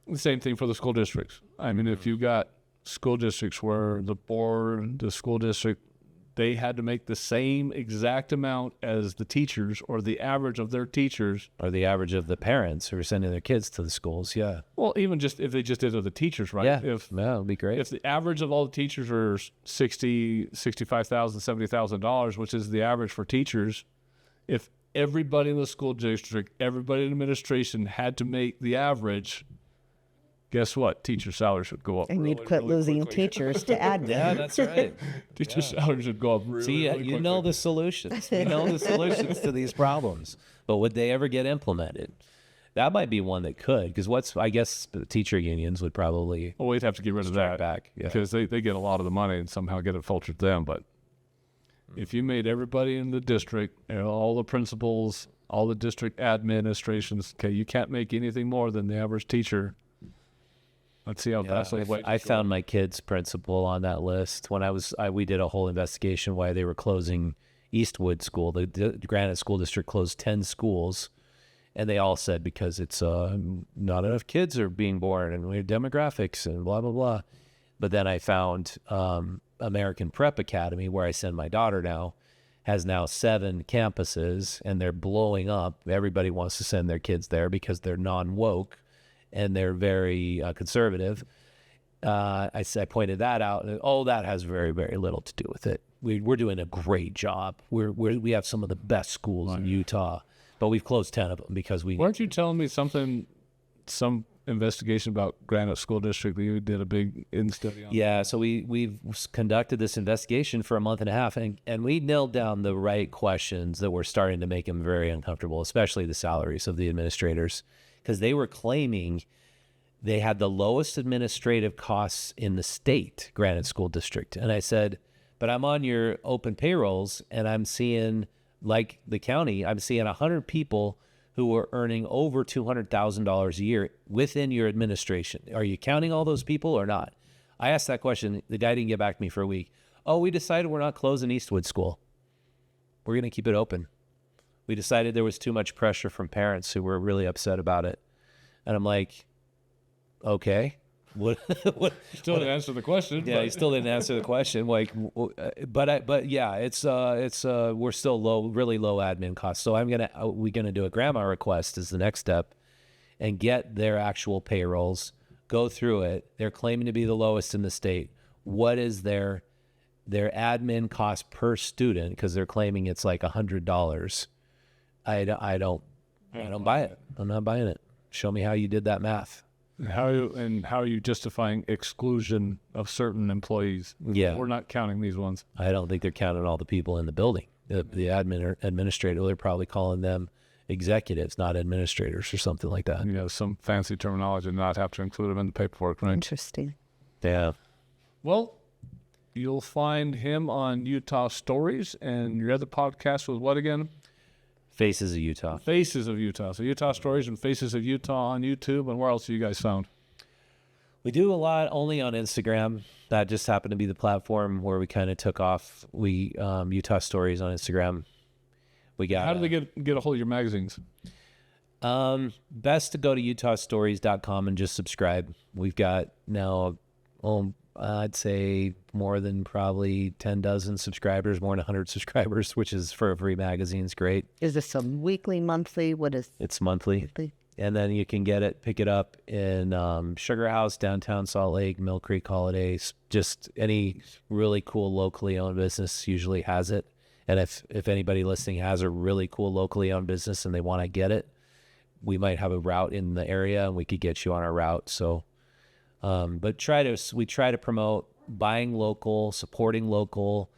The same thing for the school districts. I mean, if you got school districts where the board, the school district, they had to make the same exact amount as the teachers, or the average of their teachers, or the average of the parents who are sending their kids to the schools. Yeah. Well, even just if they just did it with the teachers, right? Yeah. If that would be great. If the average of all the teachers are $65,000, $70,000, which is the average for teachers, if everybody in the school district, everybody in administration had to make the average, guess what? Teacher salaries would go up. And you'd quit losing quickly. teachers to admin. Yeah, that's right. Teacher salaries would go up really, See, really you know quickly. the solutions. You know the solutions to these problems. But would they ever get implemented? That might be one that could, because I guess the teacher unions would probably Well, we'd have to get rid of that back. Yeah. because they get a lot of the money and somehow get it filtered to them. But if you made everybody in the district, all the principals, all the district administrations, okay, you can't make anything more than the average teacher. Let's see how fast those wages I go found up. my kid's principal on that list when we did a whole investigation why they were closing Eastwood School. The Granite School District closed 10 schools, and they all said because it's not enough kids are being born and we have demographics and blah blah blah. But then I found American Prep Academy, where I send my daughter now, has now 7 campuses, and they're blowing up. Everybody wants to send their kids there because they're non-woke and they're very conservative. I pointed that out, and that has very, very little to do with it. We're doing a great job. We have some of the best schools in Utah, but we've closed 10 of them because we. Weren't you telling me some investigation about Granite School District that you did a big study on? Yeah, so we've conducted this investigation for a month and a half, and we nailed down the right questions that were starting to make them very uncomfortable, especially the salaries of the administrators, because they were claiming they had the lowest administrative costs in the state, Granite School District. And I said, but I'm on your open payrolls, and I'm seeing, like the county, I'm seeing 100 people who are earning over $200,000 a year within your administration. Are you counting all those people or not? I asked that question. The guy didn't get back to me for a week. Oh, we decided we're not closing Eastwood School. We're going to keep it open. We decided there was too much pressure from parents who were really upset about it. And I'm like, okay. What? Still didn't answer the question. Yeah, he still didn't answer the question. Like, but yeah, it's we're still really low admin costs. So we're gonna do a grandma request as the next step, and get their actual payrolls, go through it. They're claiming to be the lowest in the state. What is their admin cost per student? Because they're claiming it's like $100. I don't buy it. I'm not buying it. Show me how you did that math. How are you justifying exclusion of certain employees? Yeah. We're not counting these ones. I don't think they're counting all the people in the building. The admin or administrator, they're probably calling them executives, not administrators or something like that. You know, some fancy terminology, not have to include them in the paperwork, right? Interesting. Yeah. Well, you'll find him on Utah Stories, and your other podcast was what again? Faces of Utah. Faces of Utah. So Utah Stories and Faces of Utah on YouTube. And where else are you guys found? We do a lot only on Instagram. That just happened to be the platform where we kind of took off. We Utah Stories on Instagram. We got. How do they get a hold of your magazines? Best to go to utahstories.com and just subscribe. We've got now, I'd say more than probably 10 dozen subscribers, more than 100 subscribers, which is for a free magazine is great. Is this a weekly, monthly? What is It's monthly. monthly? And then you can pick it up in Sugar House, downtown Salt Lake, Mill Creek Holidays. Just any really cool locally owned business usually has it. And if anybody listening has a really cool locally owned business and they want to get it, we might have a route in the area and we could get you on our route. So, but we try to promote buying local, supporting local,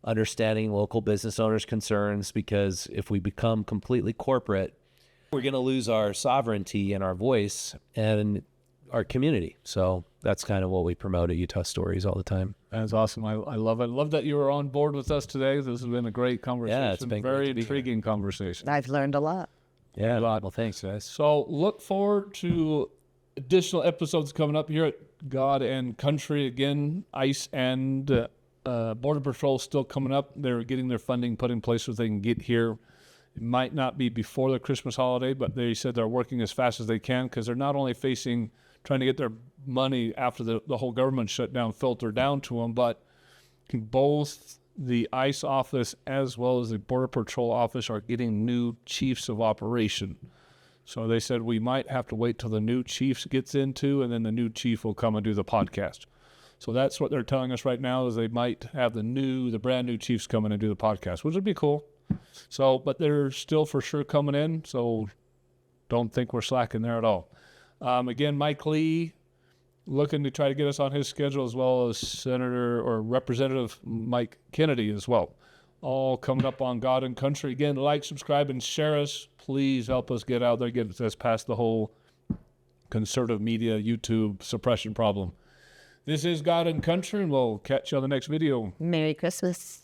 understanding local business owners' concerns, because if we become completely corporate, we're going to lose our sovereignty and our voice and our community. So that's kind of what we promote at Utah Stories all the time. That's awesome. I love it. I love that you were on board with us today. This has been a great conversation. Yeah, it's been very intriguing conversation. I've learned a lot. Yeah. Well, thanks, guys. So look forward to additional episodes coming up here at God and Country. Again, ICE and Border Patrol still coming up. They're getting their funding put in place so they can get here. It might not be before the Christmas holiday, but they said they're working as fast as they can, because they're not only trying to get their money after the whole government shutdown filter down to them, but both the ICE office as well as the Border Patrol office are getting new chiefs of operation. So they said we might have to wait till the new chief gets into, and then the new chief will come and do the podcast. So that's what they're telling us right now, is they might have the brand new chiefs come in and do the podcast, which would be cool. So, but they're still for sure coming in, so don't think we're slacking there at all. Again, Mike Lee looking to try to get us on his schedule, as well as Senator or Representative Mike Kennedy as well. All coming up on God and Country. Again, like, subscribe, and share us. Please help us get out there, get us past the whole conservative media YouTube suppression problem. This is God and Country, and we'll catch you on the next video. Merry Christmas.